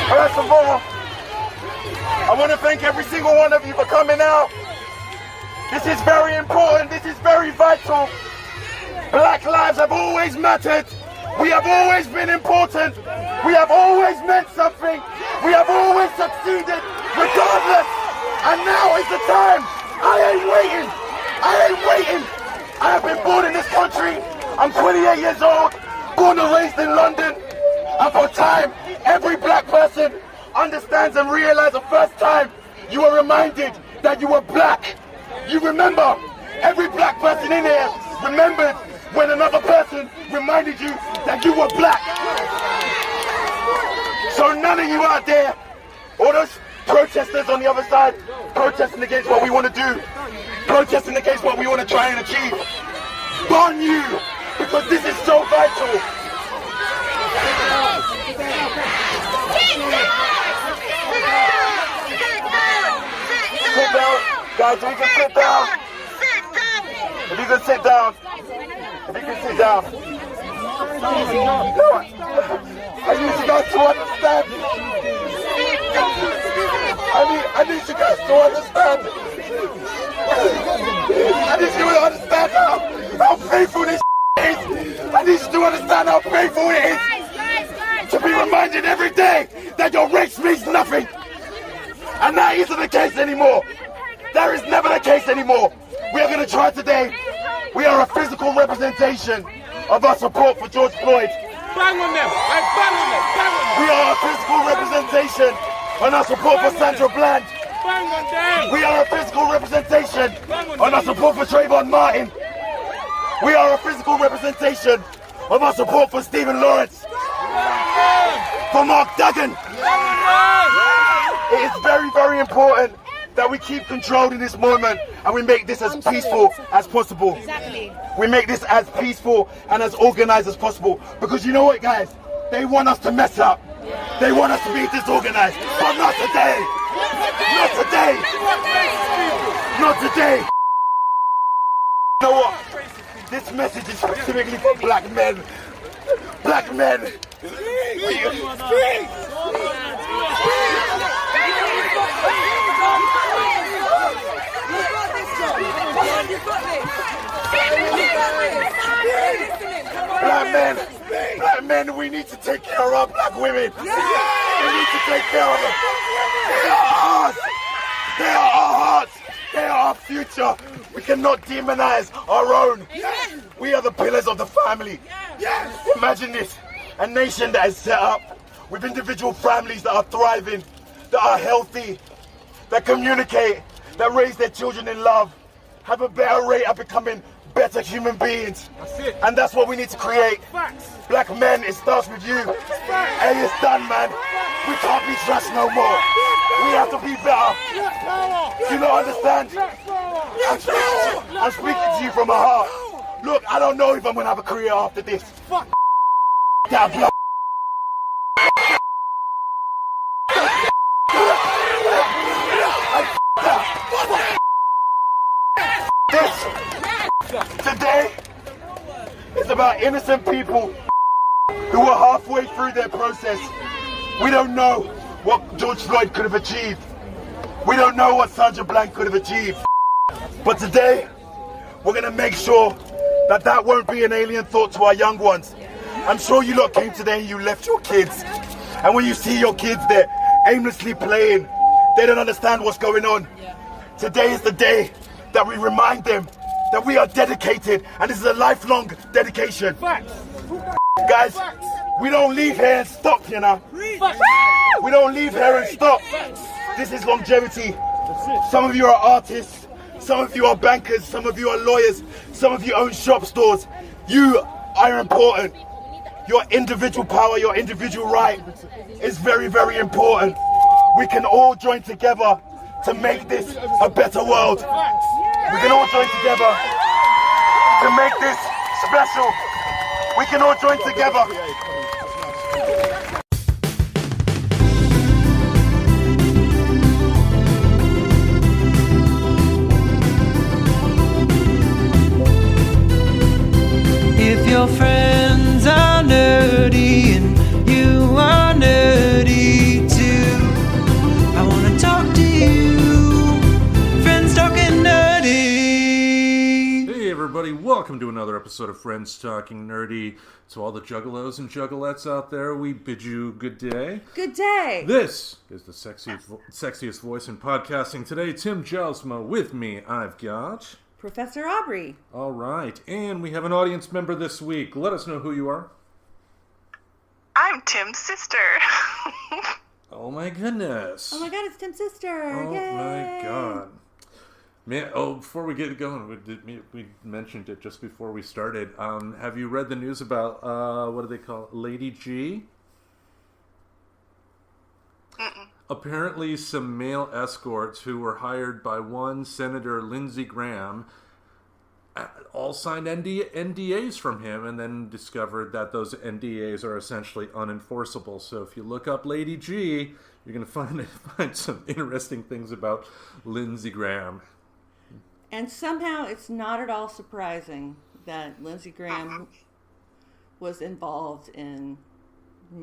First of all, I want to thank every single one of you for coming out. This is very important. This is very vital. Black lives have always mattered. We have always been important. We have always meant something. We have always succeeded, regardless. And now is the time. I ain't waiting. I ain't waiting. I have been born in this country. I'm 28 years old, born and raised in London. And for time, every black person understands and realizes the first time you were reminded that you were black. You remember, every black person in here remembered when another person reminded you that you were black. So none of you out there, all those protesters on the other side, protesting against what we want to do, protesting against what we want to try and achieve, burn you, because this is so vital. Sit down, guys, we can sit down. If you can sit down. If you can sit down. No, I need you guys to understand. I need you guys to understand. I need you to understand how painful this is. I need you to understand how painful it is to be reminded every day that your race means nothing. And that isn't the case anymore. That is never the case anymore. We are going to try today. We are a physical representation of our support for George Floyd. Bang on them! Bang on them! Bang on them! We are a physical representation on our support for Sandra Bland. Bang on them! We are a physical representation on our support for Trayvon Martin. We are a physical representation of our support for Stephen Lawrence. For Mark Duggan. It is very, very important that we keep control in this moment and we make this as peaceful as possible. Exactly. We make this as peaceful and as organized as possible. Because you know what, guys? They want us to mess up. They want us to be disorganized. But not today. Not today. Not today. You know what? This message is specifically for black men. Black men. Black men, we need to take care of our black women. We need to take care of them. They are ours. They are our hearts. They are our future. We cannot demonize our own. We are the pillars of the family. Imagine this, a nation that is set up with individual families that are thriving, that are healthy, that communicate, that raise their children in love, have a better rate of becoming better human beings. And that's what we need to create. Black men, it starts with you. Hey, it's done, man. We can't be trashed no more. We have to be better. Do you not understand? I'm speaking to you from my heart. Look, I don't know if I'm gonna have a career after this. Fuck that blood. Today is about innocent people who were halfway through their process. We don't know what George Floyd could have achieved. We don't know what Sandra Bland could have achieved. But today, we're going to make sure that that won't be an alien thought to our young ones. I'm sure you lot came today and you left your kids. And when you see your kids there aimlessly playing, they don't understand what's going on. Today is the day that we remind them that we are dedicated, and this is a lifelong dedication. Guys, we don't leave here and stop, you know. We don't leave here and stop. This is longevity. Some of you are artists, some of you are bankers, some of you are lawyers, some of you own shop stores. You are important. Your individual power, your individual right is very, very important. We can all join together to make this a better world. We can all join together to make this special. We can all join together. If your friends are nerdy and you are nerdy too, welcome to another episode of Friends Talking Nerdy. To all the juggalos and juggalettes out there, we bid you good day. Good day! This is the sexiest voice in podcasting today. Tim Jelsma with me. I've got... Professor Aubrey. All right, and we have an audience member this week. Let us know who you are. I'm Tim's sister. Oh my goodness. Oh my god, it's Tim's sister. Oh Yay. my god. Man, before we get going, we mentioned it just before we started. Have you read the news about, what do they call it, Lady G? Mm-mm. Apparently some male escorts who were hired by one Senator Lindsey Graham all signed NDAs from him and then discovered that those NDAs are essentially unenforceable. So if you look up Lady G, you're going to find some interesting things about Lindsey Graham. And somehow it's not at all surprising that Lindsey Graham was involved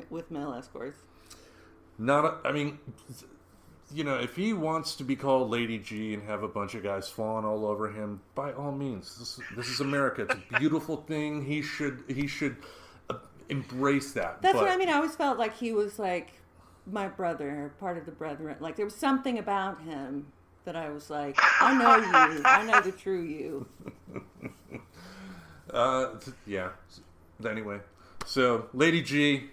with male escorts. If he wants to be called Lady G and have a bunch of guys falling all over him, by all means, this is America. It's a beautiful thing. He should embrace that. That's what I mean. I always felt like he was like my brother, part of the brethren. Like there was something about him that I was like, I know you. I know the true you. Yeah. Anyway, so Lady G,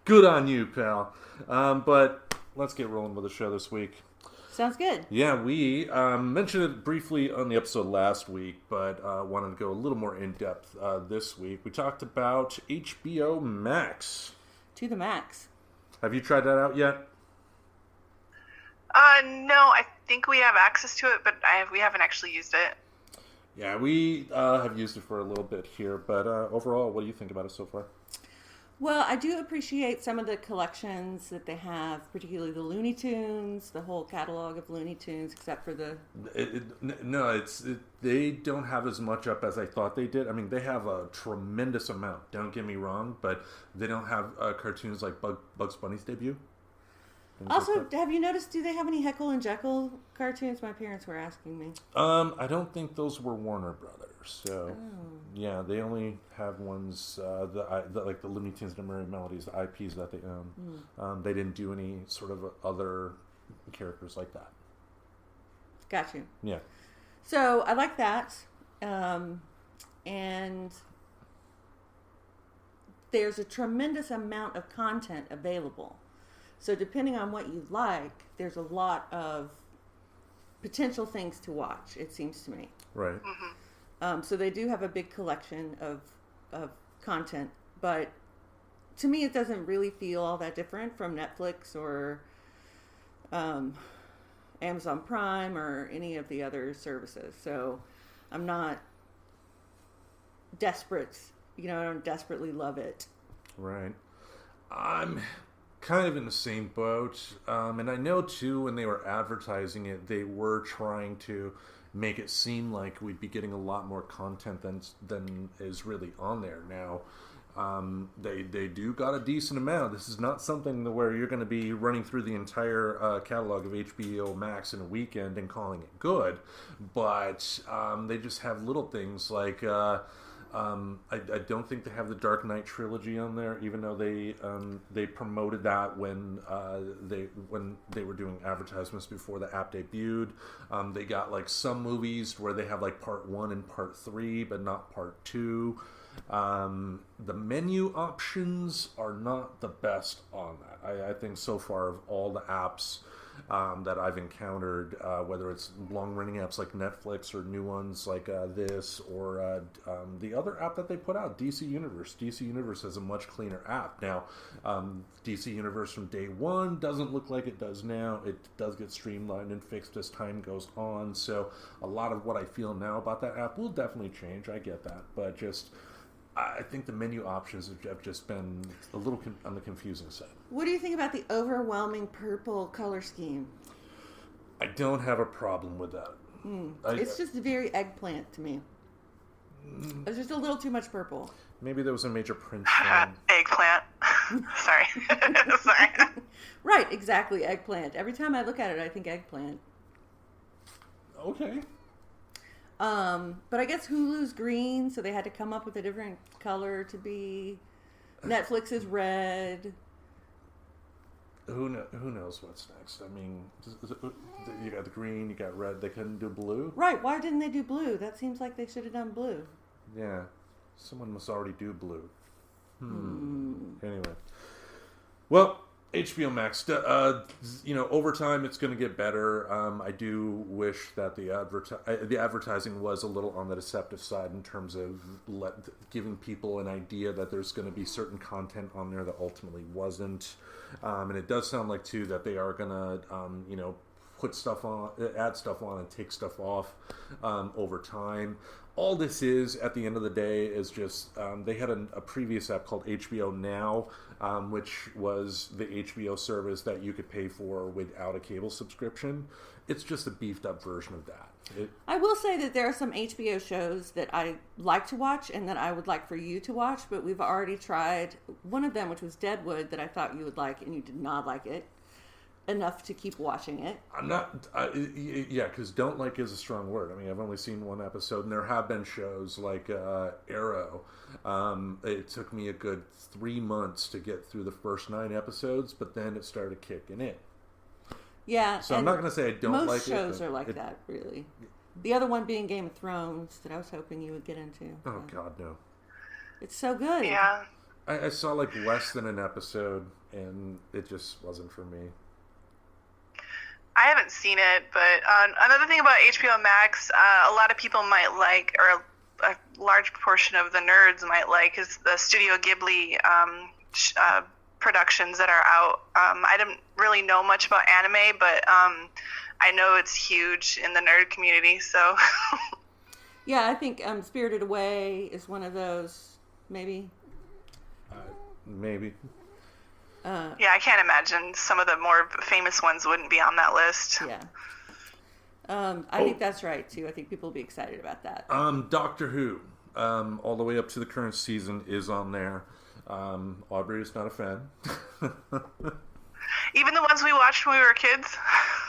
good on you, pal. But let's get rolling with the show this week. Sounds good. Yeah, we mentioned it briefly on the episode last week, but wanted to go a little more in depth this week. We talked about HBO Max. To the max. Have you tried that out yet? No, I think we have access to it, but we haven't actually used it. Yeah, we have used it for a little bit here, but overall, what do you think about it so far? Well, I do appreciate some of the collections that they have, particularly the Looney Tunes, the whole catalog of Looney Tunes, except for the... They don't have as much up as I thought they did. I mean, they have a tremendous amount, don't get me wrong, but they don't have cartoons like Bugs Bunny's debut. Also, have you noticed, do they have any Heckle and Jekyll cartoons? My parents were asking me. I don't think those were Warner Brothers. So, yeah, they only have ones, like the Looney Tunes and Merry Melodies, the IPs that they own. They didn't do any sort of other characters like that. Got you. Yeah. So, I like that. And there's a tremendous amount of content available. So depending on what you like, there's a lot of potential things to watch, it seems to me. Right. Mm-hmm. So they do have a big collection of content, but to me it doesn't really feel all that different from Netflix or Amazon Prime or any of the other services. So I'm not desperate, I don't desperately love it. Right. I'm kind of in the same boat, and I know too when they were advertising it, they were trying to make it seem like we'd be getting a lot more content than is really on there now. They do got a decent amount. This is not something where you're going to be running through the entire catalog of HBO Max in a weekend and calling it good, but they just have little things like I don't think they have the Dark Knight trilogy on there, even though they promoted that when they were doing advertisements before the app debuted. They got like some movies where they have like part 1 and part 3, but not part 2. The menu options are not the best on that. I think so far of all the apps that I've encountered, whether it's long-running apps like Netflix or new ones like this, or the other app that they put out, DC Universe. DC Universe has a much cleaner app. Now, DC Universe from day one doesn't look like it does now. It does get streamlined and fixed as time goes on, so a lot of what I feel now about that app will definitely change. I get that, but I think the menu options have just been a little on the confusing side. What do you think about the overwhelming purple color scheme? I don't have a problem with that. It's just very eggplant to me. It's just a little too much purple. Maybe there was a major print fan. Eggplant. Sorry. Sorry. Right, exactly, eggplant. Every time I look at it, I think eggplant. Okay. But I guess Hulu's green, so they had to come up with a different color to be. Netflix is red. Who knows what's next? I mean, you got the green, you got red. They couldn't do blue? Right, why didn't they do blue? That seems like they should have done blue. Yeah. Someone must already do blue. Anyway. Well, HBO Max, over time it's going to get better. I do wish that the advertising was a little on the deceptive side in terms of giving people an idea that there's going to be certain content on there that ultimately wasn't. And it does sound like, too, that they are going to, put stuff on, add stuff on and take stuff off over time. All this is, at the end of the day, is just they had a previous app called HBO Now, which was the HBO service that you could pay for without a cable subscription. It's just a beefed up version of that. I will say that there are some HBO shows that I like to watch and that I would like for you to watch, but we've already tried one of them, which was Deadwood, that I thought you would like, and you did not like it enough to keep watching it. I'm not, because don't like is a strong word. I mean, I've only seen one episode, and there have been shows like Arrow. It took me a good 3 months to get through the first 9 episodes, but then it started kicking in. Yeah. So I'm not going to say I don't like it. Most shows are like that, really. The other one being Game of Thrones that I was hoping you would get into. Oh, God, no. It's so good. Yeah. I saw like less than an episode, and it just wasn't for me. I haven't seen it, but another thing about HBO Max, a lot of people might like, or a large portion of the nerds might like, is the Studio Ghibli productions that are out. I don't really know much about anime, but I know it's huge in the nerd community, so... Yeah, I think Spirited Away is one of those, maybe. Maybe. Yeah, I can't imagine some of the more famous ones wouldn't be on that list. Yeah. I think that's right, too. I think people will be excited about that. Doctor Who, all the way up to the current season, is on there. Aubrey is not a fan. Even the ones we watched when we were kids?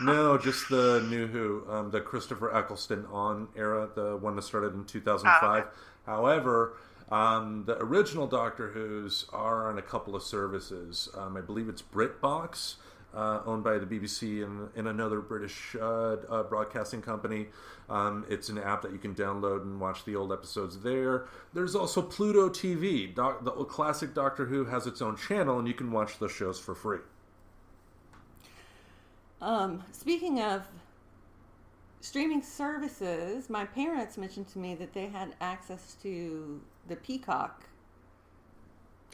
No, just the new Who, the Christopher Eccleston on era, the one that started in 2005. Oh, okay. However, the original Doctor Who's are on a couple of services. I believe it's BritBox, owned by the BBC and another British broadcasting company. It's an app that you can download and watch the old episodes there. There's also Pluto TV. The classic Doctor Who has its own channel, and you can watch the shows for free. Speaking of streaming services, my parents mentioned to me that they had access to the Peacock.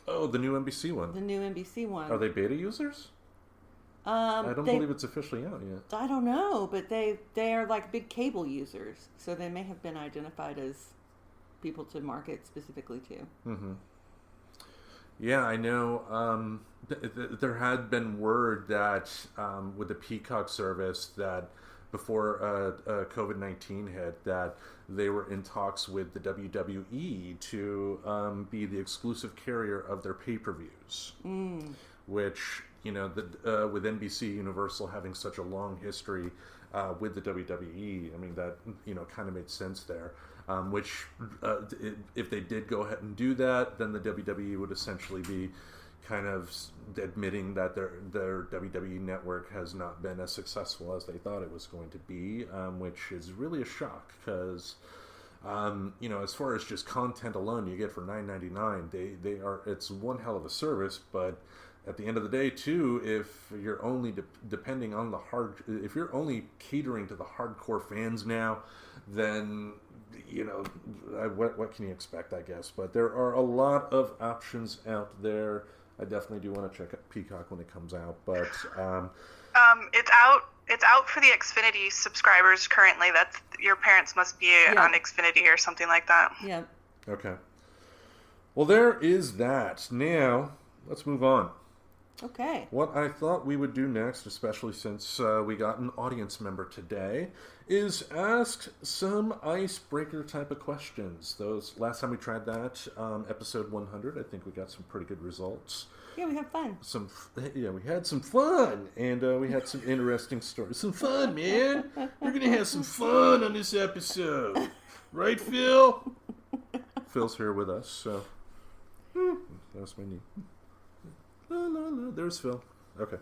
Oh, the new NBC one. The new NBC one. Are they beta users? I don't believe it's officially out yet. I don't know, but they are like big cable users, so they may have been identified as people to market specifically to. Mm-hmm. Yeah, I know. There had been word that with the Peacock service that before COVID-19 hit, that they were in talks with the WWE to be the exclusive carrier of their pay-per-views, which, with NBC Universal having such a long history with the WWE, I mean, that, kind of made sense there. Which, if they did go ahead and do that, then the WWE would essentially be kind of admitting that their WWE network has not been as successful as they thought it was going to be, which is really a shock because, as far as just content alone you get for $9.99, it's one hell of a service, but at the end of the day, too, if you're only depending on if you're only catering to the hardcore fans now, then what can you expect, I guess? But there are a lot of options out there. I definitely do want to check out Peacock when it comes out, but it's out for the Xfinity subscribers currently. That's your parents must be on Xfinity or something like that. Yeah. Okay. Well, there is that. Now, let's move on. Okay. What I thought we would do next, especially since we got an audience member today, is ask some icebreaker type of questions. Last time we tried that, episode 100, I think we got some pretty good results. Yeah, we had fun. We had some fun, and we had some interesting stories. Some fun, man. We're gonna have some fun on this episode. Right, Phil? Phil's here with us, so... That's my knee. La, la, la. There's Phil. Okay.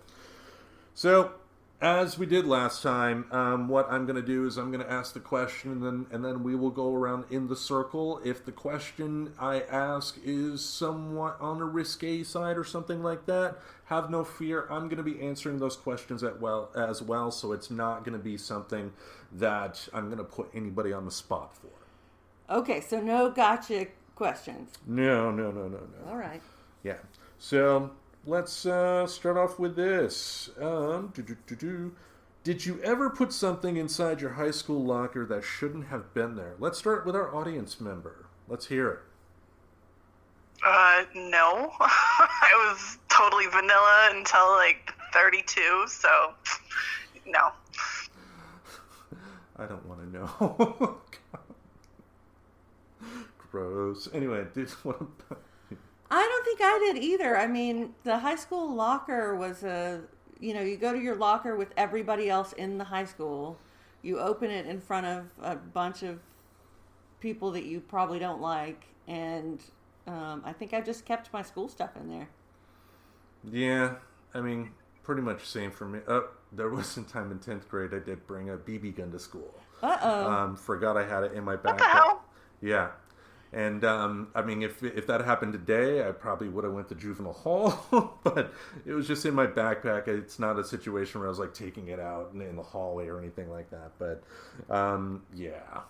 So, as we did last time, what I'm going to do is I'm going to ask the question, and then we will go around in the circle. If the question I ask is somewhat on a risque side or something like that, have no fear. I'm going to be answering those questions as well, so it's not going to be something that I'm going to put anybody on the spot for. Okay, so no gotcha questions. No. All right. Yeah. So... let's start off with this. Did you ever put something inside your high school locker that shouldn't have been there? Let's start with our audience member. Let's hear it. No. I was totally vanilla until like 32, so no. I don't want to know. Gross. Anyway, what about... I don't think I did either. I mean, the high school locker was you go to your locker with everybody else in the high school. You open it in front of a bunch of people that you probably don't like. And I think I just kept my school stuff in there. Yeah, I mean, pretty much same for me. There was a time in 10th grade I did bring a BB gun to school. Uh-oh. Forgot I had it in my backpack. What the hell? Yeah. And, I mean, if that happened today, I probably would have went to juvenile hall, but it was just in my backpack. It's not a situation where I was, like, taking it out in the hallway or anything like that, but, yeah.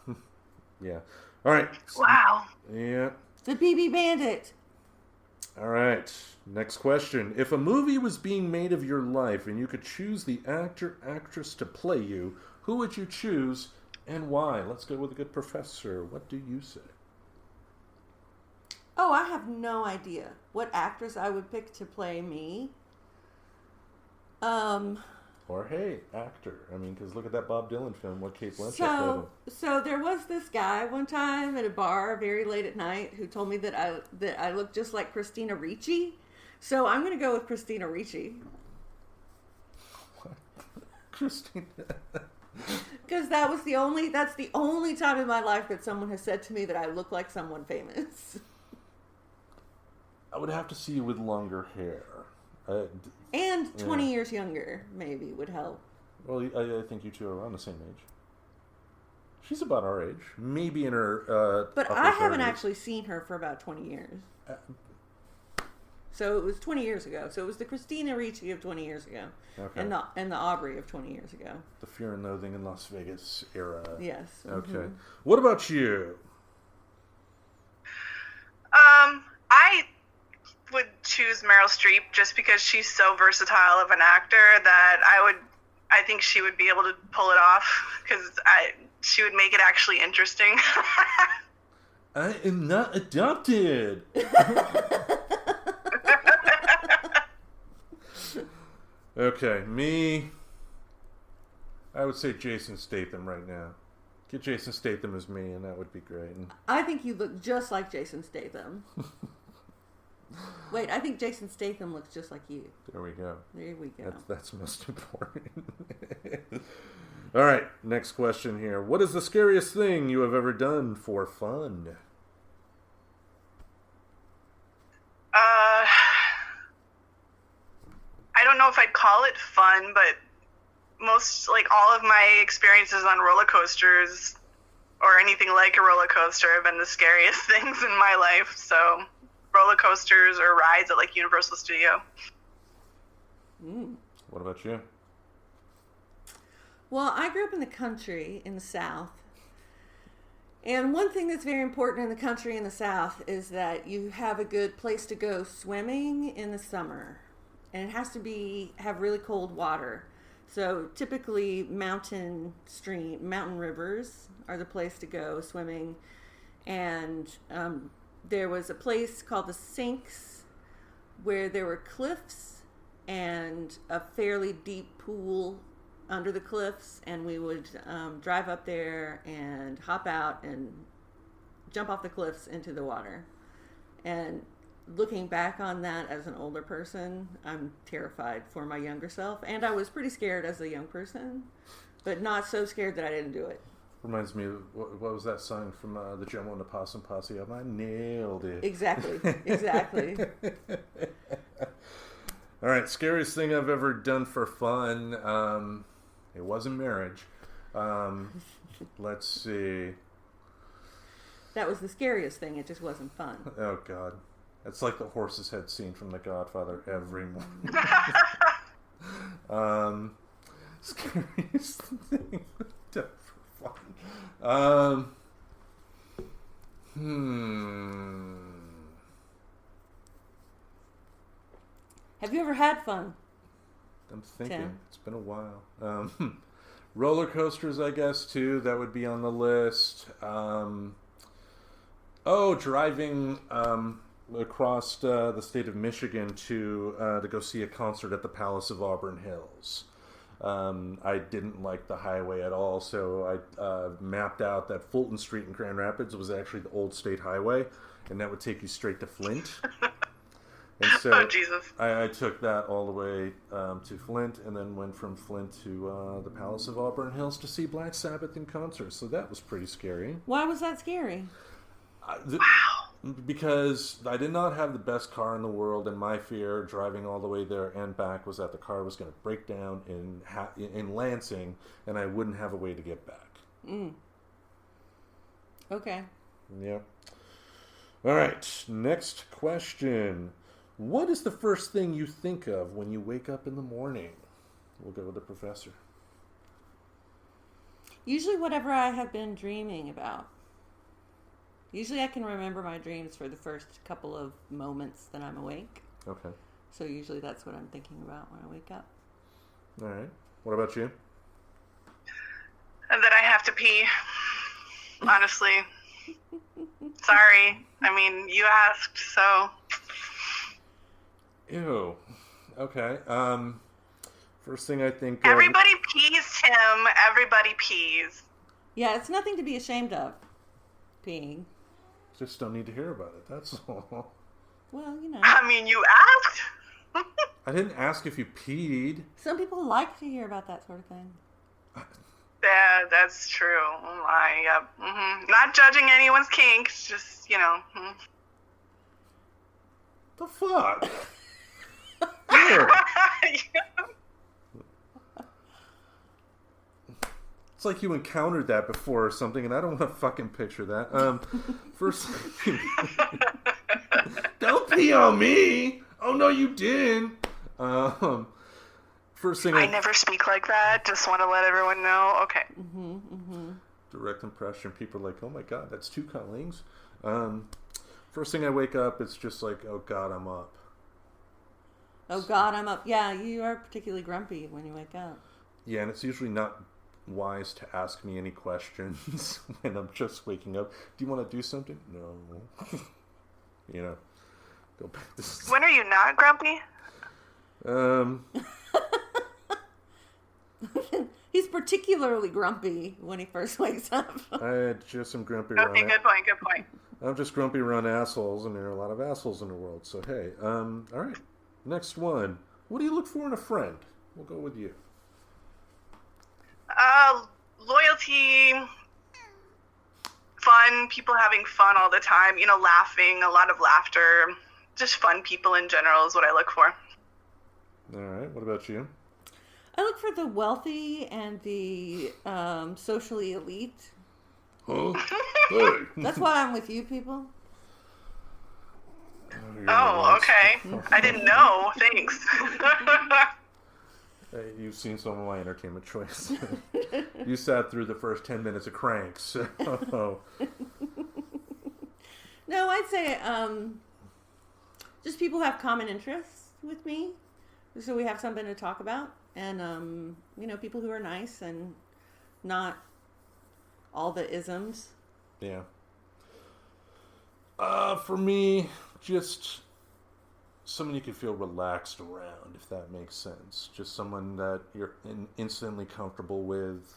Yeah. All right. Wow. Yeah. The BB Bandit. All right. Next question. If a movie was being made of your life and you could choose the actor, actress to play you, who would you choose and why? Let's go with a good professor. What do you say? Oh, I have no idea what actress I would pick to play me. Or, hey, actor. I mean, because look at that Bob Dylan film, what Kate Blanchett played him. So there was this guy one time at a bar very late at night who told me that I looked just like Christina Ricci. So I'm going to go with Christina Ricci. What? Christina... Because that's the only time in my life that someone has said to me that I look like someone famous. I would have to see you with longer hair. And 20 years younger, maybe, would help. Well, I think you two are around the same age. She's about our age. Maybe in her But upper I haven't 30s. actually seen her for about 20 years. So it was 20 years ago. So it was the Christina Ricci of 20 years ago. Okay. And the Aubrey of 20 years ago. The Fear and Loathing in Las Vegas era. Yes. Okay. Mm-hmm. What about you? I would choose Meryl Streep just because she's so versatile of an actor that I think she would be able to pull it off because she would make it actually interesting. I am not adopted. Okay, me. I would say Jason Statham right now. Get Jason Statham as me, and that would be great. I think you look just like Jason Statham. Wait, I think Jason Statham looks just like you. There we go. There we go. That's most important. All right, next question here. What is the scariest thing you have ever done for fun? I don't know if I'd call it fun, but all of my experiences on roller coasters or anything like a roller coaster have been the scariest things in my life. So roller coasters or rides at like Universal Studio. What about you? Well, I grew up in the country in the South. And one thing that's very important in the country in the South is that you have a good place to go swimming in the summer. And it has to have really cold water. So typically mountain rivers are the place to go swimming. And there was a place called the Sinks where there were cliffs and a fairly deep pool under the cliffs, and we would drive up there and hop out and jump off the cliffs into the water. And looking back on that as an older person, I'm terrified for my younger self, and I was pretty scared as a young person, but not so scared that I didn't do it. Reminds me of, what was that song from the Jomo and the Possum Posse? I nailed it. Exactly. Exactly. All right, scariest thing I've ever done for fun. It wasn't marriage. Let's see. That was the scariest thing. It just wasn't fun. Oh, God. It's like the horse's head scene from The Godfather every morning. Scariest thing I've done for fun. Have you ever had fun? I'm thinking. Tim? It's been a while. Roller coasters, I guess, too. That would be on the list. Driving across the state of Michigan to go see a concert at the Palace of Auburn Hills. I didn't like the highway at all, so I mapped out that Fulton Street in Grand Rapids was actually the old state highway, and that would take you straight to Flint. And so Oh, Jesus. I took that all the way to Flint, and then went from Flint to the Palace of Auburn Hills to see Black Sabbath in concert. So that was pretty scary. Why was that scary? Because I did not have the best car in the world, and my fear driving all the way there and back was that the car was going to break down in Lansing, and I wouldn't have a way to get back. Okay. Yeah. All right, next question. What is the first thing you think of when you wake up in the morning? We'll go with the professor. Usually whatever I have been dreaming about. Usually I can remember my dreams for the first couple of moments that I'm awake. Okay. So usually that's what I'm thinking about when I wake up. All right. What about you? And that I have to pee. Honestly. Sorry. I mean, you asked, so... Ew. Okay. First thing I think of... Everybody pees, Tim. Everybody pees. Yeah, it's nothing to be ashamed of. Peeing. Just don't need to hear about it. That's all. Well, you know. I mean, you asked? I didn't ask if you peed. Some people like to hear about that sort of thing. Yeah, that's true. Not judging anyone's kinks, just, you know. The fuck? Ew. It's like you encountered that before or something, and I don't want to fucking picture that. First, don't pee on me. Oh no, you didn't. First thing I never speak like that. Just want to let everyone know. Okay. Direct impression. People are like, oh my god, that's two Collings. First thing I wake up, it's just like, oh god, I'm up. Oh God, I'm up. Yeah, you are particularly grumpy when you wake up. Yeah, and it's usually not wise to ask me any questions when I'm just waking up. Do you want to do something? No. You know, go back to sleep. When are you not grumpy? He's particularly grumpy when he first wakes up. I just am grumpy Okay, around. good point. I'm just grumpy around assholes, and there are a lot of assholes in the world. So hey, all right. Next one. What do you look for in a friend? We'll go with you. Loyalty, fun, people having fun all the time, you know, laughing, a lot of laughter, just fun people in general is what I look for. All right. What about you? I look for the wealthy and the socially elite. Huh? Hey. That's why I'm with you people. Oh, okay. I didn't know. Thanks. Hey, you've seen some of my entertainment choices. You sat through the first 10 minutes of Cranks. So. No, I'd say just people who have common interests with me, so we have something to talk about, and you know, people who are nice and not all the isms. Yeah. For me, just someone you can feel relaxed around, if that makes sense. Just someone that you're instantly comfortable with,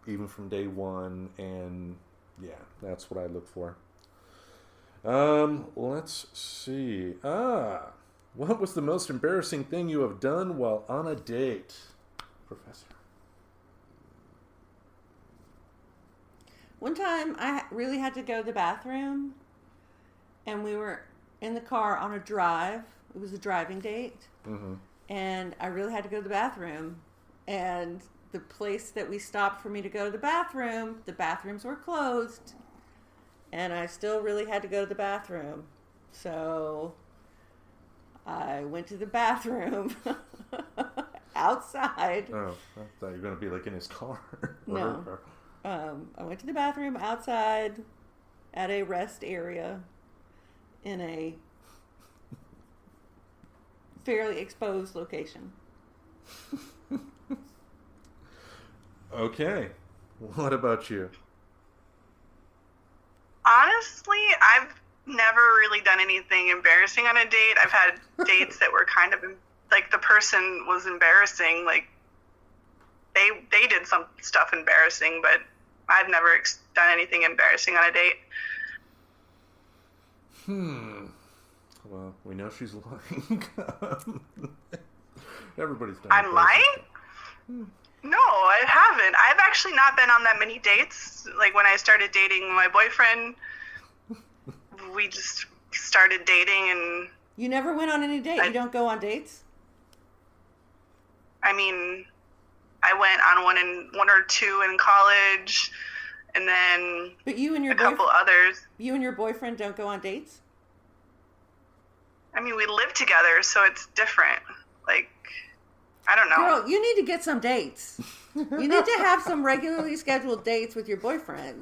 even from day one, and yeah, that's what I look for. Let's see. What was the most embarrassing thing you have done while on a date, Professor? One time I really had to go to the bathroom, and we were in the car on a drive. It was a driving date. Mm-hmm. And I really had to go to the bathroom. And the place that we stopped for me to go to the bathrooms were closed. And I still really had to go to the bathroom. So I went to the bathroom outside. Oh, I thought you were going to be like in his car. No. I went to the bathroom outside at a rest area in a fairly exposed location. Okay. What about you? Honestly, I've never really done anything embarrassing on a date. I've had dates that were kind of like the person was embarrassing. Like they did some stuff embarrassing, but I've never done anything embarrassing on a date. Well, we know she's lying. Everybody's done. I'm lying? No, I haven't. I've actually not been on that many dates. Like when I started dating my boyfriend, we just started dating, and You never went on any date? You don't go on dates? I mean, I went on one or two in college, and then But you and your a couple others. You and your boyfriend don't go on dates? I mean, we live together, so it's different. Like, I don't know. Girl, you need to get some dates. You need to have some regularly scheduled dates with your boyfriend.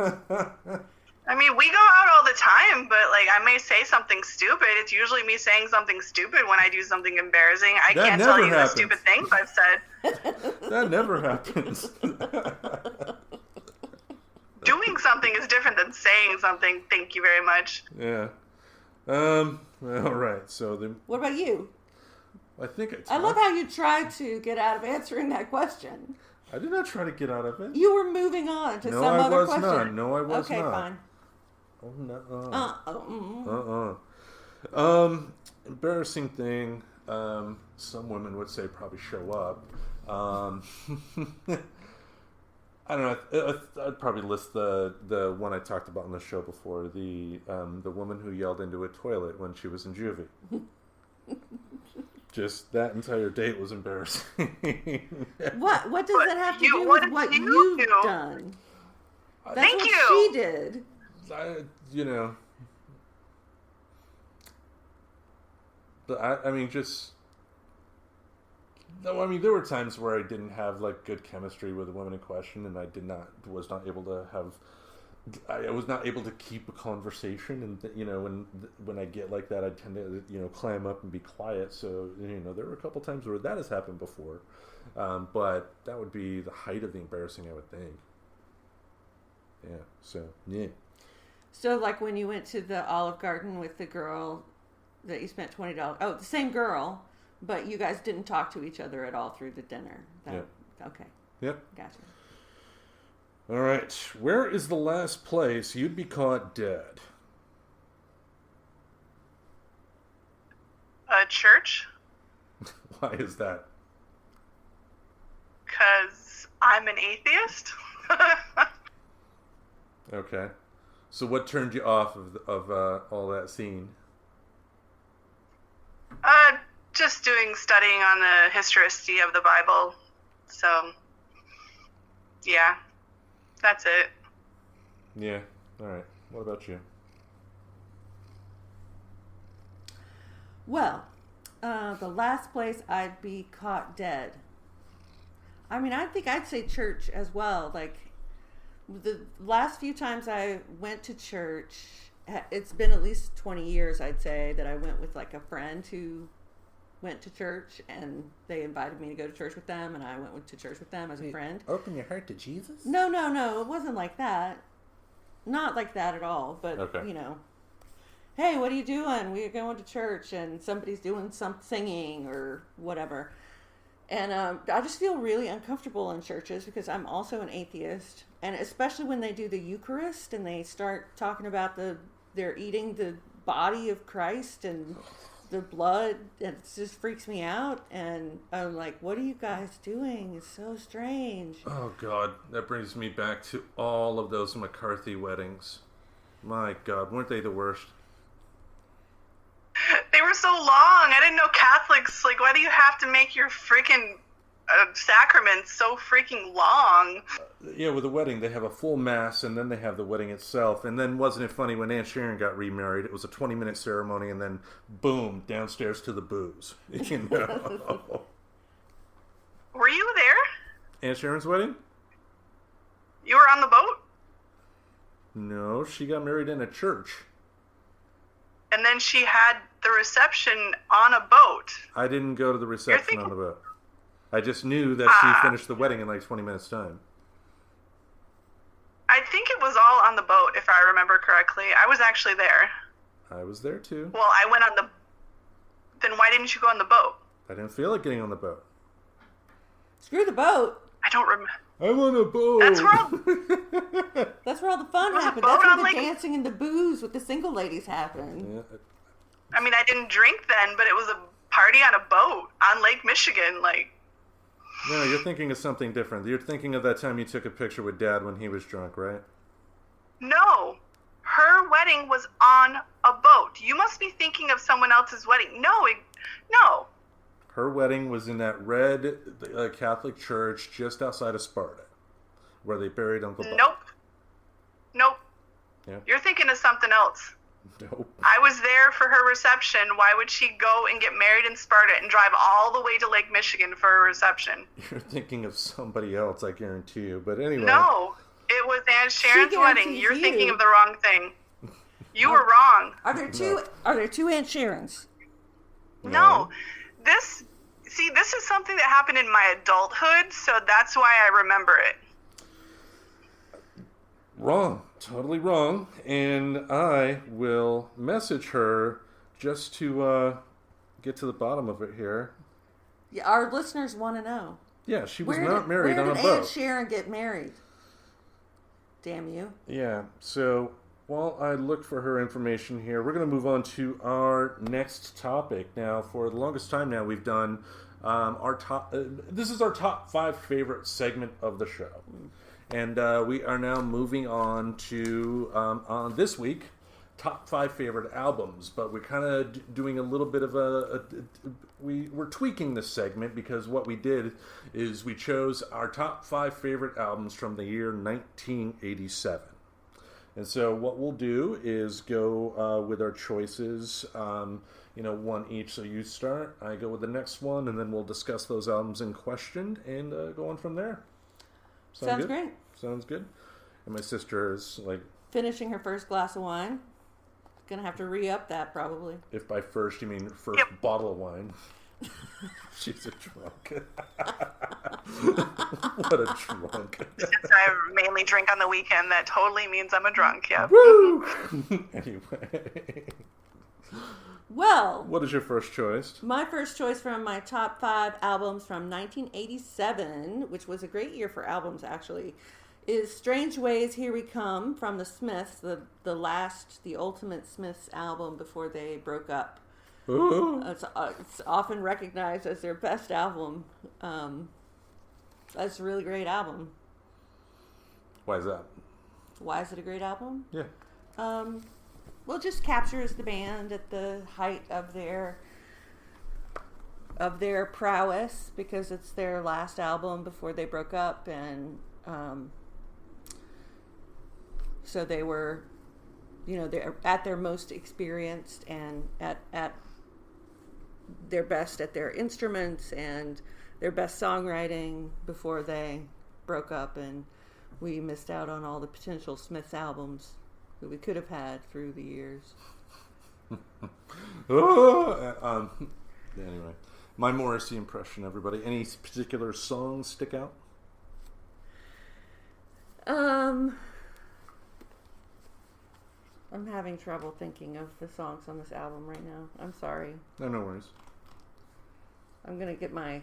I mean, we go out all the time, but like I may say something stupid. It's usually me saying something stupid when I do something embarrassing. I That can't never tell you happens. the stupid things I've said. That never happens. Doing something is different than saying something. Thank you very much. Yeah. All right. So then, What about you? I think I love how you tried to get out of answering that question. I did not try to get out of it. You were moving on to No, some I other was question. not. No, I was okay, not. fine. Oh no. Embarrassing thing. Some women would say probably show up. I don't know. I'd probably list the one I talked about on the show before. The woman who yelled into a toilet when she was in juvie. Just that entire date was embarrassing. What does that have to do what with did what you you've do? done? That's Thank what you. she did. But I mean, just. No, I mean, there were times where I didn't have like good chemistry with the woman in question, and I was not able to have. I was not able to keep a conversation, and when I get like that, I tend to clam up and be quiet. So there were a couple times where that has happened before, but that would be the height of the embarrassing, I would think. Yeah. So yeah. So, like when you went to the Olive Garden with the girl that you spent $20. Oh, the same girl, but you guys didn't talk to each other at all through the dinner. Yeah. Okay. Yep. Gotcha. All right. Where is the last place you'd be caught dead? A church? Why is that? Because I'm an atheist. Okay. So what turned you off of all that scene? Just studying on the historicity of the Bible. So, yeah, that's it. Yeah. All right. What about you? Well, the last place I'd be caught dead. I mean, I think I'd say church as well. Like, the last few times I went to church, it's been at least 20 years, I'd say, that I went with like a friend who went to church, and they invited me to go to church with them, and I went to church with them as a friend. Open your heart to Jesus? No, it wasn't like that. Not like that at all, but, Okay. Hey, what are you doing? We're going to church, and somebody's doing some singing or whatever. And I just feel really uncomfortable in churches because I'm also an atheist. And especially when they do the Eucharist and they start talking about they're eating the body of Christ and the blood, it just freaks me out. And I'm like, what are you guys doing? It's so strange. Oh, God. That brings me back to all of those McCarthy weddings. My God, weren't they the worst? They were so long. I didn't know Catholics, like, why do you have to make your freaking sacraments so freaking long? Yeah, with the wedding, they have a full mass, and then they have the wedding itself. And then wasn't it funny when Aunt Sharon got remarried? It was a 20-minute ceremony, and then boom, downstairs to the booze. You know? Were you there? Aunt Sharon's wedding? You were on the boat? No, she got married in a church. And then she had the reception on a boat. I didn't go to the reception on the boat. I just knew that she finished the wedding in like 20 minutes' time. I think it was all on the boat, if I remember correctly. I was actually there. I was there too. Well, I went on the... Then why didn't you go on the boat? I didn't feel like getting on the boat. Screw the boat. I don't remember. I'm on a boat. That's where That's where all the fun Was a happens. boat That's where on the Lake- dancing and the booze with the single ladies happen. Yeah. I mean, I didn't drink then, but it was a party on a boat on Lake Michigan. Like, No, you're thinking of something different. You're thinking of that time you took a picture with Dad when he was drunk, right? no. Her wedding was on a boat. You must be thinking of someone else's wedding. No. Her wedding was in that red Catholic church just outside of Sparta, where they buried Uncle Bob. Nope. Yeah. You're thinking of something else. Nope. I was there for her reception. Why would she go and get married in Sparta and drive all the way to Lake Michigan for a reception? You're thinking of somebody else, I guarantee you. But anyway. No, it was Aunt Sharon's wedding. guarantees You're you. thinking of the wrong thing. You were wrong. Are there two? Are there two Aunt Sharons? No. This is something that happened in my adulthood, so that's why I remember it. Wrong. Totally wrong. And I will message her just to get to the bottom of it here. Yeah, our listeners want to know. Yeah, she was not married on a Where did boat. Aunt Sharon get married? Damn you. Yeah, so while I look for her information here, we're going to move on to our next topic. Now, for the longest time now, we've done our top... this is our top 5 favorite segment of the show. And we are now moving on to, on this week, top 5 favorite albums. But we're kind of doing a little bit of we're tweaking this segment because what we did is we chose our top 5 favorite albums from the year 1987. And so what we'll do is go with our choices, one each. So you start, I go with the next one, and then we'll discuss those albums in question and go on from there. Sounds good? great. Sounds good. And my sister is like... Finishing her first glass of wine. Gonna have to re-up that probably. If by first you mean first bottle of wine. She's a drunk. What a drunk. Since I mainly drink on the weekend, that totally means I'm a drunk, yeah. Woo! Anyway. Well, What is your first choice? my first choice from my top 5 albums from 1987, which was a great year for albums actually, is Strange Ways, Here We Come from the Smiths, the ultimate Smiths album before they broke up. Ooh. It's often recognized as their best album. That's a really great album. Why is that? Why is it a great album? Yeah. Well, it just captures the band at the height of their prowess because it's their last album before they broke up, and so they were, they're at their most experienced and at their best at their instruments and their best songwriting before they broke up, and we missed out on all the potential Smiths albums that we could have had through the years. Anyway, my Morrissey impression, everybody. Any particular songs stick out? I'm having trouble thinking of the songs on this album right now. I'm sorry. No worries. I'm gonna get my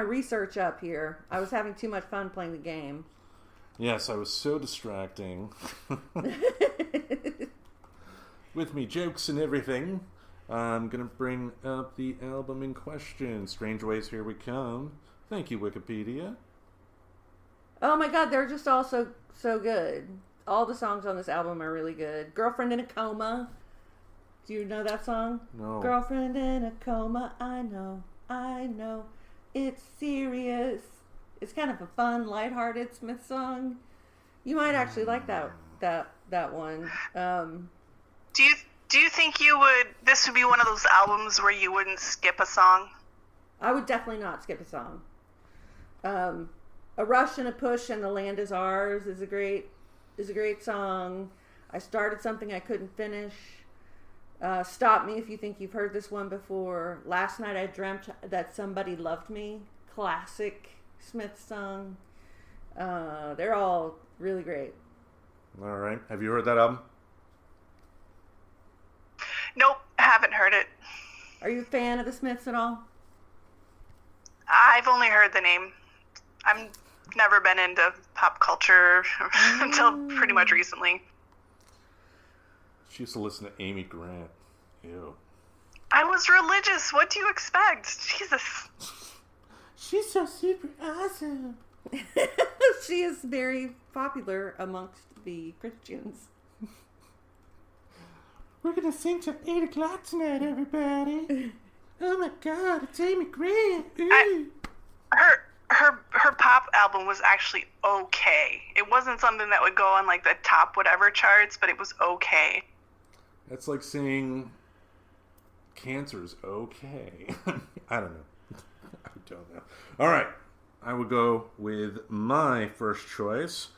research up here. I was having too much fun playing the game. Yes, I was so distracting. With me jokes and everything. I'm going to bring up the album in question. Strange Ways, Here We Come. Thank you, Wikipedia. Oh my god, they're just all so good. All the songs on this album are really good. Girlfriend in a Coma. Do you know that song? No. Girlfriend in a coma, I know. It's serious. It's kind of a fun, lighthearted Smith song. You might actually like that one. Do you think this would be one of those albums where you wouldn't skip a song? I would definitely not skip a song. A Rush and a Push and The Land Is Ours is a great song. I Started Something I Couldn't Finish. Stop Me If You Think You've Heard This One Before. Last Night I Dreamt That Somebody Loved Me. Classic Smith song. They're all really great. All right. Have you heard that album? Nope, haven't heard it. Are you a fan of the Smiths at all? I've only heard the name. I've never been into pop culture until pretty much recently. She used to listen to Amy Grant. Ew. I was religious. What do you expect? Jesus. She's so super awesome. She is very popular amongst the Christians. We're gonna sing till 8 o'clock tonight, everybody. Oh my god, it's Amy Grant. Her pop album was actually okay. It wasn't something that would go on like the top whatever charts, but it was okay. That's like saying cancer's okay. I don't know. I don't know. All right, I would go with my first choice.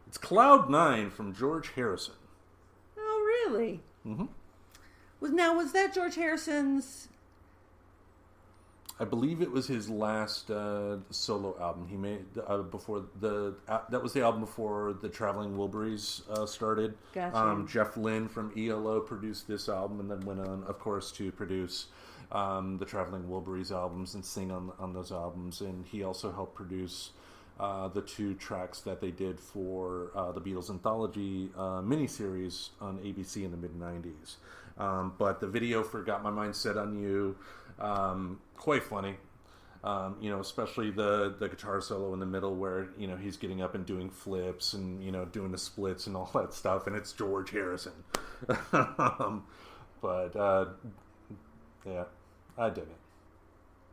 It's Cloud 9 from George Harrison. Oh, really? Mm-hmm. Was that George Harrison's? I believe it was his last solo album he made before that was the album before the Traveling Wilburys started. Gotcha. Jeff Lynne from ELO produced this album and then went on, of course, to produce the Traveling Wilburys albums and sing on those albums. And he also helped produce the 2 tracks that they did for the Beatles anthology miniseries on ABC in the mid-90s. But the video for Got My Mind Set on You, quite funny. Especially the guitar solo in the middle where, he's getting up and doing flips and, doing the splits and all that stuff. And it's George Harrison. But yeah, I dig it.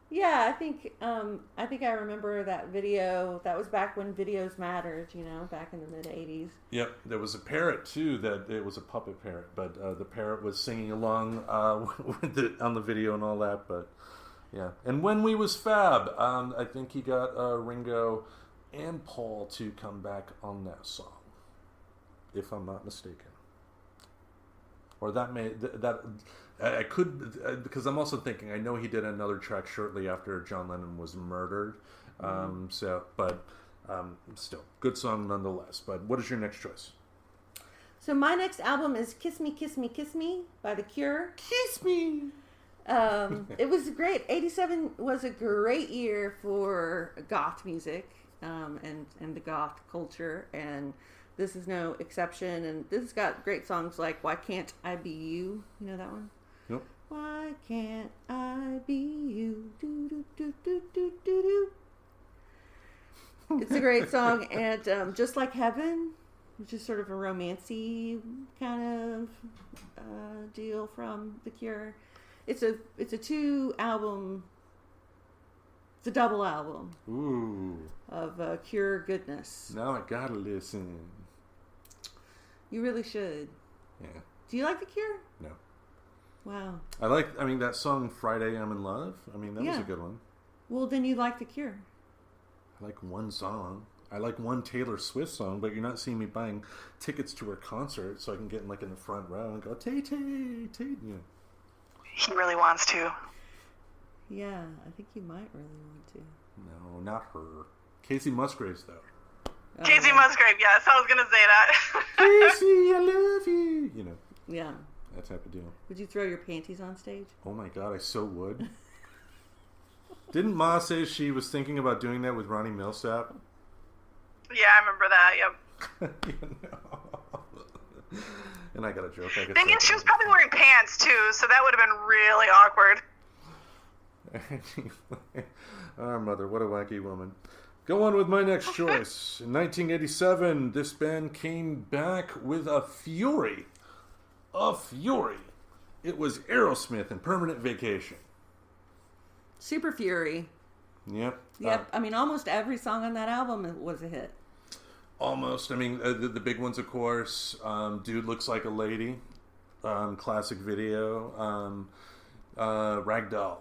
Yeah, I think I remember that video. That was back when videos mattered, back in the mid 80s. Yep, there was a parrot too. That it was a puppet parrot, but the parrot was singing along on the video and all that. But yeah, and When We Was Fab, I think he got Ringo and Paul to come back on that song, if I'm not mistaken. Or I could, because I'm also thinking, I know he did another track shortly after John Lennon was murdered. Still, good song nonetheless. But what is your next choice? So my next album is Kiss Me, Kiss Me, Kiss Me by The Cure. Kiss me! It was great. 87 was a great year for goth music and the goth culture. And this is no exception. And this has got great songs like Why Can't I Be You? You know that one? Nope. Why can't I be you? Do, do, do, do, do, do, do. It's a great song. And Just Like Heaven, which is sort of a romancy kind of deal from The Cure. It's a 2-album. It's a double album. Ooh. Of Cure goodness. Now I gotta listen. You really should. Yeah. Do you like The Cure? No. Wow. That song Friday I'm in Love. That was a good one. Well, then you like The Cure. I like one song. I like one Taylor Swift song, but you're not seeing me buying tickets to her concert so I can get in the front row and go, Tay, Tay, Tay. Yeah. He really wants to. Yeah, I think you might really want to. No, not her. Casey Musgraves, though. Casey Musgrave, yes, I was going to say that. Casey, I love you. Yeah. That type of deal. Would you throw your panties on stage? Oh my god, I so would. Didn't Ma say she was thinking about doing that with Ronnie Millsap? Yeah, I remember that, yep. And I got a joke. I could Thing say is, she was probably wearing pants too, so that would have been really awkward. Our mother, what a wacky woman. Go on with my next choice. In 1987, this band came back with a fury. A fury. It was Aerosmith and Permanent Vacation. Super Fury. Yep. Yep. I mean, almost every song on that album was a hit. Almost. I mean, the big ones, of course. Dude Looks Like a Lady. Classic video. Ragdoll.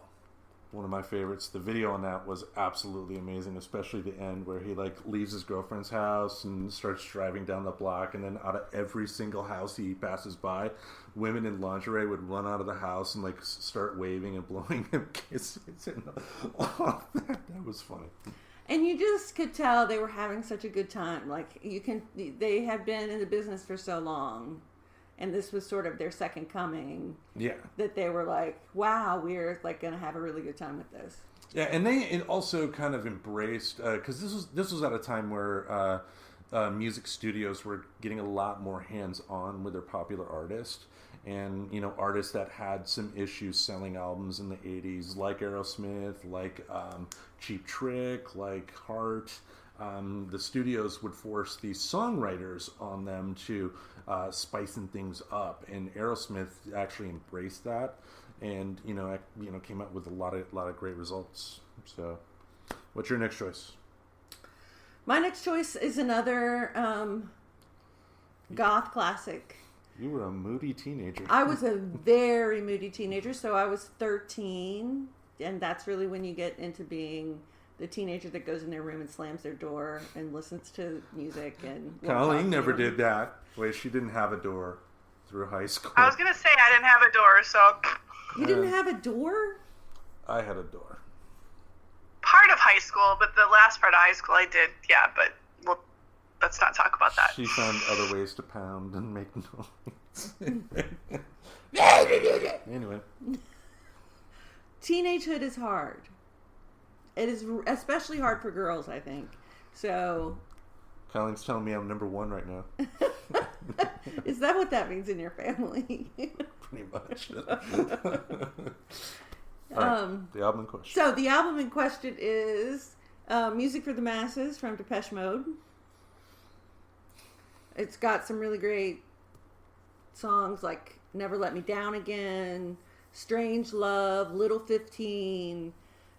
One of my favorites. The video on that was absolutely amazing, especially the end where he like leaves his girlfriend's house and starts driving down the block, and then out of every single house he passes by, women in lingerie would run out of the house and like start waving and blowing him kisses. And, that was funny. And you just could tell they were having such a good time. Like they had been in the business for so long, and this was sort of their second coming. Yeah. That they were like, wow, we're like going to have a really good time with this. Yeah, and they also kind of embraced, because this was at a time where music studios were getting a lot more hands-on with their popular artists. And, you know, artists that had some issues selling albums in the 80s, like Aerosmith, like Cheap Trick, like Heart. The studios would force these songwriters on them to spicing things up, and Aerosmith actually embraced that, and came up with a lot of great results. So, what's your next choice? My next choice is another goth classic. You were a moody teenager. I was a very moody teenager, so I was 13, and that's really when you get into being the teenager that goes in their room and slams their door and listens to music. And Colleen never did that. Wait, she didn't have a door through high school. I was going to say I didn't have a door, so... You didn't have a door? I had a door. Part of high school, but the last part of high school I did, yeah, but let's not talk about that. She found other ways to pound and make noise. Anyway. Teenagehood is hard. It is especially hard for girls, I think. So... Colleen's telling me I'm number one right now. Is that what that means in your family? Pretty much. Right, the album in question. So the album in question is Music for the Masses from Depeche Mode. It's got some really great songs like Never Let Me Down Again, Strange Love, Little 15,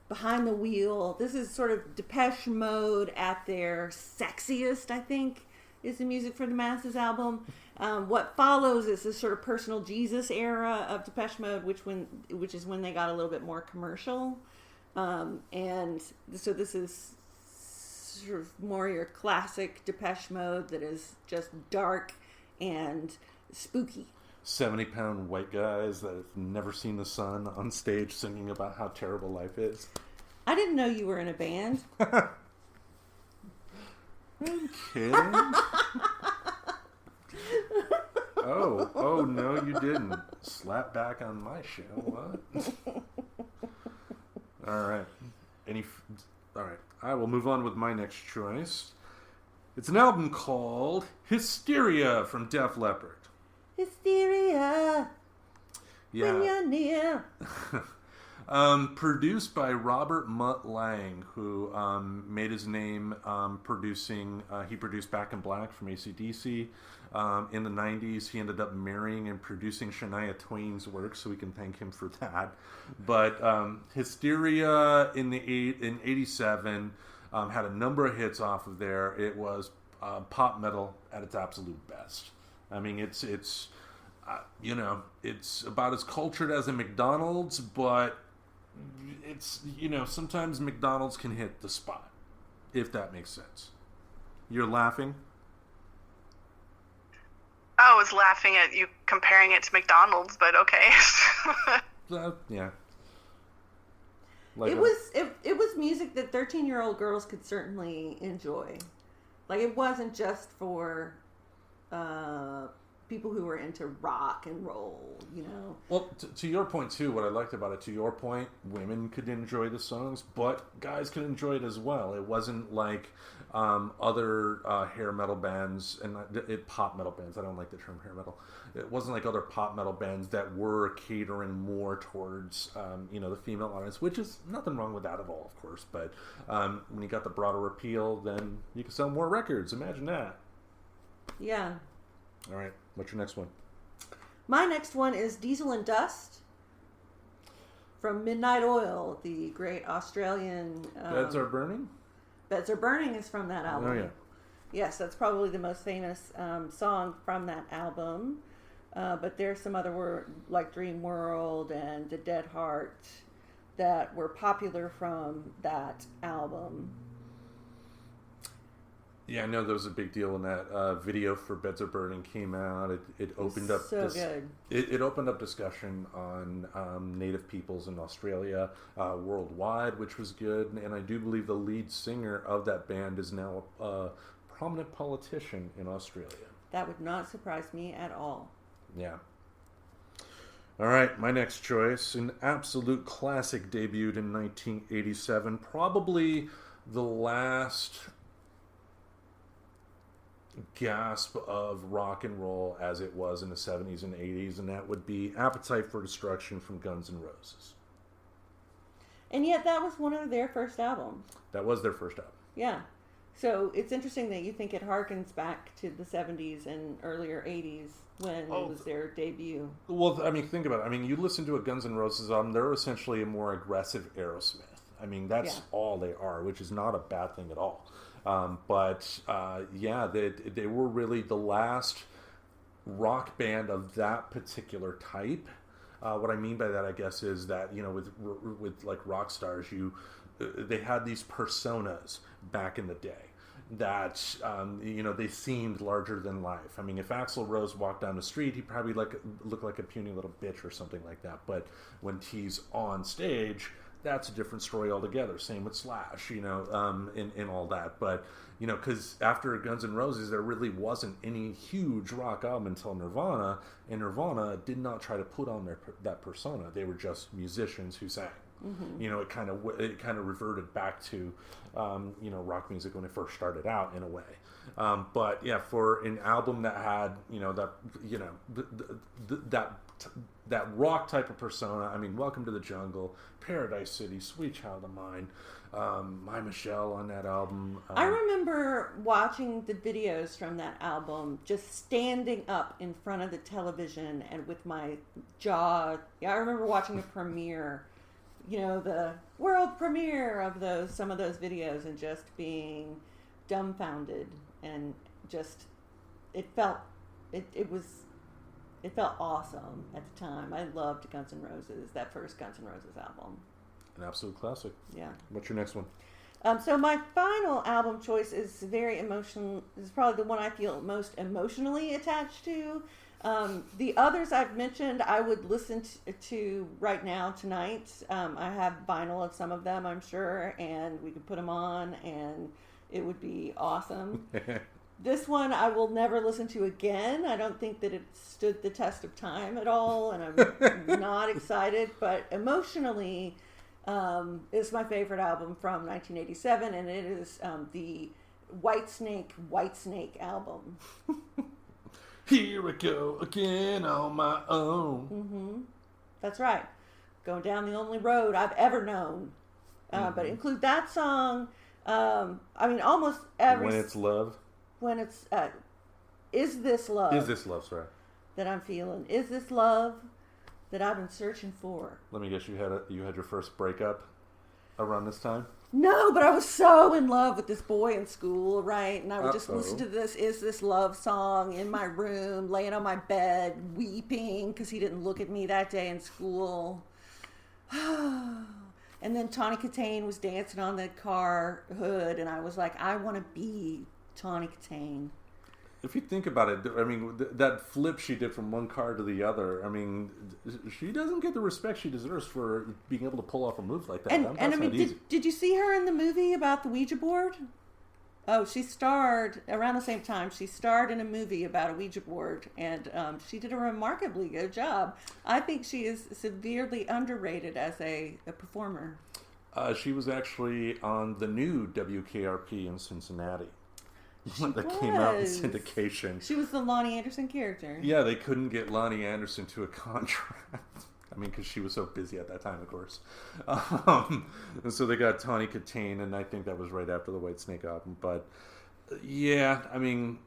Behind the Wheel. This is sort of Depeche Mode at their sexiest, I think, is the Music for the Masses album. What follows is this sort of personal Jesus era of Depeche Mode, which is when they got a little bit more commercial. And so this is sort of more your classic Depeche Mode that is just dark and spooky. 70-pound white guys that have never seen the sun on stage singing about how terrible life is. I didn't know you were in a band. I'm kidding. Oh no, you didn't. Slap back on my show. What? All right. All right. I will move on with my next choice. It's an album called Hysteria from Def Leppard. Hysteria. Yeah. When you're near. Produced by Robert Mutt Lang, who made his name producing. He produced Back in Black from AC/DC. In the 90s, he ended up marrying and producing Shania Twain's work, so we can thank him for that. But Hysteria in 87 had a number of hits off of there. It was pop metal at its absolute best. I mean, it's about as cultured as a McDonald's, but it's, sometimes McDonald's can hit the spot, if that makes sense. You're laughing? I was laughing at you comparing it to McDonald's, but okay. Yeah. It was music that 13-year-old girls could certainly enjoy. Like, it wasn't just for people who were into rock and roll, you know. Well, to your point too, what I liked about it, to your point, women could enjoy the songs, but guys could enjoy it as well. It wasn't like other hair metal bands and pop metal bands. I don't like the term hair metal. It wasn't like other pop metal bands that were catering more towards the female audience, which is nothing wrong with that at all, of course. But when you got the broader appeal, then you can sell more records. Imagine that. Yeah. All right. What's your next one? My next one is Diesel and Dust from Midnight Oil, the great Australian... Beds Are Burning? Beds Are Burning is from that album. Oh, yeah. Yes, that's probably the most famous song from that album. But there's some other like Dream World and The Dead Heart that were popular from that album. Yeah, I know there was a big deal when that video for Beds Are Burning came out. It opened up good. It opened up discussion on Native peoples in Australia worldwide, which was good. And I do believe the lead singer of that band is now a prominent politician in Australia. That would not surprise me at all. Yeah. All right, my next choice, an absolute classic, debuted in 1987, probably the last gasp of rock and roll as it was in the 70s and 80s, and that would be Appetite for Destruction from Guns N' Roses. And yet that was one of their first albums. That was their first album. Yeah. So it's interesting that you think it harkens back to the 70s and earlier 80s when it was their debut. Well, I mean, think about it. I mean, you listen to a Guns N' Roses album, they're essentially a more aggressive Aerosmith. I mean, that's all they are, which is not a bad thing at all. They were really the last rock band of that particular type. What I mean by that, I guess, is that, with like rock stars, they had these personas back in the day that, they seemed larger than life. I mean, if Axl Rose walked down the street, he'd probably look like a puny little bitch or something like that. But when he's on stage, that's a different story altogether. Same with Slash, in all that. But, because after Guns N' Roses, there really wasn't any huge rock album until Nirvana, and Nirvana did not try to put on that persona. They were just musicians who sang. Mm-hmm. It kind of reverted back to, rock music when it first started out in a way. But yeah, for an album that had, that rock type of persona. I mean, Welcome to the Jungle, Paradise City, Sweet Child of Mine, My Michelle on that album. I remember watching the videos from that album, just standing up in front of the television and with my jaw. Yeah, I remember watching the premiere, the world premiere of some of those videos, and just being dumbfounded, and just it felt awesome at the time. I loved Guns N' Roses, that first Guns N' Roses album. An absolute classic. Yeah. What's your next one? So my final album choice is very emotional. It's probably the one I feel most emotionally attached to. The others I've mentioned, I would listen to right now, tonight. I have vinyl of some of them, I'm sure, and we could put them on, and it would be awesome. This one I will never listen to again. I don't think that it stood the test of time at all, and I'm not excited. But emotionally, it's my favorite album from 1987, and it is the Whitesnake album. Here I go again on my own. Mm-hmm. That's right. Going down the only road I've ever known. But include that song. Almost every... When It's Love. When it's, Is This Love? Is This Love, sorry. That I'm feeling. Is this love that I've been searching for? Let me guess, you had your first breakup around this time? No, but I was so in love with this boy in school, right? And I would just listen to this Is This Love song in my room, laying on my bed, weeping because he didn't look at me that day in school. And then Tawny Katane was dancing on the car hood, and I was like, I want to be Tawny Katane. If you think about it, I mean, that flip she did from one car to the other, I mean, she doesn't get the respect she deserves for being able to pull off a move like that. That's not easy. Did you see her in the movie about the Ouija board? Oh, she starred around the same time. She starred in a movie about a Ouija board, and she did a remarkably good job. I think she is severely underrated as a performer. She was actually on the new WKRP in Cincinnati. That came out in syndication. She was the Lonnie Anderson character. Yeah, they couldn't get Lonnie Anderson to a contract. I mean, because she was so busy at that time, of course. And so they got Tawny Katane, and I think that was right after the Whitesnake album. But yeah, I mean,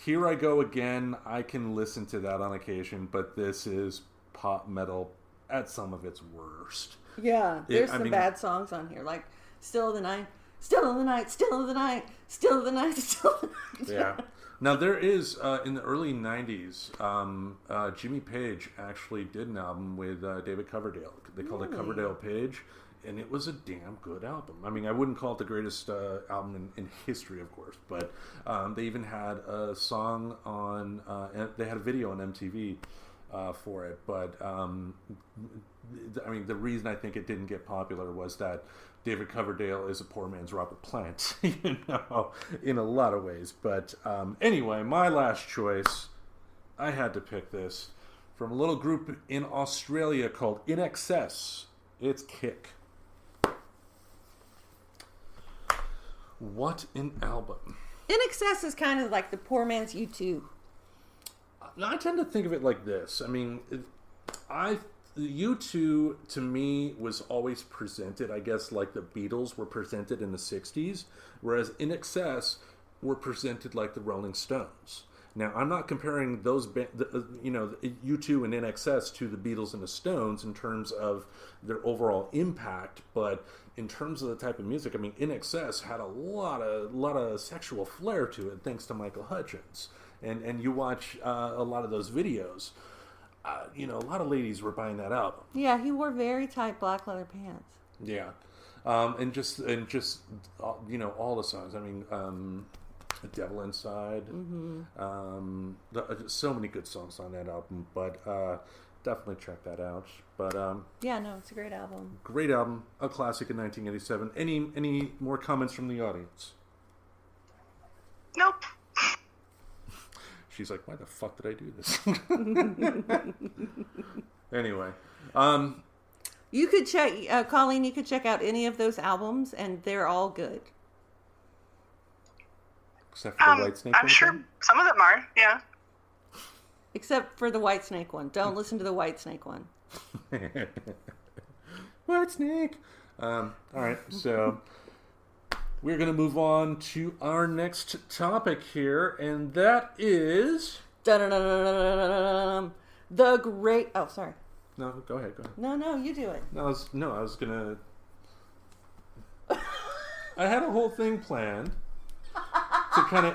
Here I Go Again, I can listen to that on occasion, but this is pop metal at some of its worst. Yeah, there's some bad songs on here, like Still of the Night. Still of the night, still of the night, still of the night, still of the night. Yeah. Now, there is, in the early 90s, Jimmy Page actually did an album with David Coverdale. They called it Coverdale Page, and it was a damn good album. I mean, I wouldn't call it the greatest album in history, of course, but they even had a song on, they had a video on MTV for it. But, I mean, the reason I think it didn't get popular was that David Coverdale is a poor man's Robert Plant, you know, in a lot of ways. But anyway, my last choice, I had to pick this from a little group in Australia called In Excess. It's Kick. What an album. In Excess is kind of like the poor man's U2. I tend to think of it like this. I mean, U2 to me was always presented, I guess, like the Beatles were presented in the 60s, whereas In Excess were presented like the Rolling Stones. Now, I'm not comparing those, U2 and In Excess to the Beatles and the Stones in terms of their overall impact, but in terms of the type of music, I mean, In Excess had a lot of sexual flair to it, thanks to Michael Hutchence. And you watch a lot of those videos. A lot of ladies were buying that album. Yeah, he wore very tight black leather pants. Yeah, and just all the songs. I mean, Devil Inside. Mm-hmm. So many good songs on that album, but definitely check that out. But yeah, no, it's a great album. Great album, a classic in 1987. Any more comments from the audience? Nope. She's like, why the fuck did I do this? Anyway. You could check, Colleen, you could check out any of those albums, and they're all good. Except for the Whitesnake one? I'm sure some of them are, yeah. Except for the Whitesnake one. Don't listen to the Whitesnake one. Whitesnake! All right, so... We're going to move on to our next topic here, and that is... The great... Oh, sorry. No, go ahead. No, you do it. I was going to... I had a whole thing planned to kind of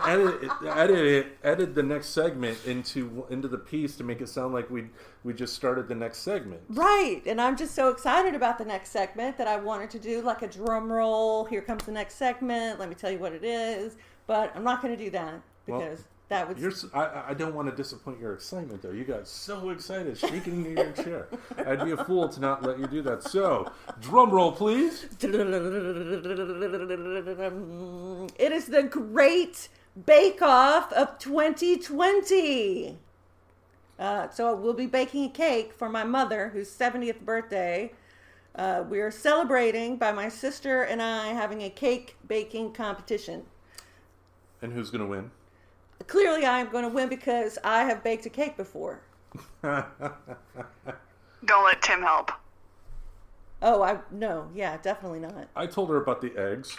edit the next segment into the piece to make it sound like we just started the next segment. Right, and I'm just so excited about the next segment that I wanted to do like a drum roll. Here comes the next segment. Let me tell you what it is. But I'm not going to do that because that would... I don't want to disappoint your excitement, though. You got so excited, shaking in your chair. I'd be a fool to not let you do that. So, drum roll, please. It is the Great Bakeoff of 2020. So we'll be baking a cake for my mother, whose 70th birthday. We are celebrating by my sister and I having a cake baking competition. And who's going to win? Clearly I am going to win because I have baked a cake before. Don't let Tim help. Oh, definitely not. I told her about the eggs.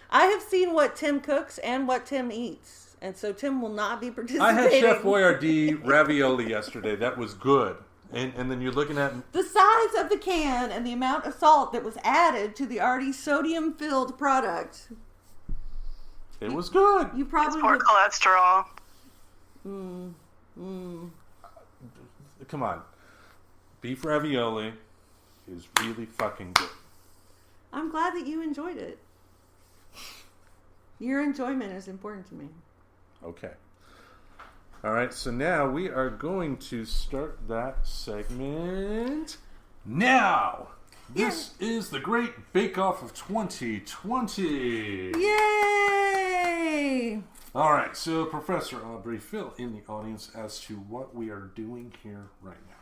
I have seen what Tim cooks and what Tim eats, and so Tim will not be participating. I had Chef Boyardee ravioli yesterday. That was good. And then you're looking at... The size of the can and the amount of salt that was added to the already sodium-filled product. It was good. You probably... It's poor cholesterol. Come on. Beef ravioli is really fucking good. I'm glad that you enjoyed it. Your enjoyment is important to me. Okay. All right, so now we are going to start that segment now. This is the Great Bakeoff of 2020. Yay! All right, so Professor Aubrey, fill in the audience as to what we are doing here right now.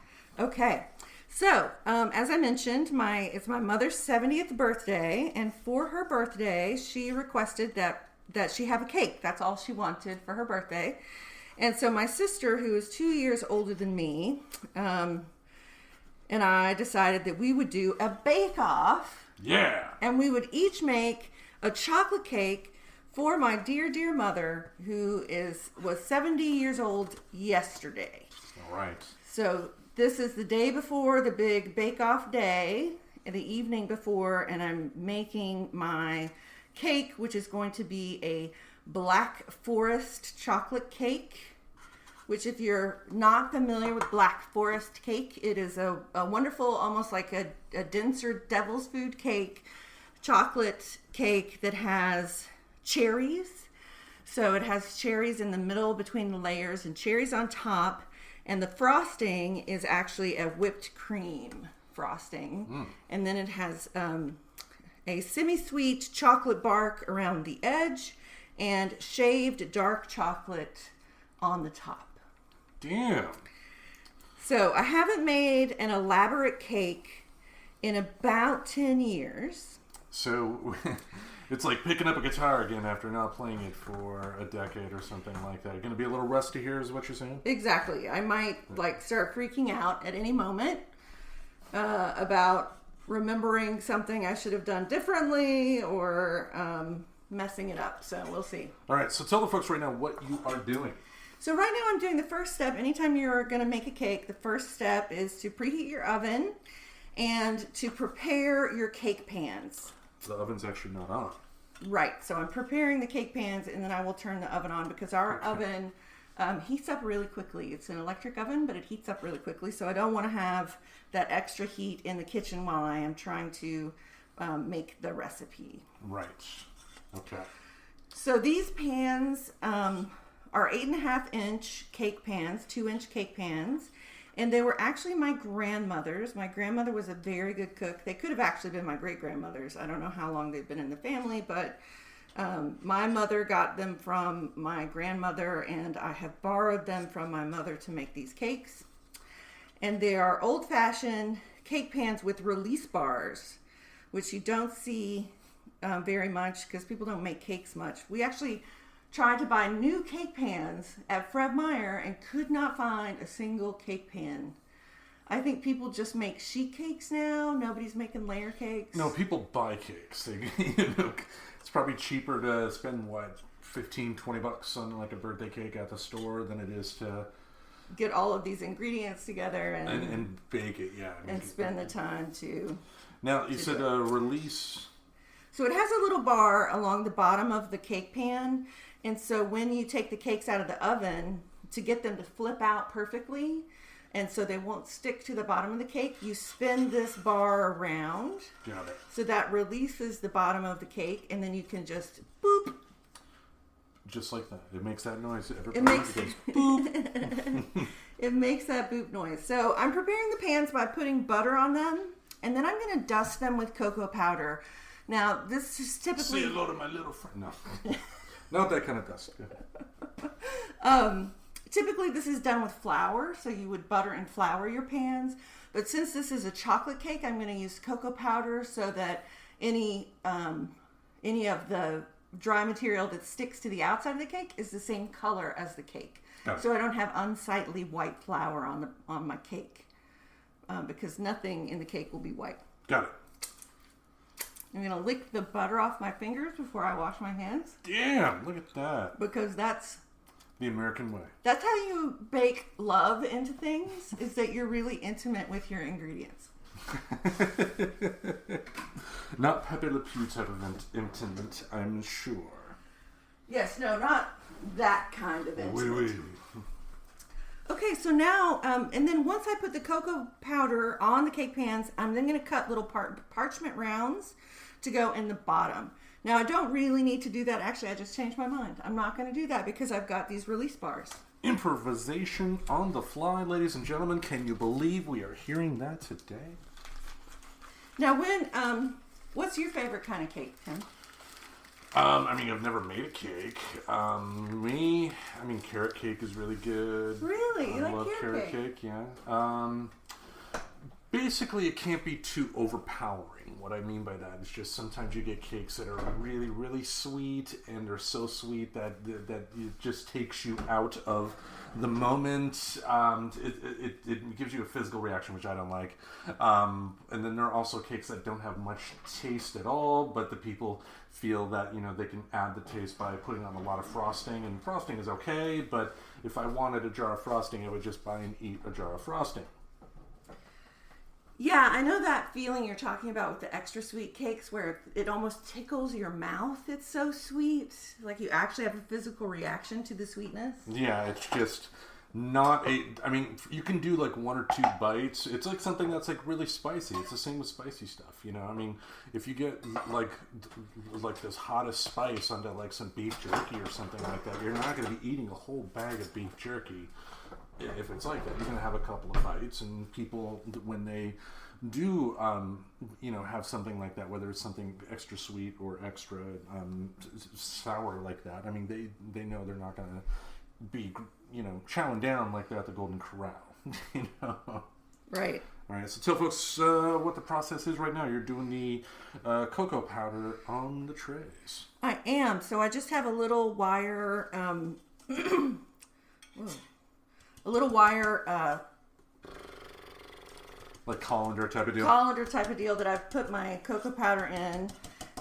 Okay, so as I mentioned, it's my mother's 70th birthday, and for her birthday, she requested that she have a cake. That's all she wanted for her birthday. And so my sister, who is 2 years older than me, and I decided that we would do a bake-off. Yeah. And we would each make a chocolate cake for my dear, dear mother, who was 70 years old yesterday. All right. So this is the day before the big bake-off day, and the evening before, and I'm making my cake, which is going to be a Black Forest chocolate cake. Which, if you're not familiar with Black Forest cake, it is a wonderful, almost like a denser devil's food cake, chocolate cake that has cherries. So it has cherries in the middle between the layers and cherries on top. And the frosting is actually a whipped cream frosting. And then it has a semi-sweet chocolate bark around the edge and shaved dark chocolate on the top. Damn. So I haven't made an elaborate cake in about 10 years. So it's like picking up a guitar again after not playing it for a decade or something like that. You're going to be a little rusty here is what you're saying? Exactly. I might start freaking out at any moment about remembering something I should have done differently or messing it up. So we'll see. All right. So tell the folks right now what you are doing. So right now I'm doing the first step. Anytime you're going to make a cake, the first step is to preheat your oven and to prepare your cake pans. The oven's actually not on. Right. So I'm preparing the cake pans, and then I will turn the oven on because our oven heats up really quickly. It's an electric oven, but it heats up really quickly. So I don't want to have that extra heat in the kitchen while I am trying to make the recipe. Right. Okay. So these pans are 8.5-inch cake pans, 2-inch cake pans. And they were actually my grandmother's. My grandmother was a very good cook. They could have actually been my great-grandmother's. I don't know how long they've been in the family, but my mother got them from my grandmother, and I have borrowed them from my mother to make these cakes. And they are old-fashioned cake pans with release bars, which you don't see very much because people don't make cakes much. We actually tried to buy new cake pans at Fred Meyer and could not find a single cake pan. I think people just make sheet cakes now. Nobody's making layer cakes. No, people buy cakes. It's probably cheaper to spend, $15-20 on like a birthday cake at the store than it is to get all of these ingredients together and bake it, yeah. And spend the time to... Now, you said release... So it has a little bar along the bottom of the cake pan. And so when you take the cakes out of the oven, to get them to flip out perfectly, and so they won't stick to the bottom of the cake, you spin this bar around. Got it. So that releases the bottom of the cake, and then you can just boop. Just like that. It makes that noise. It makes boop. It makes that boop noise. So I'm preparing the pans by putting butter on them, and then I'm going to dust them with cocoa powder. Now, this is typically... Say hello to my little friend. No. Not that kind of dust. Typically, this is done with flour, so you would butter and flour your pans. But since this is a chocolate cake, I'm going to use cocoa powder so that any of the dry material that sticks to the outside of the cake is the same color as the cake. So I don't have unsightly white flour on my cake because nothing in the cake will be white. Got it. I'm going to lick the butter off my fingers before I wash my hands. Damn, look at that. Because that's... the American way. That's how you bake love into things, is that you're really intimate with your ingredients. Not Pepe Le Pew type of intimate, I'm sure. Yes, no, not that kind of intimate. Oui, oui. Okay, so now, and then once I put the cocoa powder on the cake pans, I'm then going to cut little parchment rounds to go in the bottom. Now, I don't really need to do that. Actually, I just changed my mind. I'm not going to do that because I've got these release bars. Improvisation on the fly, ladies and gentlemen. Can you believe we are hearing that today? Now, what's your favorite kind of cake, Tim? I mean, I've never made a cake. Carrot cake is really good. Really? You I like love carrot cake, yeah. Basically, it can't be too overpowering. What I mean by that is just sometimes you get cakes that are really, really sweet, and they're so sweet that it just takes you out of the moment. It gives you a physical reaction, which I don't like. And then there are also cakes that don't have much taste at all, but the people feel that they can add the taste by putting on a lot of frosting, and frosting is okay. But if I wanted a jar of frosting, I would just buy and eat a jar of frosting. Yeah, I know that feeling you're talking about with the extra sweet cakes where it almost tickles your mouth. It's so sweet. Like you actually have a physical reaction to the sweetness. Yeah, it's just not you can do like 1 or 2 bites. It's like something that's like really spicy. It's the same with spicy stuff, if you get like this hottest spice onto like some beef jerky or something like that, you're not going to be eating a whole bag of beef jerky. If it's like that, you're going to have a couple of bites, and people, when they do, have something like that, whether it's something extra sweet or extra sour like that, they know they're not going to be, chowing down like they're at the Golden Corral, Right. All right, so tell folks what the process is right now. You're doing the cocoa powder on the trays. I am. So I just have a little wire, like colander type of deal? Colander type of deal that I've put my cocoa powder in,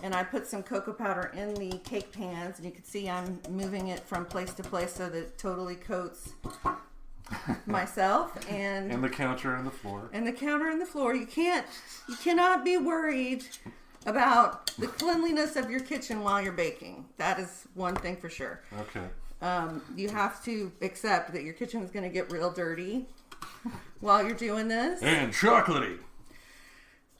and I put some cocoa powder in the cake pans, and you can see I'm moving it from place to place so that it totally coats myself and the counter and the floor. And the counter and the floor. You cannot be worried about the cleanliness of your kitchen while you're baking. That is one thing for sure. Okay. You have to accept that your kitchen is going to get real dirty while you're doing this. And chocolatey.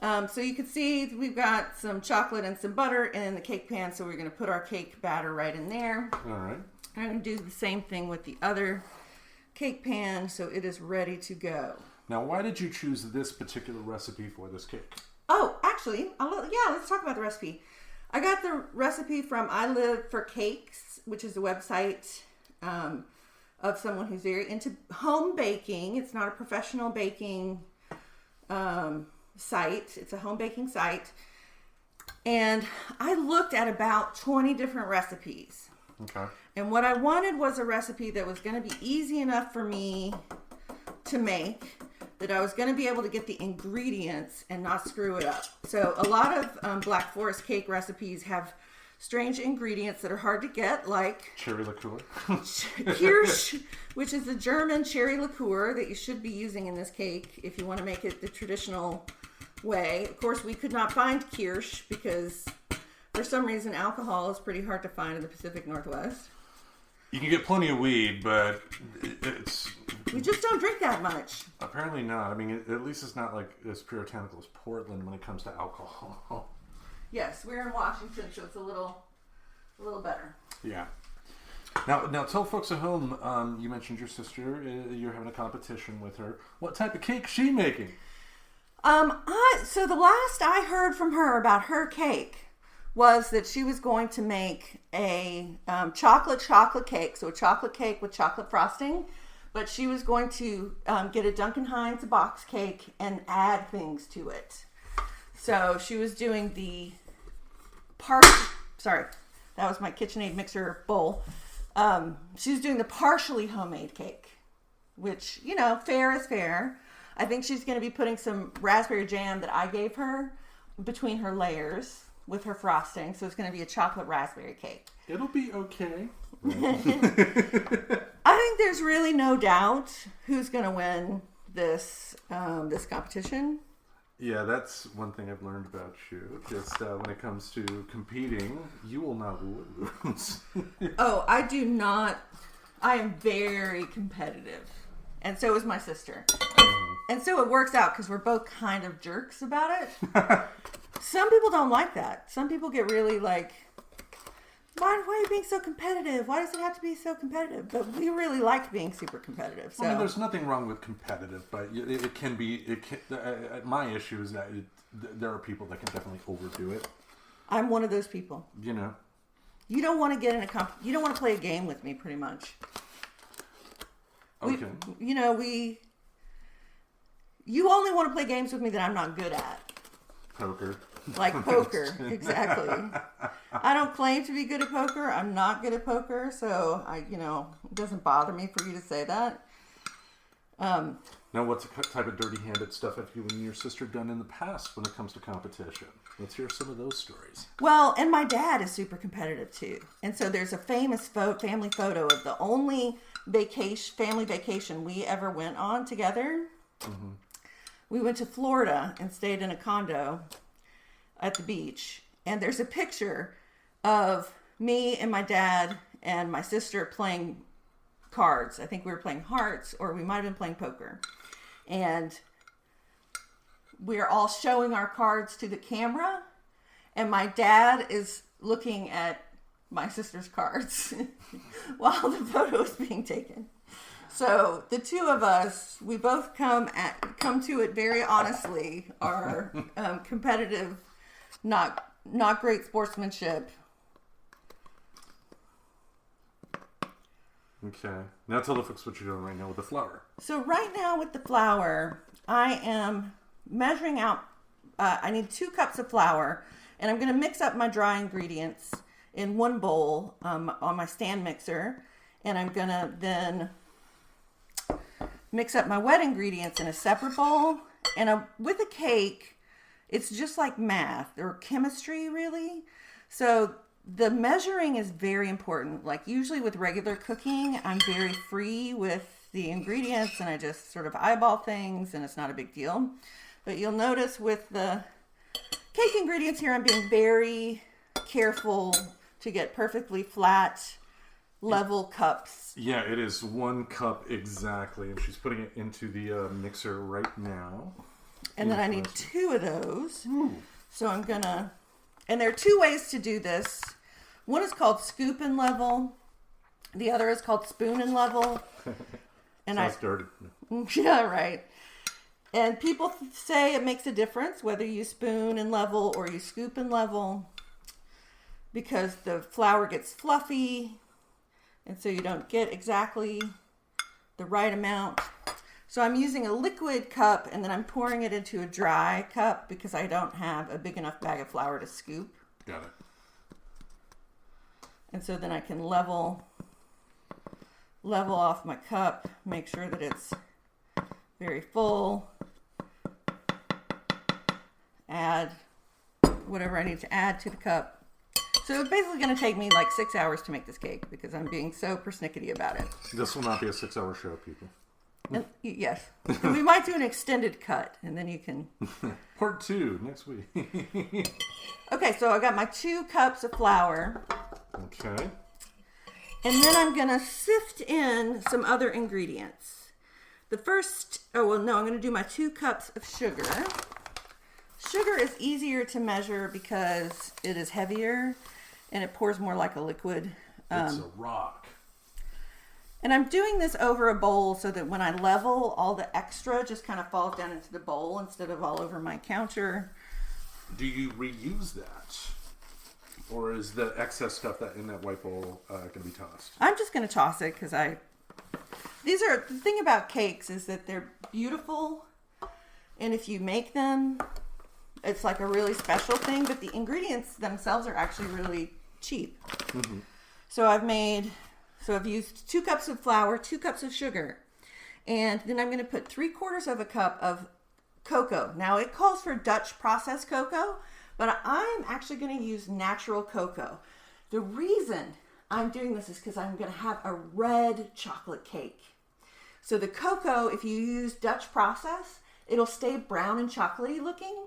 So you can see we've got some chocolate and some butter in the cake pan, so we're going to put our cake batter right in there. All right. I'm going to do the same thing with the other cake pan, so it is ready to go. Now, why did you choose this particular recipe for this cake? Oh, actually, let's talk about the recipe. I got the recipe from I Live for Cakes, which is a website of someone who's very into home baking. It's not a professional baking site. It's a home baking site. And I looked at about 20 different recipes. Okay. And what I wanted was a recipe that was going to be easy enough for me to make, that I was going to be able to get the ingredients and not screw it up. So a lot of Black Forest cake recipes have strange ingredients that are hard to get, like cherry liqueur. Kirsch, which is the German cherry liqueur that you should be using in this cake if you want to make it the traditional way. Of course, we could not find Kirsch because for some reason alcohol is pretty hard to find in the Pacific Northwest. You can get plenty of weed, but we just don't drink that much. Apparently not. At least it's not like as puritanical as Portland when it comes to alcohol. Yes, we're in Washington, so it's a little better. Yeah. Now tell folks at home, you mentioned your sister, you're having a competition with her. What type of cake is she making? So the last I heard from her about her cake was that she was going to make a chocolate cake, so a chocolate cake with chocolate frosting, but she was going to get a Duncan Hines box cake and add things to it. So she was doing the sorry, that was my KitchenAid mixer bowl. She was doing the partially homemade cake, which, fair is fair. I think she's going to be putting some raspberry jam that I gave her between her layers with her frosting. So it's going to be a chocolate raspberry cake. It'll be okay. I think there's really no doubt who's going to win this competition. Yeah, that's one thing I've learned about you. Just when it comes to competing, you will not lose. Oh, I do not. I am very competitive. And so is my sister. And so it works out because we're both kind of jerks about it. Some people don't like that. Some people get really like, why are you being so competitive? Why does it have to be so competitive? But we really like being super competitive. So. There's nothing wrong with competitive, but it can be. My issue is that there are people that can definitely overdo it. I'm one of those people. You know. You don't want to get in you don't want to play a game with me, pretty much. Okay. You only want to play games with me that I'm not good at. Poker. Like poker, exactly. I don't claim to be good at poker. I'm not good at poker, so it doesn't bother me for you to say that. Now, what type of dirty-handed stuff have you and your sister done in the past when it comes to competition? Let's hear some of those stories. Well, and my dad is super competitive too, and so there's a famous family photo of the only family vacation we ever went on together. Mm-hmm. We went to Florida and stayed in a condo at the beach, and there's a picture of me and my dad and my sister playing cards. I think we were playing hearts, or we might have been playing poker, and we're all showing our cards to the camera, and my dad is looking at my sister's cards while the photo is being taken. So the two of us, we both come to it very honestly, are competitive, not great sportsmanship. Okay. Now tell the folks what you're doing right now with the flour. So right now with the flour, I am measuring out, I need 2 cups of flour, and I'm going to mix up my dry ingredients in one bowl on my stand mixer, and I'm going to then mix up my wet ingredients in a separate bowl. And with a cake, it's just like math or chemistry, really. So the measuring is very important. Like usually with regular cooking, I'm very free with the ingredients and I just sort of eyeball things and it's not a big deal. But you'll notice with the cake ingredients here, I'm being very careful to get perfectly flat, level cups. Yeah, it is 1 cup exactly, and she's putting it into the mixer right now. And then I need 2 of those. Ooh. So I'm gonna, and there are 2 ways to do this. One is called scoop and level. The other is called spoon and level. And Sounds dirty. Yeah, right. And people say it makes a difference whether you spoon and level or you scoop and level, because the flour gets fluffy and so you don't get exactly the right amount. So I'm using a liquid cup and then I'm pouring it into a dry cup because I don't have a big enough bag of flour to scoop. Got it. And so then I can level off my cup, make sure that it's very full, add whatever I need to add to the cup. So it's basically going to take me like 6 hours to make this cake because I'm being so persnickety about it. This will not be a 6-hour show, people. And, yes. And we might do an extended cut and then you can... Part 2 next week. Okay, so I got my 2 cups of flour. Okay. And then I'm going to sift in some other ingredients. I'm going to do my 2 cups of sugar. Sugar is easier to measure because it is heavier and it pours more like a liquid. It's a rock. And I'm doing this over a bowl so that when I level, all the extra just kind of falls down into the bowl instead of all over my counter. Do you reuse that? Or is the excess stuff that in that white bowl going to be tossed? I'm just going to toss it because the thing about cakes is that they're beautiful. And if you make them, it's like a really special thing. But the ingredients themselves are actually really cheap. Mm-hmm. So I've used 2 cups of flour, 2 cups of sugar. And then I'm going to put 3/4 of a cup of cocoa. Now it calls for Dutch processed cocoa, but I'm actually going to use natural cocoa. The reason I'm doing this is because I'm going to have a red chocolate cake. So the cocoa, if you use Dutch process, it'll stay brown and chocolatey looking.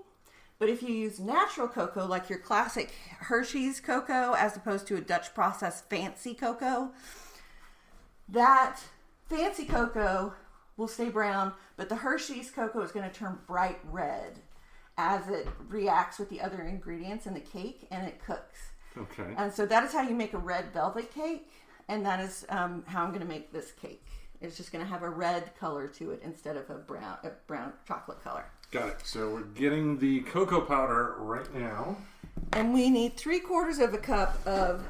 But if you use natural cocoa, like your classic Hershey's cocoa, as opposed to a Dutch processed fancy cocoa, that fancy cocoa will stay brown, but the Hershey's cocoa is going to turn bright red as it reacts with the other ingredients in the cake and it cooks. Okay. And so that is how you make a red velvet cake, and that is how I'm going to make this cake. It's just going to have a red color to it instead of a brown chocolate color. Got it. So we're getting the cocoa powder right now. And we need 3/4 of a cup of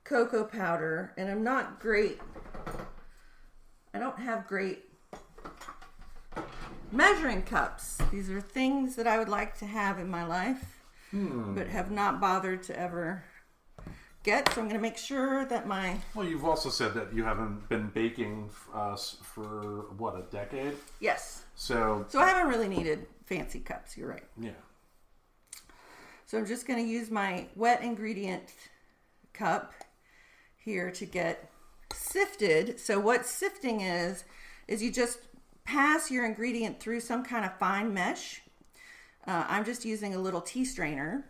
cocoa powder. And I'm not great. I don't have great measuring cups. These are things that I would like to have in my life, but have not bothered to ever get. So I'm going to make sure that my... Well, you've also said that you haven't been baking for, what, a decade? Yes. So I haven't really needed fancy cups. You're right. Yeah. So I'm just going to use my wet ingredient cup here to get sifted. So what sifting is you just pass your ingredient through some kind of fine mesh. I'm just using a little tea strainer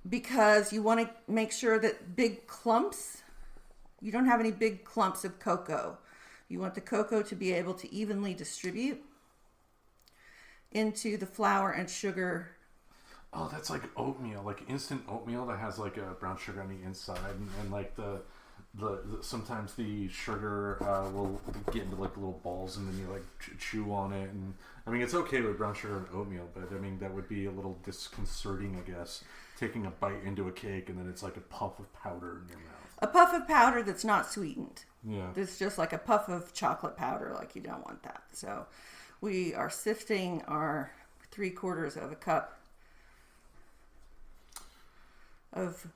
because you want to make sure that you don't have any big clumps of cocoa. You want the cocoa to be able to evenly distribute into the flour and sugar. Oh, that's like oatmeal, like instant oatmeal that has like a brown sugar on the inside, and like the sometimes the sugar will get into like little balls, and then you like chew on it. And I mean, it's okay with brown sugar and oatmeal, but I mean that would be a little disconcerting, I guess, taking a bite into a cake and then it's like a puff of powder in your mouth. A puff of powder that's not sweetened. Yeah. It's just like a puff of chocolate powder. Like, you don't want that. So we are sifting our 3/4 of a cup of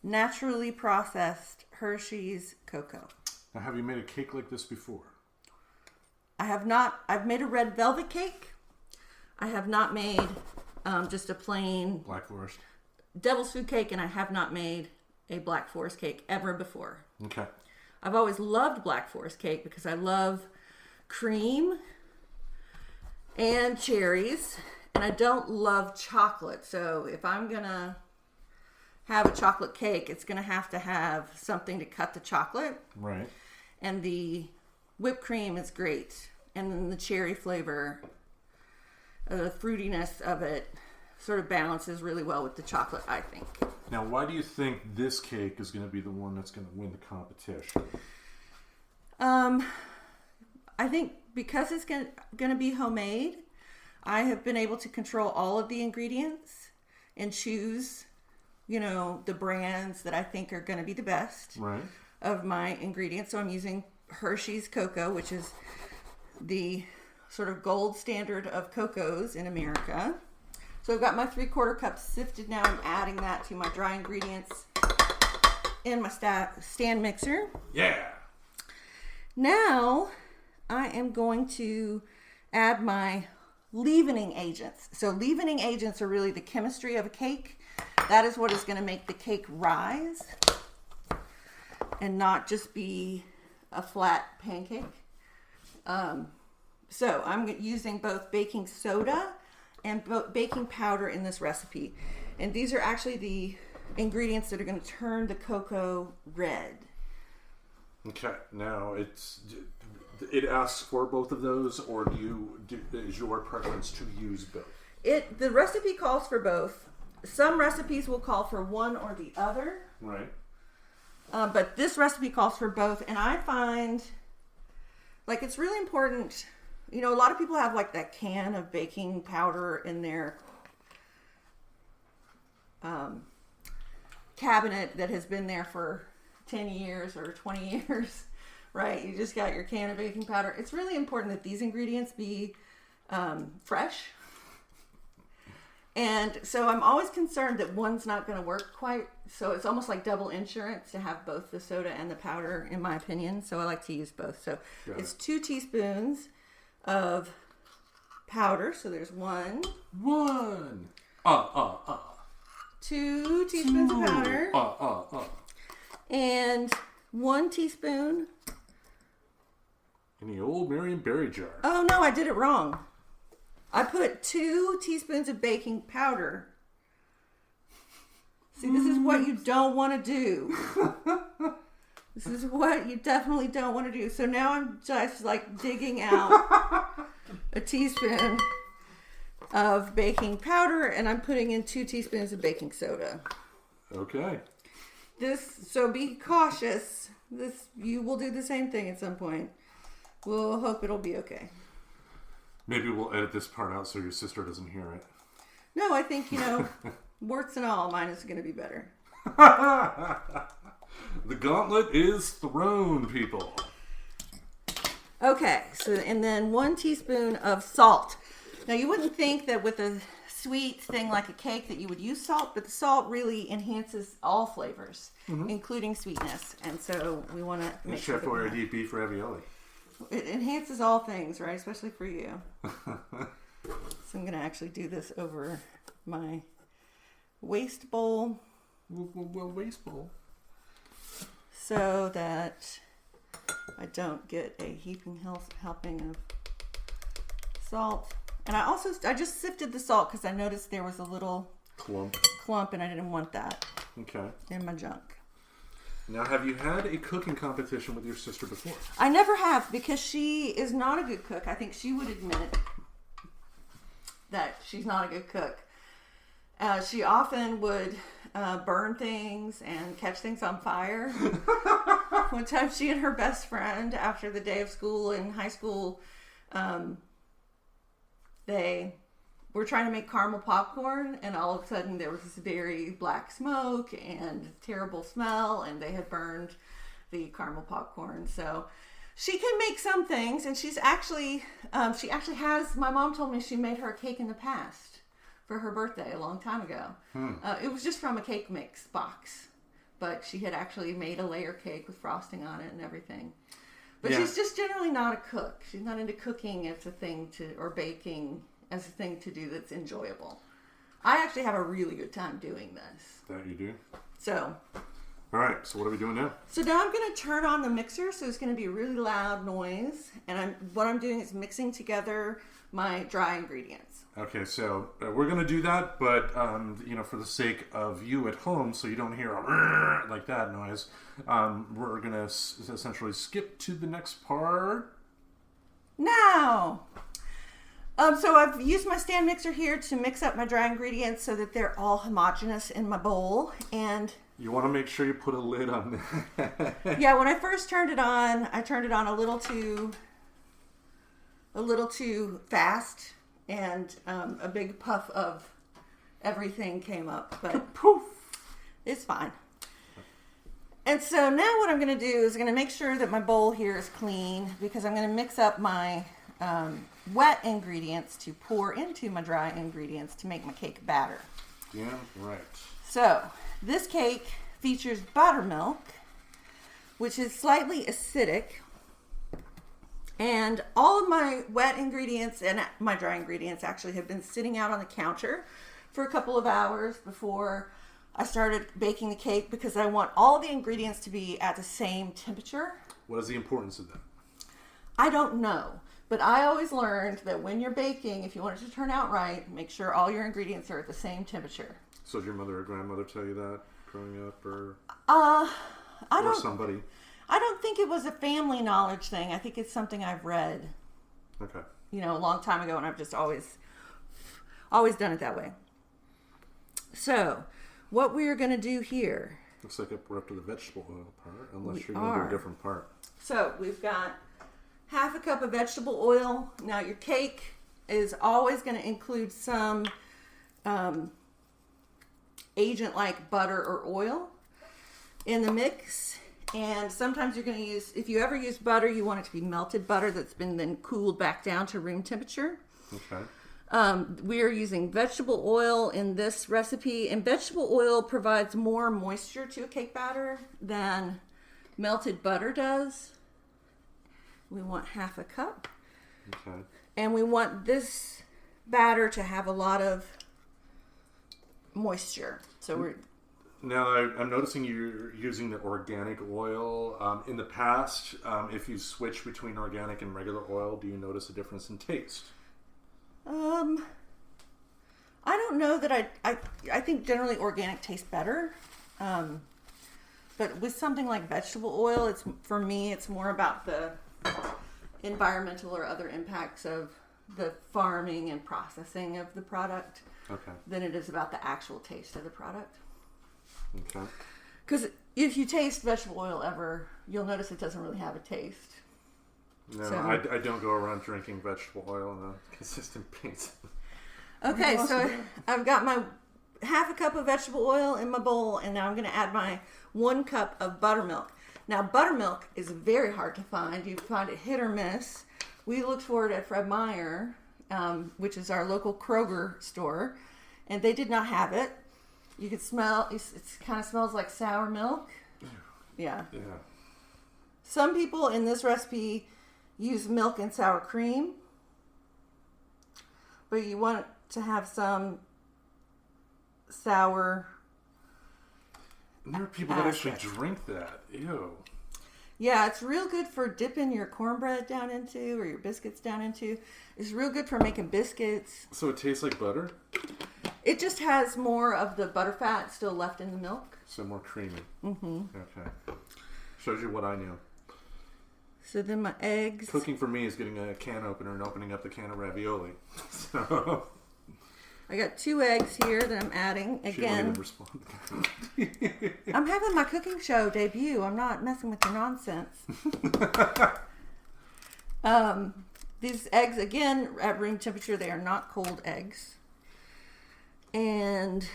naturally processed Hershey's cocoa. Now, have you made a cake like this before? I have not. I've made a red velvet cake. I have not made just a plain Black Forest. devil's food cake, and I have not made a Black Forest cake ever before. Okay. I've always loved Black Forest cake because I love cream and cherries, and I don't love chocolate. So if I'm gonna have a chocolate cake, it's gonna have to have something to cut the chocolate. Right. And the whipped cream is great, and then the cherry flavor, the fruitiness of it, sort of balances really well with the chocolate, I think. Now, why do you think this cake is going to be the one that's going to win the competition? I think because it's going to be homemade, I have been able to control all of the ingredients and choose, the brands that I think are going to be the best of my ingredients. So I'm using Hershey's cocoa, which is the sort of gold standard of cocos in America. So I've got my 3/4 cup sifted now. I'm adding that to my dry ingredients in my stand mixer. Yeah. Now I am going to add my leavening agents. So leavening agents are really the chemistry of a cake. That is what is going to make the cake rise and not just be a flat pancake. So I'm using both baking soda and baking powder in this recipe. And these are actually the ingredients that are going to turn the cocoa red. Okay. Now it asks for both of those, or is your preference to use both? The recipe calls for both. Some recipes will call for one or the other. Right. But this recipe calls for both, and I find like it's really important. A lot of people have like that can of baking powder in their cabinet that has been there for 10 years or 20 years, right? You just got your can of baking powder. It's really important that these ingredients be fresh. And so I'm always concerned that one's not going to work quite. So it's almost like double insurance to have both the soda and the powder, in my opinion. So I like to use both. So it's 2 teaspoons of powder. So there's 1. 2 teaspoons of powder. And 1 teaspoon. In the old Marion Berry jar. Oh no, I did it wrong. I put 2 teaspoons of baking powder. See, this is what you don't want to do. This is what you definitely don't want to do. So now I'm just like digging out a teaspoon of baking powder, and I'm putting in 2 teaspoons of baking soda. Okay. So be cautious. You will do the same thing at some point. We'll hope it'll be okay. Maybe we'll edit this part out so your sister doesn't hear it. No, I think, warts and all, mine is going to be better. The gauntlet is thrown, people. Okay, and then 1 teaspoon of salt. Now, you wouldn't think that with a sweet thing like a cake that you would use salt, but the salt really enhances all flavors, including sweetness. And so we want to make sure Chef Boyardee beef ravioli. It enhances all things, right? Especially for you. So I'm going to actually do this over my waste bowl. Well, waste bowl. So that I don't get a heaping helping of salt. And I just sifted the salt because I noticed there was a little clump and I didn't want that in my junk. Now, have you had a cooking competition with your sister before? I never have because she is not a good cook. I think she would admit that she's not a good cook. She often would burn things and catch things on fire. One time she and her best friend, after the day of school in high school, they were trying to make caramel popcorn, and all of a sudden there was this very black smoke and terrible smell, and they had burned the caramel popcorn. So she can make some things, and she actually has, my mom told me she made her a cake in the past for her birthday a long time ago. It was just from a cake mix box, but she had actually made a layer cake with frosting on it and everything. But she's just generally not a cook. She's not into cooking as a thing or baking as a thing to do that's enjoyable. I actually have a really good time doing this. That you do? So. All right, so what are we doing now? So now I'm going to turn on the mixer, so it's going to be a really loud noise. And what I'm doing is mixing together my dry ingredients. Okay, so we're going to do that, but, for the sake of you at home, so you don't hear a like that noise, we're going to essentially skip to the next part. Now! So I've used my stand mixer here to mix up my dry ingredients so that they're all homogeneous in my bowl. And you want to make sure you put a lid on there. Yeah, when I first turned it on, I turned it on a little too fast, and a big puff of everything came up, but poof, it's fine. And so now what I'm going to do is I'm going to make sure that my bowl here is clean, because I'm going to mix up my wet ingredients to pour into my dry ingredients to make my cake batter. Yeah, right. So this cake features buttermilk, which is slightly acidic. And all of my wet ingredients and my dry ingredients actually have been sitting out on the counter for a couple of hours before I started baking the cake, because I want all the ingredients to be at the same temperature. What is the importance of that? I don't know. But I always learned that when you're baking, if you want it to turn out right, make sure all your ingredients are at the same temperature. So did your mother or grandmother tell you that growing up, or somebody? I don't think it was a family knowledge thing. I think it's something I've read. Okay. A long time ago, and I've just always done it that way. So, what we're going to do here. Looks like we're up to the vegetable oil part, unless you're going to do a different part. So, we've got half a cup of vegetable oil. Now, your cake is always going to include some agent like butter or oil in the mix. And sometimes you're going to use, if you ever use butter, you want it to be melted butter that's been then cooled back down to room temperature. Okay. We are using vegetable oil in this recipe, and vegetable oil provides more moisture to a cake batter than melted butter does. We want half a cup. Okay. And we want this batter to have a lot of moisture. So we're... Now, I'm noticing you're using the organic oil. In the past, if you switch between organic and regular oil, do you notice a difference in taste? I don't know that I think generally organic tastes better. But with something like vegetable oil, for me, it's more about the environmental or other impacts of the farming and processing of the product than it is about the actual taste of the product. Okay. Because if you taste vegetable oil ever, you'll notice it doesn't really have a taste. No, So- I don't go around drinking vegetable oil on a consistent basis. Okay, so I've got my half a cup of vegetable oil in my bowl, and now I'm going to add my 1 cup of buttermilk. Now, buttermilk is very hard to find. You find it hit or miss. We looked for it at Fred Meyer, which is our local Kroger store, and they did not have it. You could smell, it kind of smells like sour milk. Yeah. Yeah. Some people in this recipe use milk and sour cream, but you want to have some sour. And there are people that actually drink that. Ew. Yeah, it's real good for dipping your cornbread down into or your biscuits down into. It's real good for making biscuits. So it tastes like butter? It just has more of the butter fat still left in the milk. So more creamy. Mm-hmm. Okay. Shows you what I knew. So then my eggs. Cooking for me is getting a can opener and opening up the can of ravioli. So I got 2 eggs here that I'm adding. she didn't Again, even respond. I'm having my cooking show debut. I'm not messing with your nonsense. These eggs, again, at room temperature, they are not cold eggs. And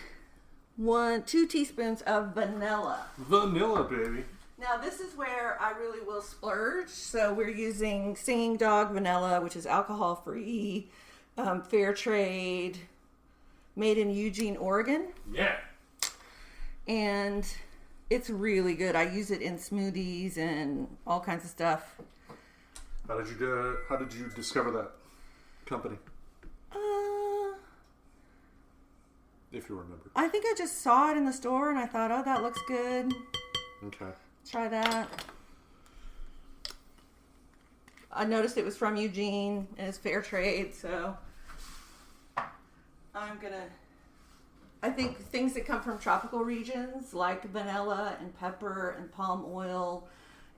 2 teaspoons of vanilla. Vanilla, baby. Now, this is where I really will splurge. So we're using Singing Dog vanilla, which is alcohol-free, fair trade, made in Eugene, Oregon. Yeah. And it's really good. I use it in smoothies and all kinds of stuff. How did you discover that company? If you remember. I think I just saw it in the store and I thought, oh, that looks good. Okay. Try that. I noticed it was from Eugene and it's fair trade, so I think things that come from tropical regions like vanilla and pepper and palm oil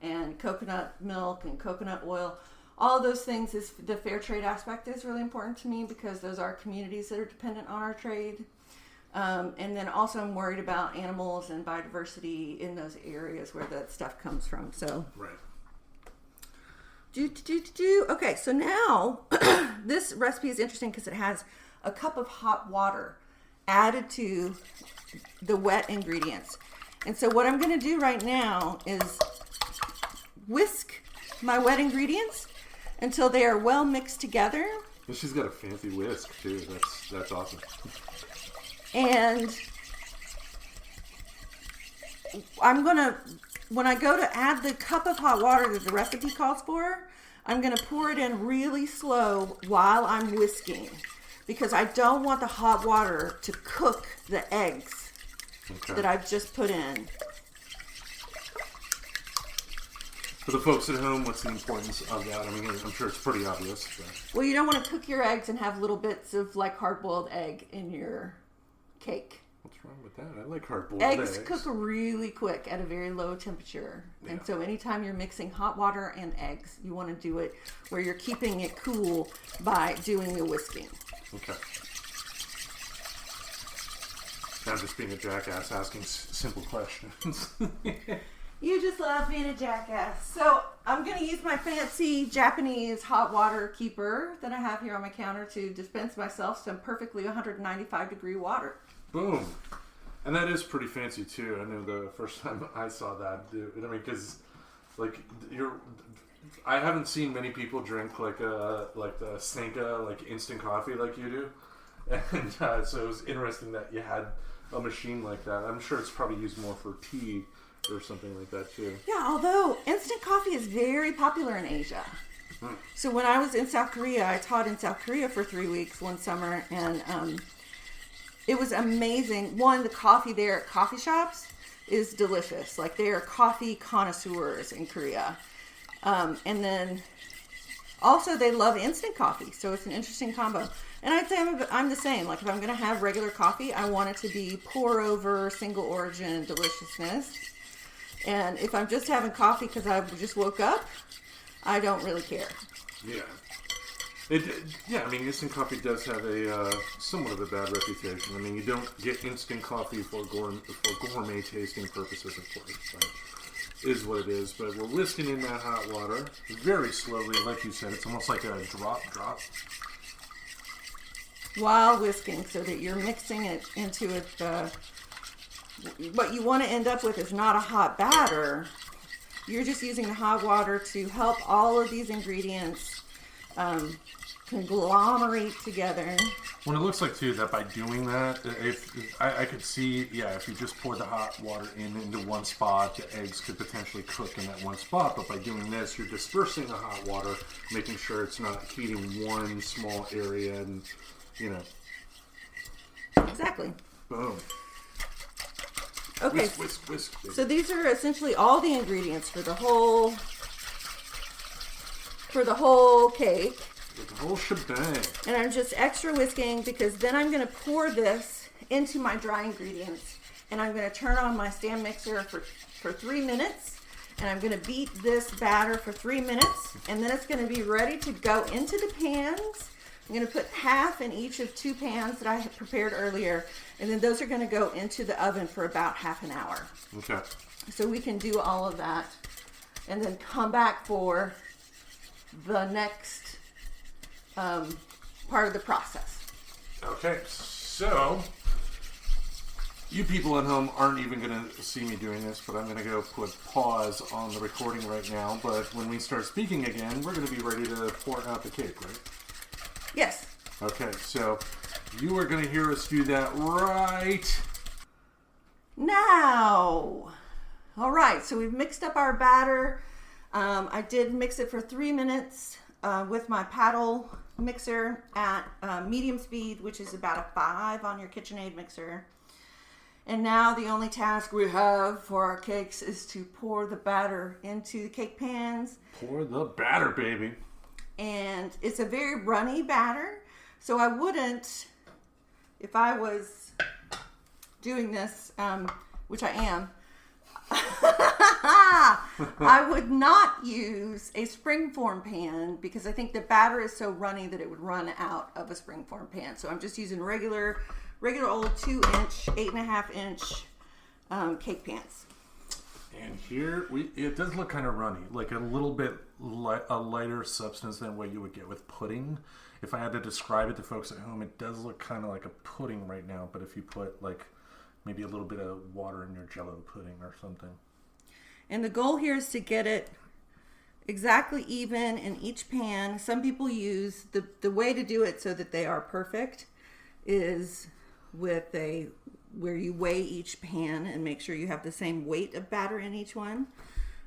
and coconut milk and coconut oil, all of those things, is the fair trade aspect is really important to me because those are communities that are dependent on our trade. And then also I'm worried about animals and biodiversity in those areas where that stuff comes from. So Right. Okay, so now this recipe is interesting because it has a cup of hot water added to the wet ingredients. And so what I'm going to do right now is whisk my wet ingredients until they are well mixed together. And she's got a fancy whisk too. That's awesome. And I'm going to, when I go to add the cup of hot water that the recipe calls for, I'm going to pour it in really slow while I'm whisking because I don't want the hot water to cook the eggs that I've just put in. For the folks at home, what's the importance of that? I mean, I'm sure it's pretty obvious. But... Well, you don't want to cook your eggs and have little bits of like hard-boiled egg in your cake. What's wrong with that? I like hard-boiled Eggs eggs. cook really quick at a very low temperature. And so anytime you're mixing hot water and eggs, you want to do it where you're keeping it cool by doing the whisking. Okay. I'm just being a jackass asking simple questions. You just love being a jackass. So I'm going to use my fancy Japanese hot water keeper that I have here on my counter to dispense myself some perfectly 195 degree water. Boom. And that is pretty fancy too. I know the first time I saw that, dude. I mean, because like I haven't seen many people drink like the Sanka like instant coffee like you do, and so it was interesting that you had a machine like that. I'm sure it's probably used more for tea or something like that too. Yeah, although instant coffee is very popular in Asia. So when I was in South Korea, I taught in South Korea for 3 weeks one summer, and it was amazing. One, the coffee there at coffee shops is delicious. Like, they are coffee connoisseurs in Korea. And then also they love instant coffee, so it's an interesting combo. And I'd say I'm the same. Like, if I'm going to have regular coffee, I want it to be pour over, single origin deliciousness. And if I'm just having coffee because I just woke up, I don't really care. Yeah. I mean, instant coffee does have a somewhat of a bad reputation. I mean, you don't get instant coffee for gourmet tasting purposes, of course. Right? is what it is. But we're whisking in that hot water very slowly, like you said. It's almost like a drop. While whisking, so that you're mixing it into it. What you want to end up with is not a hot batter. You're just using the hot water to help all of these ingredients conglomerate together. What it looks like too is that by doing that, if I could see, if you just pour the hot water into one spot, the eggs could potentially cook in that one spot. But by doing this, you're dispersing the hot water, making sure it's not heating one small area, and Exactly. Boom. Okay. Whisk. So these are essentially all the ingredients for the whole cake. The whole shebang. And I'm just extra whisking because then I'm going to pour this into my dry ingredients. And I'm going to turn on my stand mixer for 3 minutes. And I'm going to beat this batter for 3 minutes. And then it's going to be ready to go into the pans. I'm going to put half in each of 2 pans that I had prepared earlier. And then those are going to go into the oven for about half an hour. Okay. So we can do all of that. And then come back for the next part of the process. Okay, so you people at home aren't even going to see me doing this, but I'm going to go put pause on the recording right now. But when we start speaking again, we're going to be ready to pour out the cake, right? Yes. Okay, so you are going to hear us do that right now. All right, so we've mixed up our batter. I did mix it for 3 minutes with my paddle mixer at medium speed, which is about a 5 on your KitchenAid mixer. And now the only task we have for our cakes is to pour the batter into the cake pans. Pour the batter, baby. And it's a very runny batter, so I wouldn't, if I was doing this, which I am, I would not use a springform pan because I think the batter is so runny that it would run out of a springform pan. So I'm just using regular old 2-inch, 8.5-inch cake pans. And here it does look kind of runny, like a little bit a lighter substance than what you would get with pudding. If I had to describe it to folks at home, it does look kind of like a pudding right now. But if you put like maybe a little bit of water in your Jell-O pudding or something. And the goal here is to get it exactly even in each pan. Some people use the way to do it so that they are perfect is with where you weigh each pan and make sure you have the same weight of batter in each one.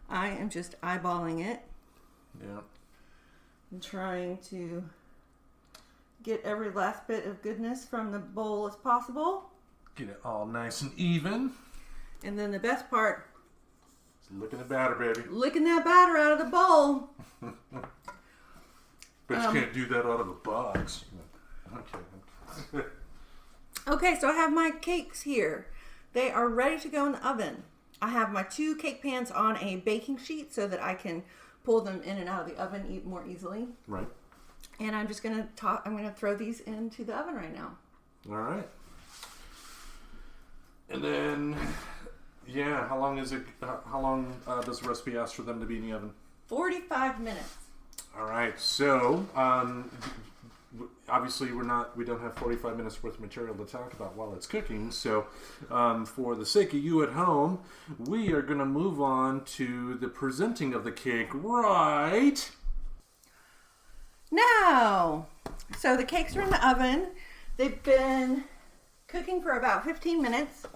I am just eyeballing it. Yeah. I'm trying to get every last bit of goodness from the bowl as possible. Get it all nice and even. And then the best part, licking the batter, baby. Licking that batter out of the bowl. But you can't do that out of a box. Okay. Okay, so I have my cakes here. They are ready to go in the oven. I have my 2 cake pans on a baking sheet so that I can pull them in and out of the oven more easily. Right. And I'm just going to throw these into the oven right now. All right. And then, how long is it? How long does the recipe ask for them to be in the oven? 45 minutes. All right. So, obviously, we don't have 45 minutes worth of material to talk about while it's cooking. So, for the sake of you at home, we are going to move on to the presenting of the cake right now. So the cakes are in the oven. They've been cooking for about 15 minutes,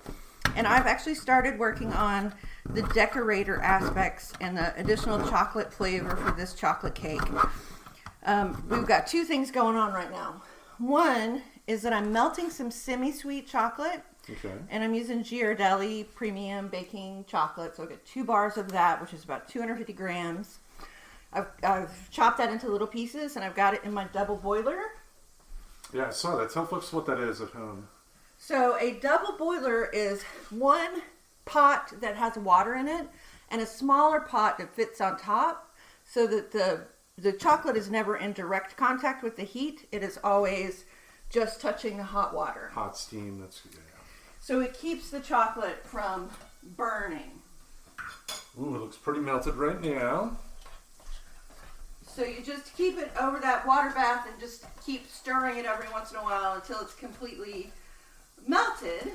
and I've actually started working on the decorator aspects and the additional chocolate flavor for this chocolate cake. We've got 2 things going on right now. One is that I'm melting some semi-sweet chocolate. Okay. And I'm using Ghirardelli premium baking chocolate. So I've got 2 bars of that, which is about 250 grams. I've chopped that into little pieces, and I've got it in my double boiler. Yeah, I saw that. Tell folks what that is at home. So a double boiler is one pot that has water in it and a smaller pot that fits on top so that the chocolate is never in direct contact with the heat. It is always just touching the hot water. Hot steam, that's good. Yeah. So it keeps the chocolate from burning. Ooh, it looks pretty melted right now. So you just keep it over that water bath and just keep stirring it every once in a while until it's completely melted.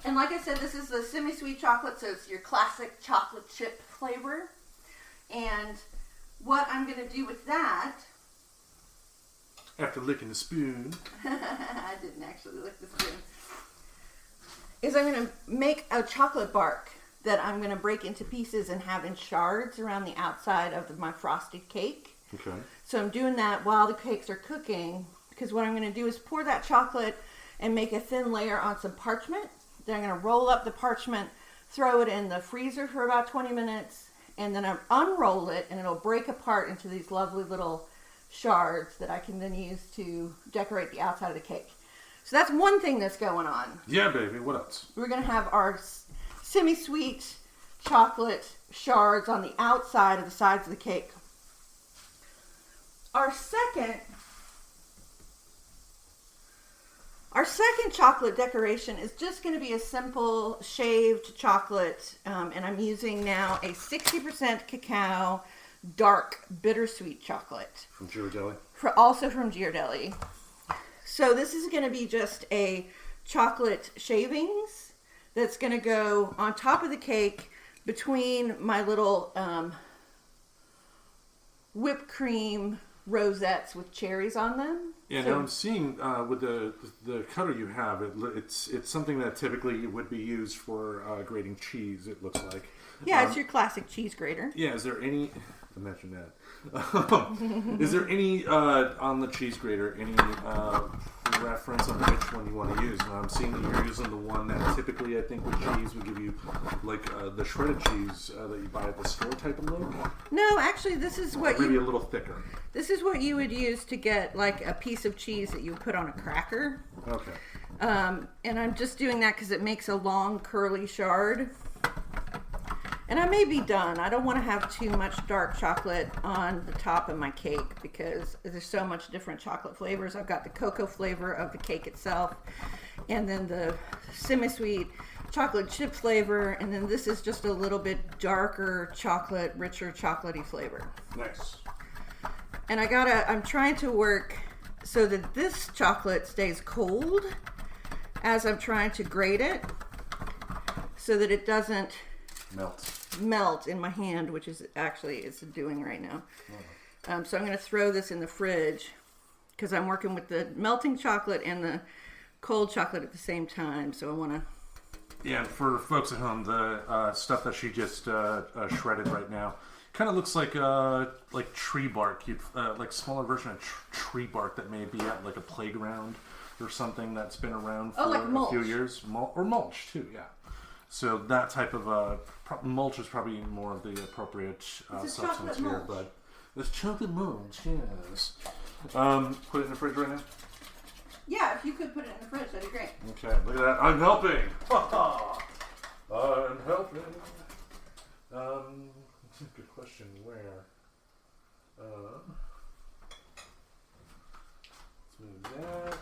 And like I said, this is the semi-sweet chocolate, so it's your classic chocolate chip flavor. And what I'm going to do with that... After licking the spoon. I didn't actually lick the spoon. Is I'm going to make a chocolate bark that I'm going to break into pieces and have in shards around the outside of my frosted cake. Okay. So I'm doing that while the cakes are cooking, because what I'm going to do is pour that chocolate and make a thin layer on some parchment. Then I'm going to roll up the parchment, throw it in the freezer for about 20 minutes, and then I unroll it and it'll break apart into these lovely little shards that I can then use to decorate the outside of the cake. So that's one thing that's going on. Yeah, baby. What else? We're going to have our semi-sweet chocolate shards on the outside of the sides of the cake. Our second chocolate decoration is just going to be a simple shaved chocolate, and I'm using now a 60% cacao dark bittersweet chocolate. From Ghirardelli? Also from Ghirardelli. So this is going to be just a chocolate shavings that's going to go on top of the cake between my little whipped cream rosettes with cherries on them. Yeah, so, now I'm seeing with the cutter you have, it's something that typically would be used for grating cheese, it looks like. Yeah, it's your classic cheese grater. Yeah, is there any... Imagine that. Is there any, on the cheese grater, any reference on which one you want to use? Now, I'm seeing that you're using the one that typically, I think, with cheese would give you, like, the shredded cheese that you buy at the store type of look. No, actually, this is what maybe a little thicker. This is what you would use to get, like, a piece of cheese that you would put on a cracker. Okay. And I'm just doing that because it makes a long, curly shard. And I may be done. I don't want to have too much dark chocolate on the top of my cake because there's so much different chocolate flavors. I've got the cocoa flavor of the cake itself, and then the semi-sweet chocolate chip flavor, and then this is just a little bit darker chocolate, richer chocolatey flavor. Nice. And I'm trying to work so that this chocolate stays cold as I'm trying to grate it so that it doesn't melt in my hand, which is actually it's doing right now. So I'm going to throw this in the fridge because I'm working with the melting chocolate and the cold chocolate at the same time. So I want to... Yeah, for folks at home, the stuff that she just shredded right now kind of looks like tree bark, like smaller version of tree bark that may be at like a playground or something that's been around for like a few years, or mulch too. Yeah. So that type of mulch is probably more of the appropriate substance here, mulch. but it's chocolate mulch, yes. Put it in the fridge right now? Yeah, if you could put it in the fridge, that'd be great. Okay, look at that. I'm helping! I'm helping. Good question. Where? Let's move that.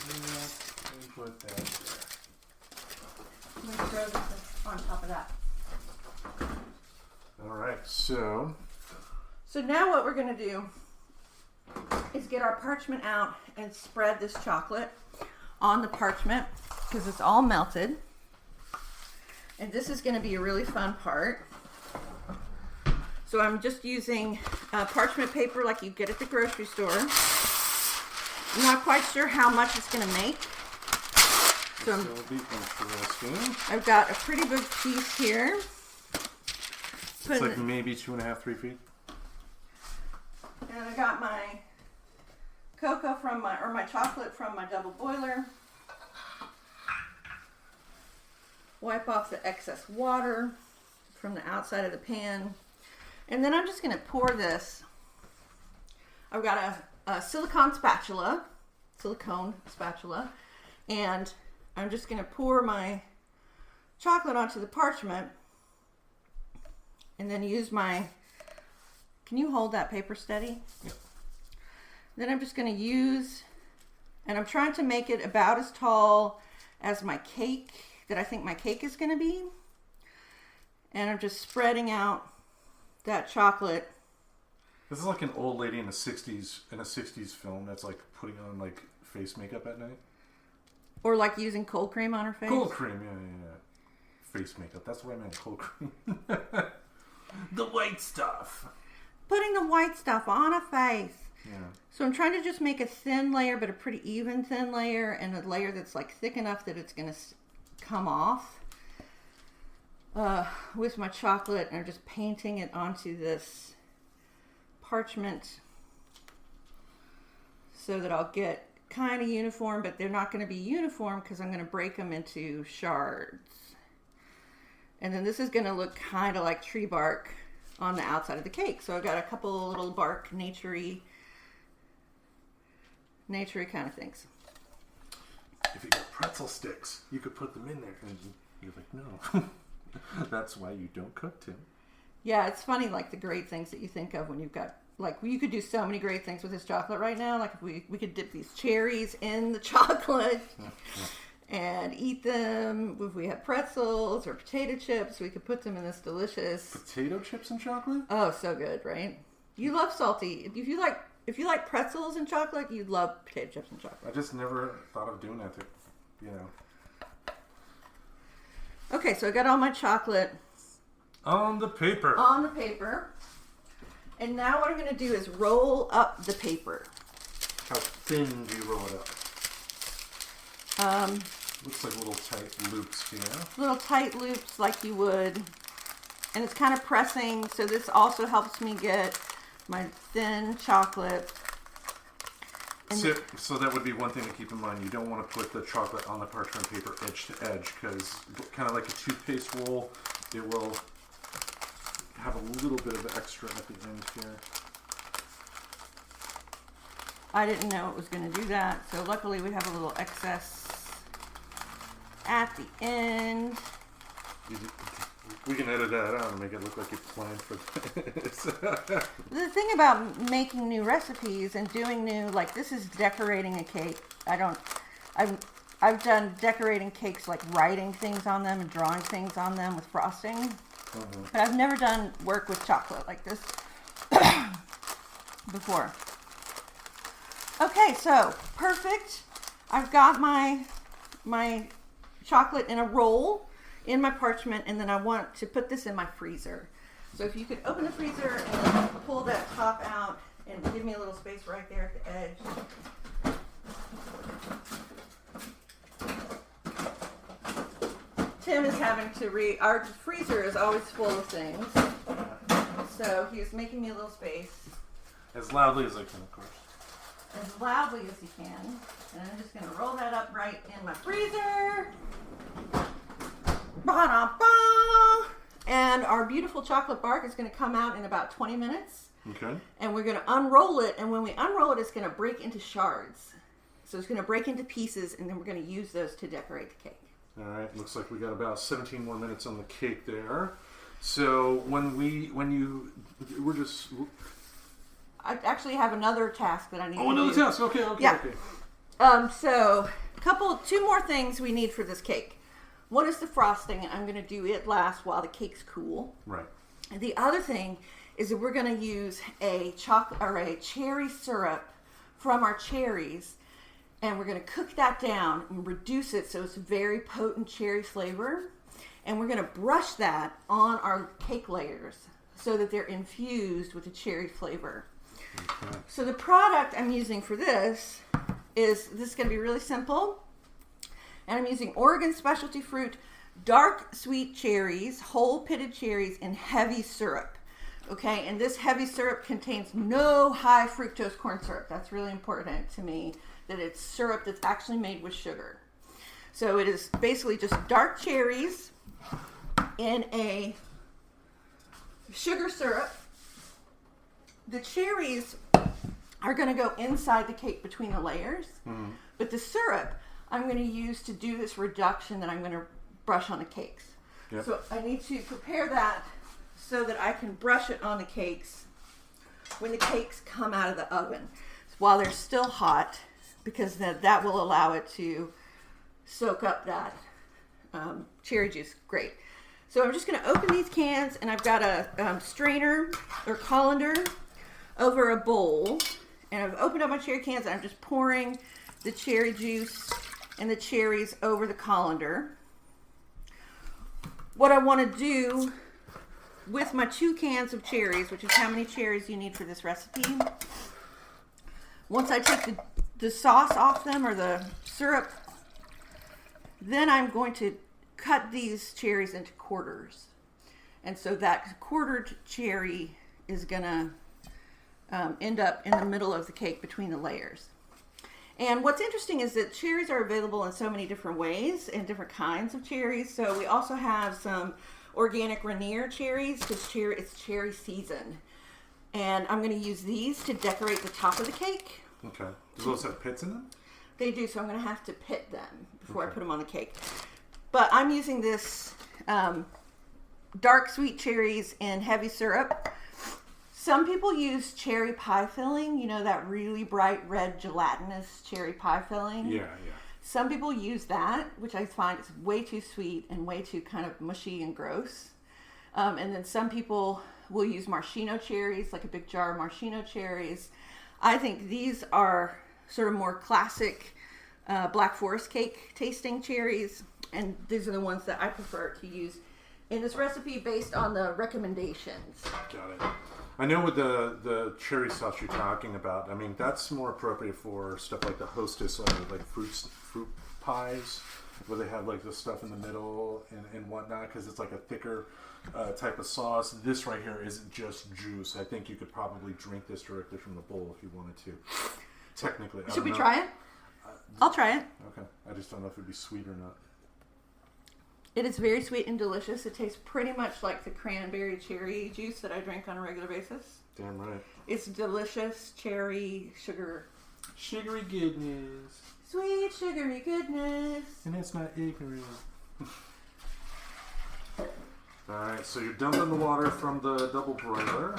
Let me put that there. I'm going to throw this on top of that. Alright, so now what we're going to do is get our parchment out and spread this chocolate on the parchment because it's all melted. And this is going to be a really fun part. So I'm just using parchment paper like you get at the grocery store. I'm not quite sure how much it's going to make. So I've got a pretty big piece here. It's like maybe 2.5, 3 feet. And I got my cocoa my chocolate from my double boiler. Wipe off the excess water from the outside of the pan. And then I'm just going to pour this. I've got a silicone spatula, and I'm just going to pour my chocolate onto the parchment and then use my... Can you hold that paper steady? Yeah. Then I'm just going to use... And I'm trying to make it about as tall as my cake, that I think my cake is going to be. And I'm just spreading out that chocolate. This is like an old lady in a 60s film that's like putting on like face makeup at night. Or like using cold cream on her face. Cold cream, yeah. Face makeup. That's what I meant, cold cream. The white stuff. Putting the white stuff on a face. Yeah. So I'm trying to just make a thin layer, but a pretty even thin layer, and a layer that's like thick enough that it's going to come off with my chocolate, and I'm just painting it onto this parchment so that I'll get kind of uniform, but they're not going to be uniform because I'm going to break them into shards. And then this is going to look kind of like tree bark on the outside of the cake. So I've got a couple little bark naturey kind of things. If you got pretzel sticks, you could put them in there. And you're like, no. That's why you don't cook, Tim. Yeah, it's funny, like the great things that you think of when you've got, like, you could do so many great things with this chocolate right now. Like, if we could dip these cherries in the chocolate and eat them. If we had pretzels or potato chips, we could put them in this delicious... Potato chips and chocolate? Oh, so good, right? You love salty. If you like pretzels and chocolate, you'd love potato chips and chocolate. I just never thought of doing that, you know. Okay, so I got all my chocolate on the paper. And now what I'm going to do is roll up the paper. How thin do you roll it up? Looks like little tight loops here. Little tight loops like you would. And it's kind of pressing, so this also helps me get my thin chocolate. So that would be one thing to keep in mind. You don't want to put the chocolate on the parchment paper edge to edge, because kind of like a toothpaste roll, it will have a little bit of extra at the end here. I didn't know it was going to do that, so luckily we have a little excess at the end. We can edit that out and make it look like you planned for this. The thing about making new recipes and doing new, like this is decorating a cake. I've done decorating cakes, like writing things on them and drawing things on them with frosting. Mm-hmm. But I've never done work with chocolate like this before. Okay, so perfect. I've got my chocolate in a roll in my parchment, and then I want to put this in my freezer. So if you could open the freezer and pull that top out and give me a little space right there at the edge. Tim is having to our freezer is always full of things. So he's making me a little space. As loudly as I can, of course. As loudly as he can. And I'm just going to roll that up right in my freezer. Ba-da-ba! And our beautiful chocolate bark is going to come out in about 20 minutes. Okay. And we're going to unroll it. And when we unroll it, it's going to break into shards. So it's going to break into pieces, and then we're going to use those to decorate the cake. All right. Looks like we got about 17 more minutes on the cake there. So we're just... I actually have another task that I need to do. Oh, another task. Okay. Yeah. So two more things we need for this cake. One is the frosting, and I'm going to do it last while the cake's cool. Right. And the other thing is that we're going to use a cherry syrup from our cherries, and we're going to cook that down and reduce it so it's a very potent cherry flavor. And we're going to brush that on our cake layers so that they're infused with the cherry flavor. Okay. So the product I'm using for this is going to be really simple. And I'm using Oregon Specialty Fruit dark sweet cherries, whole pitted cherries, and heavy syrup. Okay, and this heavy syrup contains no high fructose corn syrup. That's really important to me, that it's syrup that's actually made with sugar. So it is basically just dark cherries in a sugar syrup. The cherries are going to go inside the cake between the layers, but the syrup I'm going to use to do this reduction that I'm going to brush on the cakes. Yep. So I need to prepare that so that I can brush it on the cakes when the cakes come out of the oven while they're still hot, because that will allow it to soak up that cherry juice. Great. So I'm just going to open these cans, and I've got a strainer or colander over a bowl. And I've opened up my cherry cans, and I'm just pouring the cherry juice and the cherries over the colander. What I want to do with my 2 cans of cherries, which is how many cherries you need for this recipe, once I take the sauce off them, or the syrup, then I'm going to cut these cherries into quarters. And so that quartered cherry is going to end up in the middle of the cake between the layers. And what's interesting is that cherries are available in so many different ways and different kinds of cherries. So we also have some organic Rainier cherries because it's cherry season. And I'm going to use these to decorate the top of the cake. Okay. Do those have pits in them? They do, so I'm going to have to pit them before I put them on the cake. But I'm using this dark sweet cherries in heavy syrup. Some people use cherry pie filling, you know, that really bright red gelatinous cherry pie filling. Yeah. Some people use that, which I find is way too sweet and way too kind of mushy and gross. And then some people will use maraschino cherries, like a big jar of maraschino cherries. I think these are sort of more classic Black Forest cake tasting cherries. And these are the ones that I prefer to use in this recipe based on the recommendations. Got it. I know with the cherry sauce you're talking about, I mean, that's more appropriate for stuff like the Hostess, like fruit pies, where they have like the stuff in the middle and whatnot, because it's like a thicker type of sauce. This right here isn't just juice. I think you could probably drink this directly from the bowl if you wanted to. Technically. Should we try it? I'll try it. Okay. I just don't know if it'd be sweet or not. It is very sweet and delicious. It tastes pretty much like the cranberry cherry juice that I drink on a regular basis. Damn right. It's delicious cherry sugar. Sugary goodness. Sweet sugary goodness. And it's not ignorant. Alright, so you're dumping the water from the double broiler.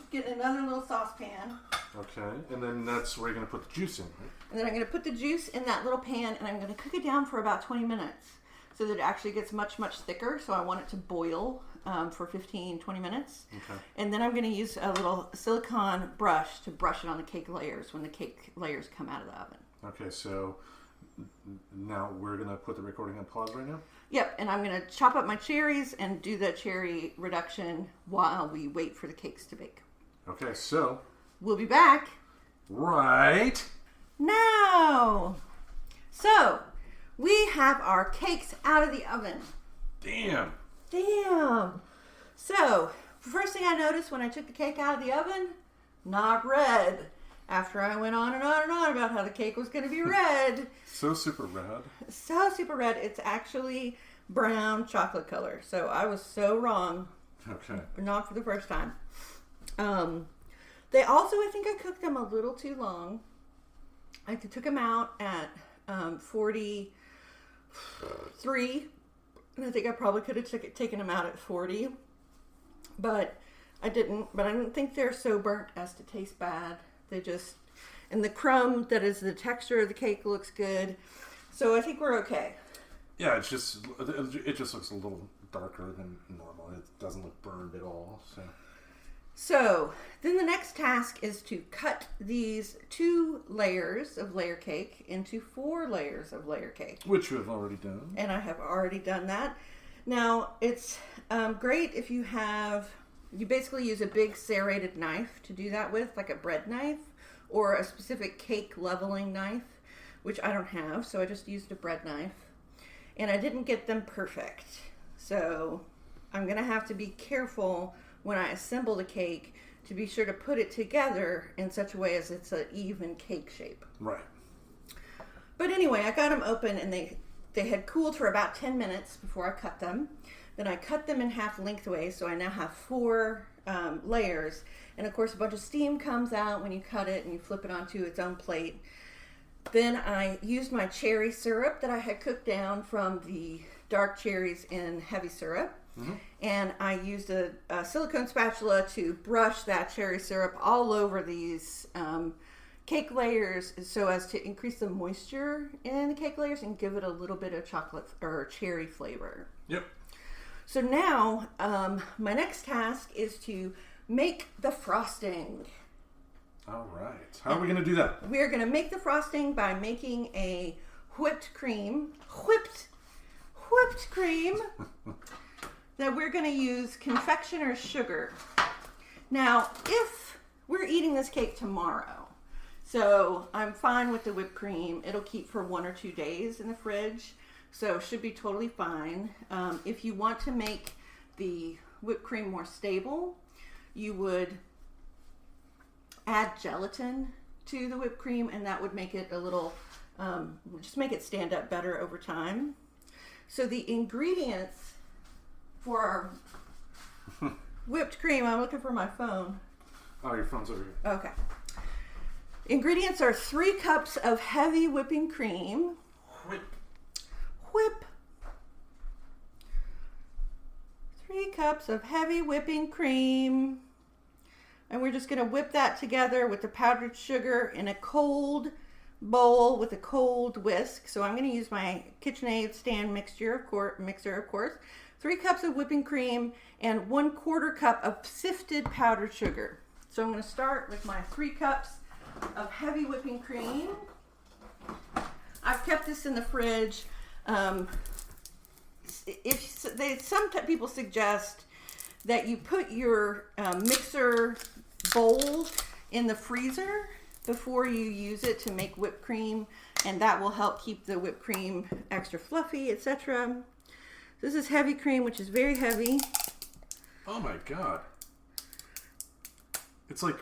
Get another little saucepan. Okay, and then that's where you're going to put the juice in, right? And then I'm going to put the juice in that little pan, and I'm going to cook it down for about 20 minutes so that it actually gets much, much thicker. So I want it to boil for 15, 20 minutes. Okay. And then I'm going to use a little silicone brush to brush it on the cake layers when the cake layers come out of the oven. Okay, so now we're going to put the recording on pause right now? Yep, and I'm going to chop up my cherries and do the cherry reduction while we wait for the cakes to bake. Okay, so... We'll be back right now. So, we have our cakes out of the oven. Damn. So, first thing I noticed when I took the cake out of the oven, not red. After I went on and on and on about how the cake was going to be red. So super red. So super red. It's actually brown chocolate color. So I was so wrong. Okay. Not for the first time. They also, I think I cooked them a little too long. I took them out at 43, and I think I probably could have taken them out at 40, but I didn't. But I don't think they're so burnt as to taste bad. They just, and the crumb that is the texture of the cake looks good, so I think we're okay. Yeah, it just looks a little darker than normal. It doesn't look burned at all. So then the next task is to cut these 2 layers of layer cake into 4 layers of layer cake. Which you have already done. And I have already done that. Now, it's great if you basically use a big serrated knife to do that with, like a bread knife, or a specific cake leveling knife, which I don't have, so I just used a bread knife. And I didn't get them perfect. So I'm going to have to be careful when I assemble the cake to be sure to put it together in such a way as it's an even cake shape. Right. But anyway, I got them open and they had cooled for about 10 minutes before I cut them. Then I cut them in half lengthways, so I now have 4 layers. And of course, a bunch of steam comes out when you cut it and you flip it onto its own plate. Then I used my cherry syrup that I had cooked down from the dark cherries in heavy syrup. Mm-hmm. And I used a silicone spatula to brush that cherry syrup all over these cake layers so as to increase the moisture in the cake layers and give it a little bit of chocolate or cherry flavor. Yep. So now, my next task is to make the frosting. All right. How are we going to do that? We're going to make the frosting by making a whipped cream that we're going to use confectioner's sugar. Now, if we're eating this cake tomorrow, so I'm fine with the whipped cream. It'll keep for 1 or 2 days in the fridge, so should be totally fine. If you want to make the whipped cream more stable, you would add gelatin to the whipped cream, and that would make it a little, just make it stand up better over time. So the ingredients for our whipped cream, I'm looking for my phone. Oh, your phone's over here. Okay. Ingredients are 3 cups of heavy whipping cream. Whip. 3 cups of heavy whipping cream. And we're just going to whip that together with the powdered sugar in a cold bowl with a cold whisk. So I'm going to use my KitchenAid stand mixer, of course. 3 cups of whipping cream and 1/4 cup of sifted powdered sugar. So I'm going to start with my 3 cups of heavy whipping cream. I've kept this in the fridge. Some people suggest that you put your mixer bowl in the freezer before you use it to make whipped cream, and that will help keep the whipped cream extra fluffy, etc. This is heavy cream, which is very heavy. Oh my god. It's like...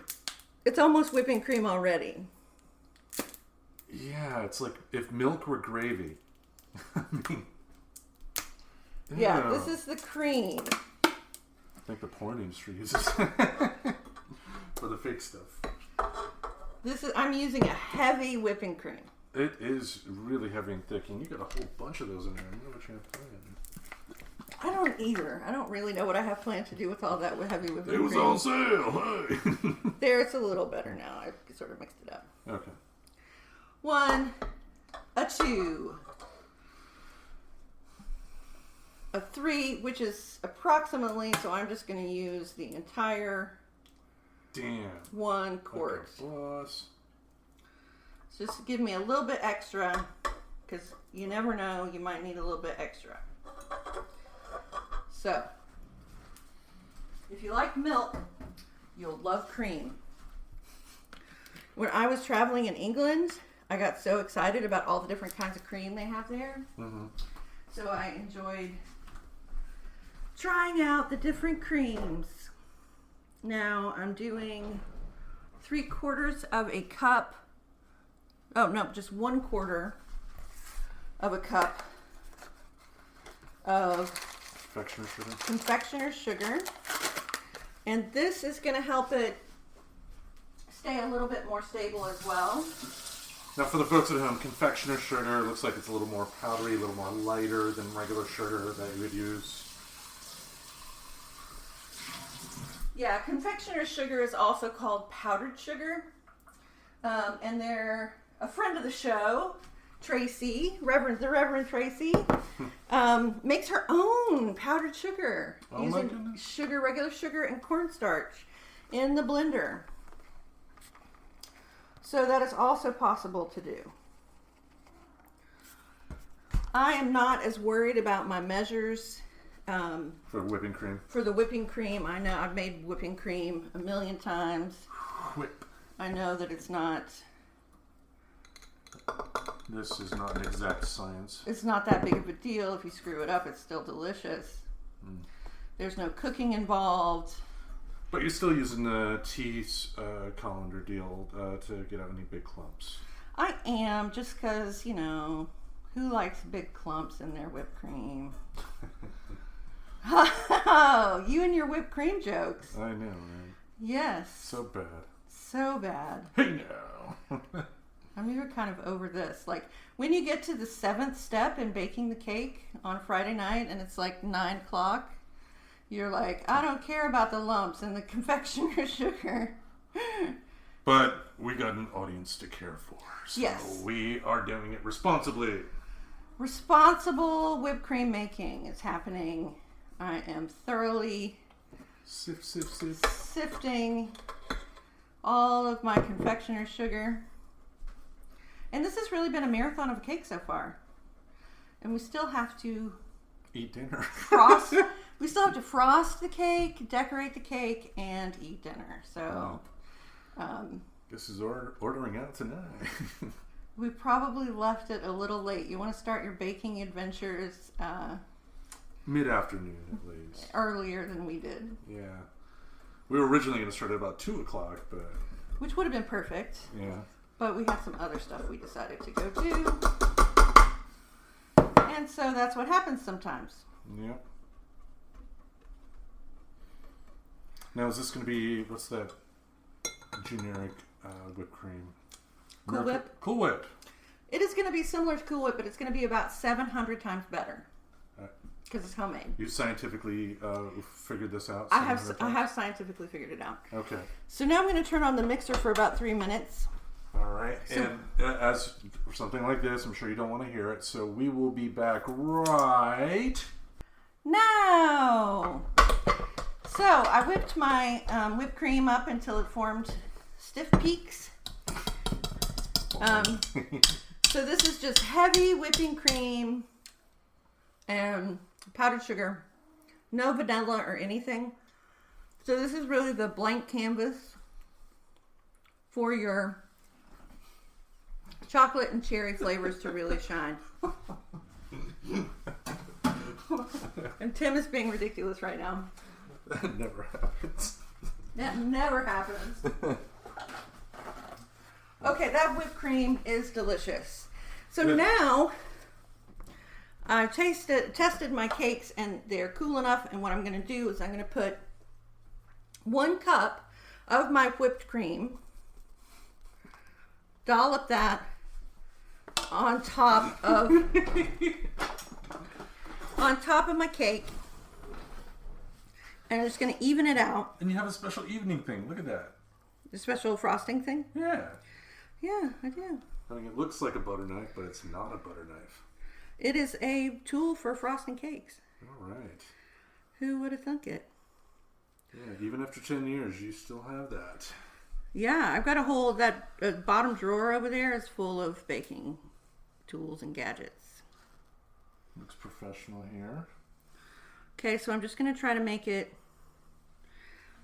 It's almost whipping cream already. Yeah, it's like if milk were gravy. I mean... Yeah, this is the cream. I think the porn industry uses for the fake stuff. I'm using a heavy whipping cream. It is really heavy and thick, and you got a whole bunch of those in there. I don't know what you have planned. I don't either. I don't really know what I have planned to do with all that heavy whipping cream. It was on sale. Hey. There, it's a little better now. I sort of mixed it up. Okay. 1, a 2, a 3, which is approximately, so I'm just going to use the entire Damn. 1 quart. Okay, boss. Just give me a little bit extra, because you never know, you might need a little bit extra. So, if you like milk, you'll love cream. When I was traveling in England, I got so excited about all the different kinds of cream they have there. Mm-hmm. So I enjoyed trying out the different creams. Now I'm doing 3/4 of a cup. Oh no, just 1/4 of a cup of confectioner's sugar. And this is going to help it stay a little bit more stable as well. Now for the folks at home, confectioner's sugar looks like it's a little more powdery, a little more lighter than regular sugar that you would use. Yeah, confectioner's sugar is also called powdered sugar. And they're a friend of the show, Tracy, the Reverend Tracy, makes her own powdered sugar using sugar, regular sugar, and cornstarch in the blender. So that is also possible to do. I am not as worried about my measures. For whipping cream. For the whipping cream, I know I've made whipping cream a million times. Whip. I know that it's not... This is not an exact science. It's not that big of a deal. If you screw it up, it's still delicious. Mm. There's no cooking involved. But you're still using the tea colander deal to get out any big clumps. I am, just because, you know, who likes big clumps in their whipped cream? Oh, you and your whipped cream jokes. I know, right? Yes. So bad. So bad. Hey now. I'm even kind of over this. like when you get to the 7th step in baking the cake on a Friday night and it's like 9 o'clock, you're like, I don't care about the lumps and the confectioner's sugar. But we got an audience to care for. So Yes. we are doing it responsibly. Responsible whipped cream making is happening. I am thoroughly sifting all of my confectioner's sugar. And this has really been a marathon of a cake so far. And we still have to Eat dinner. frost. We still have to frost the cake, decorate the cake, and eat dinner. So, This is ordering out tonight. we probably left it a little late. You want to start your baking adventures Mid-afternoon, at least. earlier than we did, Yeah. We were originally going to start at about 2 o'clock, but... which would have been perfect. Yeah. But we had some other stuff we decided to go do. And so that's what happens sometimes. Yep. Now, is this going to be... What's that generic whipped cream? Cool Whip? Cool Whip. It is going to be similar to Cool Whip, but it's going to be about 700 times better. Because it's homemade. You scientifically figured this out? I 700 have times? scientifically figured it out. Okay. So now I'm going to turn on the mixer for about 3 minutes. All right. And as for something like this, I'm sure you don't want to hear it, so we will be back right now. So I whipped my whipped cream up until it formed stiff peaks. So this is just heavy whipping cream and powdered sugar, no vanilla or anything. So this is really the blank canvas for your chocolate and cherry flavors to really shine. And Tim is being ridiculous right now. That never happens. That never happens. Okay, that whipped cream is delicious. So now I've tested my cakes and they're cool enough, and what I'm going to do is I'm going to put 1 cup of my whipped cream, dollop that on top of my cake, and I'm just going to even it out. And you have a special evening thing. Look at that. The special frosting thing? Yeah. Yeah, I do. I mean, it looks like a butter knife, but it's not a butter knife. It is a tool for frosting cakes. All right. Who would have thunk it? Yeah, even after 10 years, you still have that. Yeah, I've got a whole, that bottom drawer over there is full of baking tools and gadgets. Looks professional here. Okay, so I'm just going to try to make it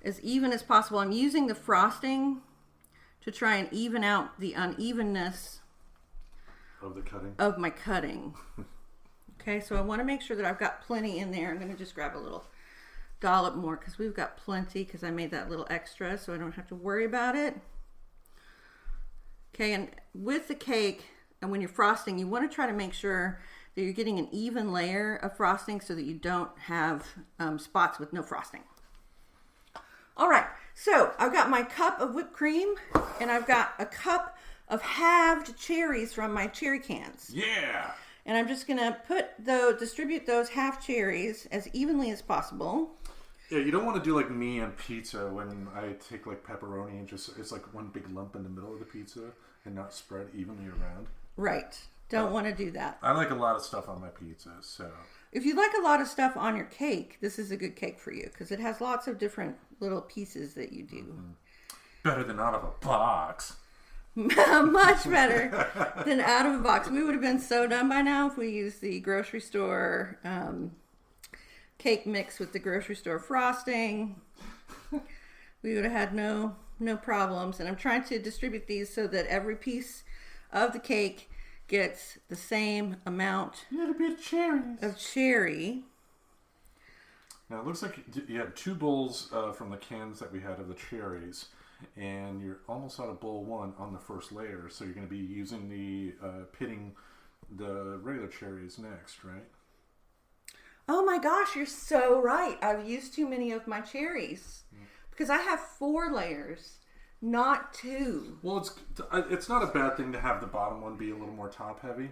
as even as possible. I'm using the frosting to try and even out the unevenness Of the cutting? of my cutting. Okay, so I want to make sure that I've got plenty in there. I'm going to just grab a little dollop more because we've got plenty, because I made that little extra so I don't have to worry about it. Okay, and with the cake, and when you're frosting, you want to try to make sure that you're getting an even layer of frosting so that you don't have spots with no frosting. All right, so I've got my cup of whipped cream, and I've got a cup of halved cherries from my cherry cans. Yeah! And I'm just going to distribute those half cherries as evenly as possible. Yeah, you don't want to do like me on pizza when I take like pepperoni and just, it's like one big lump in the middle of the pizza and not spread evenly around. Right. Don't want to do that. I like a lot of stuff on my pizza, so. If you like a lot of stuff on your cake, this is a good cake for you because it has lots of different little pieces that you do. Mm-hmm. Better than out of a box. Much better than out of a box. We would have been so done by now if we used the grocery store cake mix with the grocery store frosting. We would have had no problems. And I'm trying to distribute these so that every piece of the cake gets the same amount of cherry. Now it looks like you had 2 bowls from the cans that we had of the cherries, and you're almost out of bowl 1 on the first layer, so you're going to be using the pitting the regular cherries next, right? Oh my gosh, you're so right. I've used too many of my cherries because I have 4 layers, not 2. Well, it's not a bad thing to have the bottom one be a little more top heavy.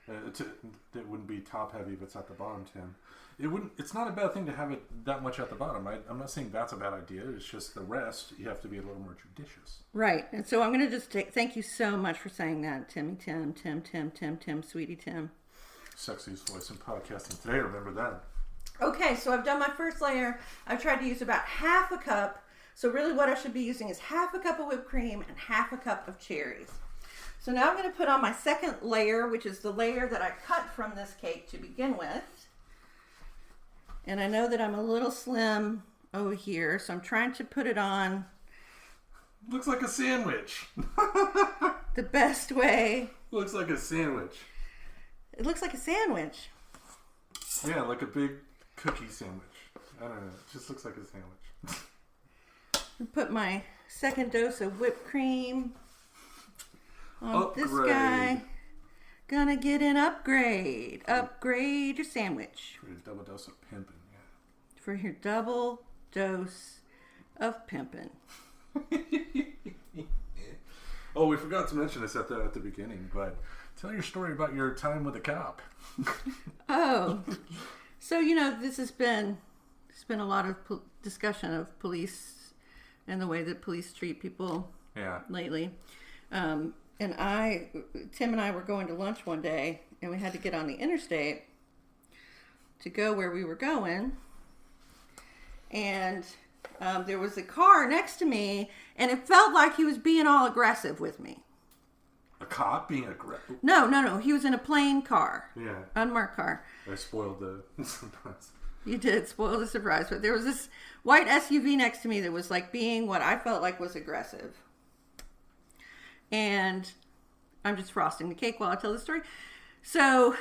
It wouldn't be top heavy if it's at the bottom, Tim. It wouldn't. It's not a bad thing to have it that much at the bottom. I'm not saying that's a bad idea. It's just the rest you have to be a little more judicious. Right. And so I'm going to just thank you so much for saying that, Tim, sweetie Tim. Sexiest voice in podcasting today. Remember that. Okay, so I've done my first layer. I've tried to use about half a cup. So really what I should be using is half a cup of whipped cream and half a cup of cherries. So now I'm going to put on my second layer, which is the layer that I cut from this cake to begin with. And I know that I'm a little slim over here, so I'm trying to put it on Looks like a sandwich. the best way. Looks like a sandwich. It looks like a sandwich. Yeah, like a big cookie sandwich. I don't know. It just looks like a sandwich. I put my second dose of whipped cream on this Upgrade. guy. Gonna get an upgrade. Upgrade your sandwich. For your double dose of pimping, yeah. For your double dose of pimping. Oh, we forgot to mention this at the beginning, but tell your story about your time with a cop. Oh, so this has been a lot of discussion of police and the way that police treat people. Yeah. Lately. And Tim and I were going to lunch one day, and we had to get on the interstate to go where we were going. And there was a car next to me, and it felt like he was being all aggressive with me. A cop being aggressive? No. He was in a plain car. Yeah. Unmarked car. I spoiled the surprise. You did spoil the surprise, but there was this white SUV next to me that was like being what I felt like was aggressive. And I'm just frosting the cake while I tell the story. So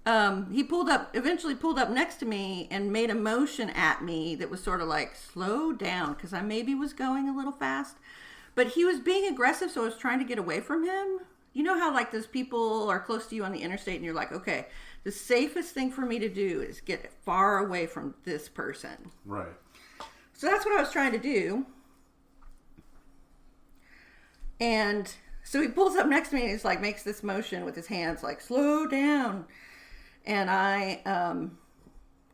he eventually pulled up next to me and made a motion at me that was sort of like, slow down, because I maybe was going a little fast. But he was being aggressive, so I was trying to get away from him. You know how like those people are close to you on the interstate and you're like, okay, the safest thing for me to do is get far away from this person. Right. So that's what I was trying to do. And so he pulls up next to me and he's like, makes this motion with his hands like, slow down. And I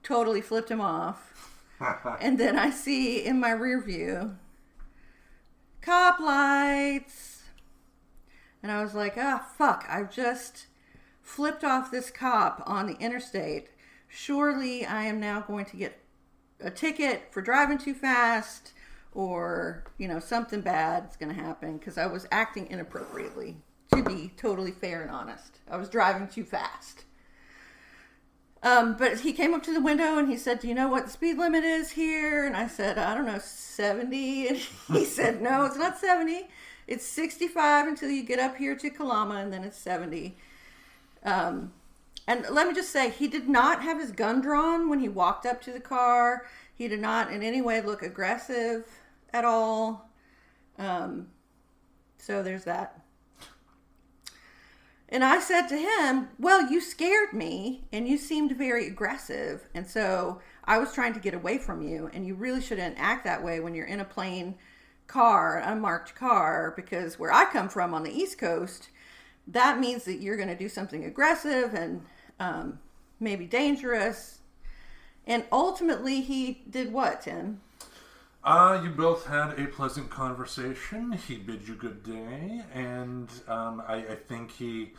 totally flipped him off. And then I see in my rear view, cop lights. And I was like, fuck, I've just flipped off this cop on the interstate. Surely I am now going to get a ticket for driving too fast, or, something bad is going to happen, because I was acting inappropriately, to be totally fair and honest. I was driving too fast. But he came up to the window and he said, do you know what the speed limit is here? And I said, I don't know, 70. And he said, no, it's not 70. It's 65 until you get up here to Kalama, and then it's 70. And let me just say, he did not have his gun drawn when he walked up to the car. He did not in any way look aggressive at all. So there's that. And I said to him, well, you scared me and you seemed very aggressive. And so I was trying to get away from you, and you really shouldn't act that way when you're in a plain car, an unmarked car, because where I come from on the East Coast, that means that you're going to do something aggressive and maybe dangerous. And ultimately he did what, Tim? You both had a pleasant conversation. He bid you good day, and I think he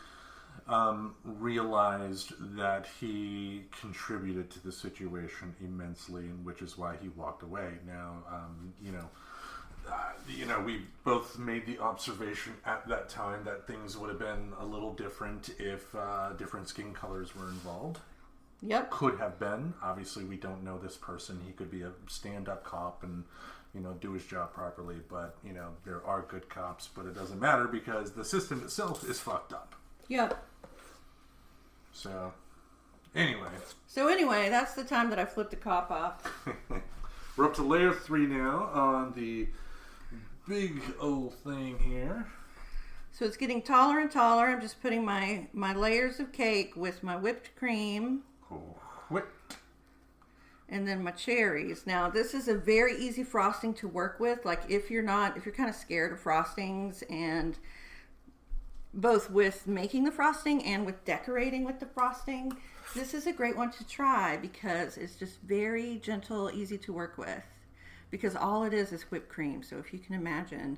realized that he contributed to the situation immensely, and which is why he walked away. Now, we both made the observation at that time that things would have been a little different if different skin colors were involved. Yep. Could have been. Obviously, we don't know this person. He could be a stand-up cop and, do his job properly. But, there are good cops. But it doesn't matter because the system itself is fucked up. Yep. So, anyway. That's the time that I flipped the cop off. We're up to layer 3 now on the big old thing here. So it's getting taller and taller. I'm just putting my layers of cake with my whipped cream. Whipped. And then my cherries. Now, this is a very easy frosting to work with. Like, if you're kind of scared of frostings and both with making the frosting and with decorating with the frosting. This is a great one to try because it's just very gentle, easy to work with. Because all it is whipped cream. So if you can imagine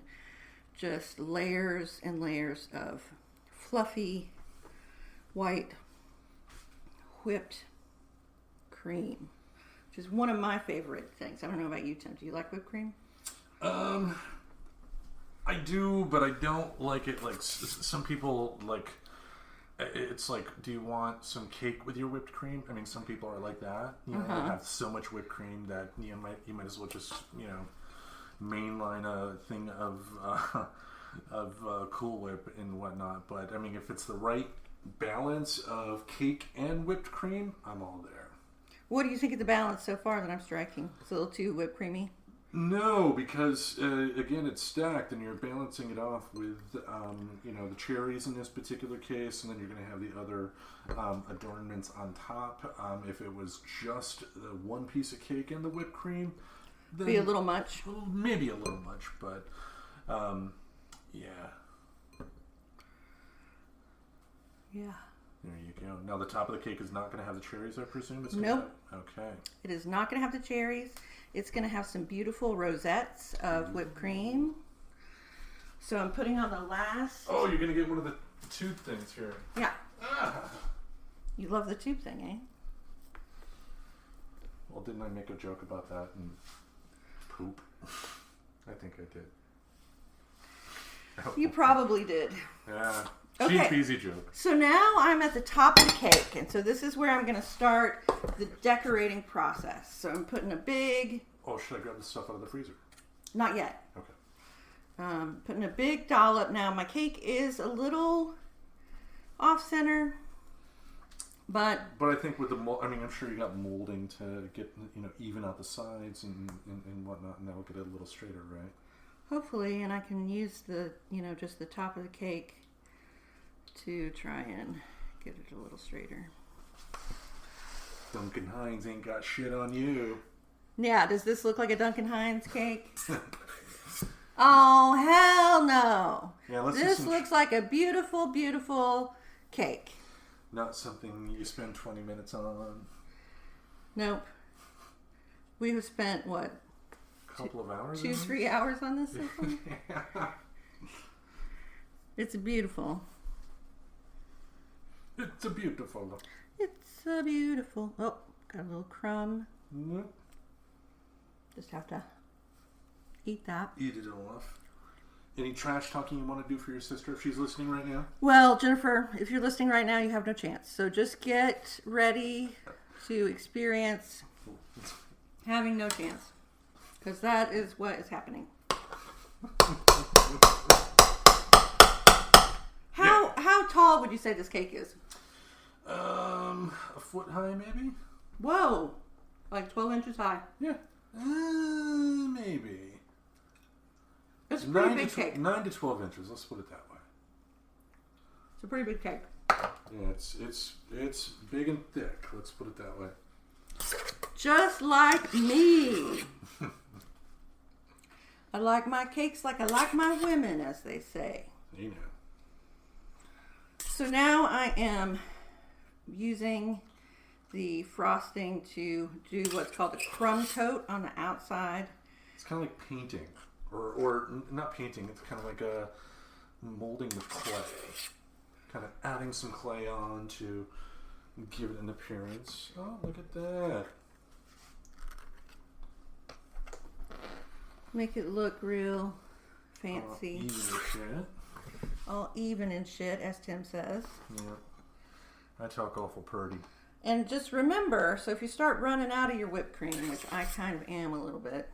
just layers and layers of fluffy, white, whipped cream, which is one of my favorite things. I don't know about you, Tim. Do you like whipped cream? I do, but I don't like it. Like some people like. It's like, do you want some cake with your whipped cream? I mean, some people are like that. You know, have so much whipped cream that you might as well just mainline a thing of Cool Whip and whatnot. But I mean, if it's the right balance of cake and whipped cream, I'm all there. What do you think of the balance so far that I'm striking? It's a little too whipped creamy. No, because again, it's stacked, and you're balancing it off with the cherries in this particular case, and then you're going to have the other adornments on top. If it was just the one piece of cake and the whipped cream, then be a little much. Maybe a little much, but yeah. Yeah. There you go. Now the top of the cake is not going to have the cherries, I presume. It's Nope. Okay. It is not going to have the cherries. It's going to have some beautiful rosettes of whipped cream. So I'm putting on the last. Oh, you're going to get one of the tube things here. Yeah. You love the tube thing, eh? Well, didn't I make a joke about that and poop? I think I did. You probably did. Yeah. Okay. Cheap, easy joke. So now I'm at the top of the cake, and so this is where I'm going to start the decorating process. So I'm putting a big... Oh, should I grab the stuff out of the freezer? Not yet. Okay. Putting a big dollop. Now my cake is a little off-center, but I think with the mold, I mean, I'm sure you got molding to get, even out the sides and whatnot, and that'll get it a little straighter, right? hopefully, and I can use the, just the top of the cake to try and get it a little straighter. Duncan Hines ain't got shit on you. Yeah, does this look like a Duncan Hines cake? Oh, hell no. Yeah, this looks like a beautiful, beautiful cake. Not something you spend 20 minutes on. Nope. We have spent, what? A couple of hours? 2-3 hours on this one? It's beautiful. It's a beautiful. It's a beautiful. Oh, got a little crumb. Mm-hmm. Just have to eat that. Eat it off. Any trash talking you want to do for your sister if she's listening right now? Well, Jennifer, if you're listening right now, you have no chance. So just get ready to experience having no chance. Because that is what is happening. How tall would you say this cake is? A foot high maybe? Whoa. Like 12 inches high. Yeah. Maybe. It's a pretty big cake. 9 to 12 inches, let's put it that way. It's a pretty big cake. Yeah, it's big and thick, let's put it that way. Just like me. I like my cakes like I like my women, as they say. You know. So now I am using the frosting to do what's called a crumb coat on the outside. It's kind of like painting. Or not painting, it's kind of like a molding with clay. Kind of adding some clay on to give it an appearance. Oh, look at that. Make it look real fancy. Even shit. All even and shit, as Tim says. Yeah. I talk awful purdy. And just remember, so if you start running out of your whipped cream, which I kind of am a little bit,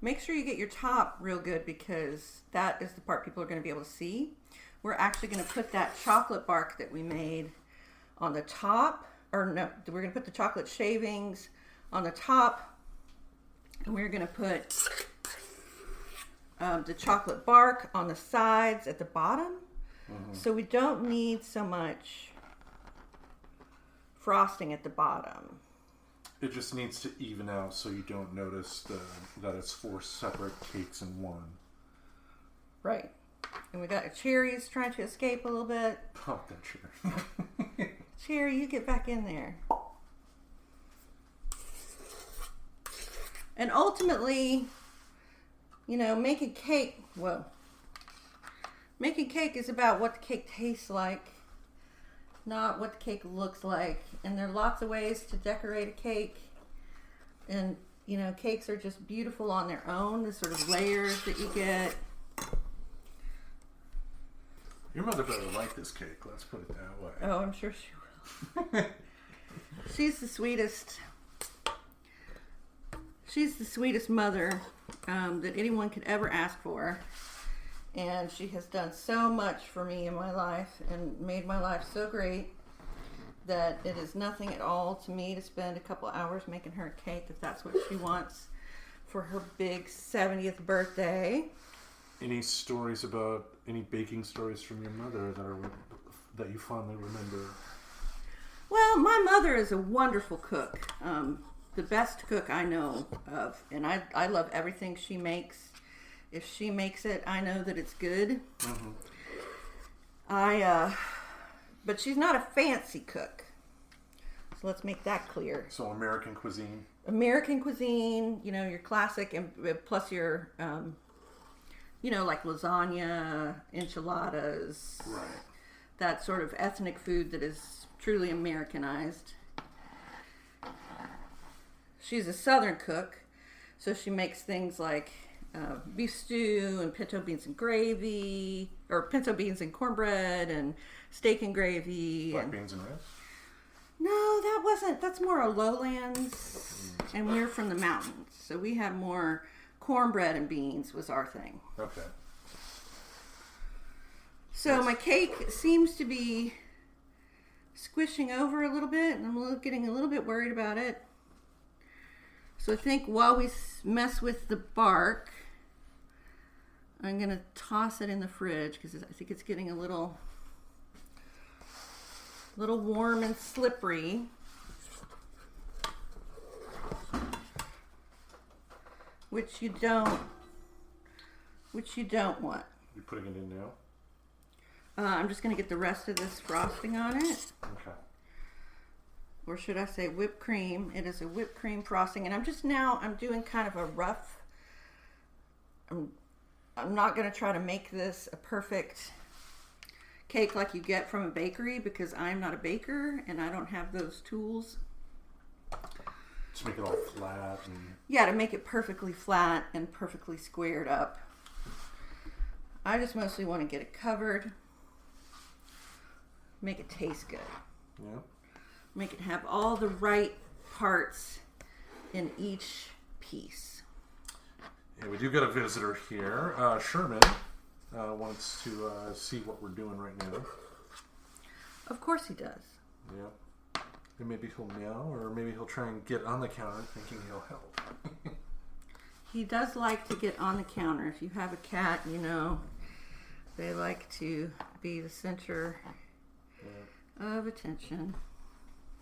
make sure you get your top real good because that is the part people are going to be able to see. We're actually going to put that chocolate bark that we made on the top. Or no, we're going to put the chocolate shavings on the top. And we're going to put the chocolate bark on the sides at the bottom. Mm-hmm. So we don't need so much frosting at the bottom. It just needs to even out so you don't notice that it's 4 separate cakes in one. Right. And we got Cherry's trying to escape a little bit. Oh, that Cherry. Cherry, you get back in there. And ultimately, you know, making cake is about what the cake tastes like, not what the cake looks like. And there are lots of ways to decorate a cake. And, you know, cakes are just beautiful on their own, the sort of layers that you get. Your mother better like this cake, let's put it that way. Oh, I'm sure she will. She's the sweetest. She's the sweetest mother that anyone could ever ask for. And she has done so much for me in my life and made my life so great that it is nothing at all to me to spend a couple hours making her a cake if that's what she wants for her big 70th birthday. Any stories about any baking stories from your mother that you fondly remember? Well, my mother is a wonderful cook. The best cook I know of. And I love everything she makes. If she makes it, I know that it's good. Mm-hmm. But she's not a fancy cook. So let's make that clear. So American cuisine? American cuisine, you know, your classic, and plus your, you know, like lasagna, enchiladas. Right. That sort of ethnic food that is truly Americanized. She's a Southern cook, so she makes things like beef stew and pinto beans and gravy, or pinto beans and cornbread and steak and gravy. Black beans and rice? No, that's more a lowlands, and we're from the mountains, so we have more cornbread and beans was our thing. Okay. So yes. My cake seems to be squishing over a little bit, and I'm getting a little bit worried about it. So I think while we mess with the bark, I'm going to toss it in the fridge because I think it's getting a little warm and slippery. Which you don't want. You're putting it in now? I'm just going to get the rest of this frosting on it. Okay. Or should I say whipped cream. It is a whipped cream frosting. And I'm doing kind of a rough, I'm not going to try to make this a perfect cake like you get from a bakery because I'm not a baker and I don't have those tools. To make it all flat and... Yeah, to make it perfectly flat and perfectly squared up. I just mostly want to get it covered. Make it taste good. Yeah. Make it have all the right parts in each piece. Yeah, we do got a visitor here. Sherman wants to see what we're doing right now. Of course he does. Yeah. And maybe he'll meow, or maybe he'll try and get on the counter thinking he'll help. He does like to get on the counter. If you have a cat, you know, they like to be the center of attention.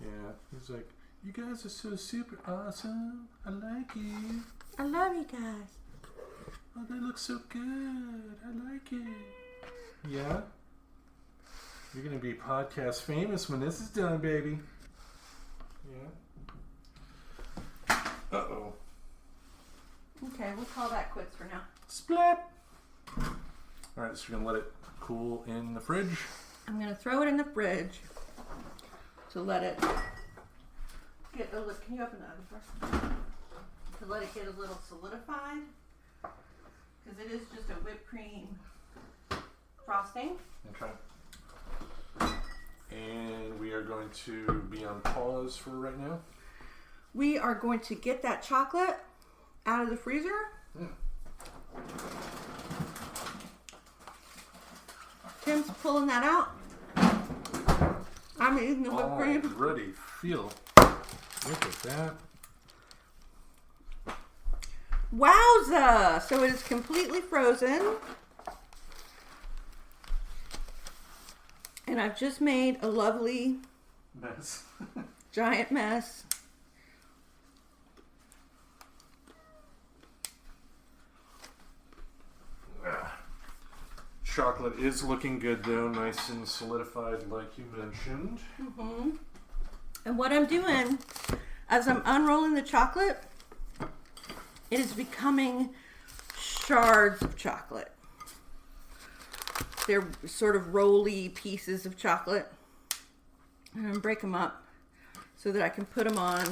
Yeah, he's like, you guys are so super awesome. I like you. I love you guys. Oh, they look so good. I like it. Yeah? You're going to be podcast famous when this is done, baby. Yeah. Uh-oh. Okay, we'll call that quits for now. Splat! Alright, so you're going to let it cool in the fridge? I'm going to throw it in the fridge to let it get a little... Can you open the oven first? To let it get a little solidified. Because it is just a whipped cream frosting. Okay. And we are going to be on pause for right now. We are going to get that chocolate out of the freezer. Tim's pulling that out. I'm eating the whipped cream. Already feel. Look at that. Wowza! So it is completely frozen. And I've just made a lovely mess. Giant mess. chocolate is looking good though, nice and solidified like you mentioned. Mm-hmm. And what I'm doing, as I'm unrolling the chocolate, it is becoming shards of chocolate. They're sort of rolly pieces of chocolate. And I'm going to break them up so that I can put them on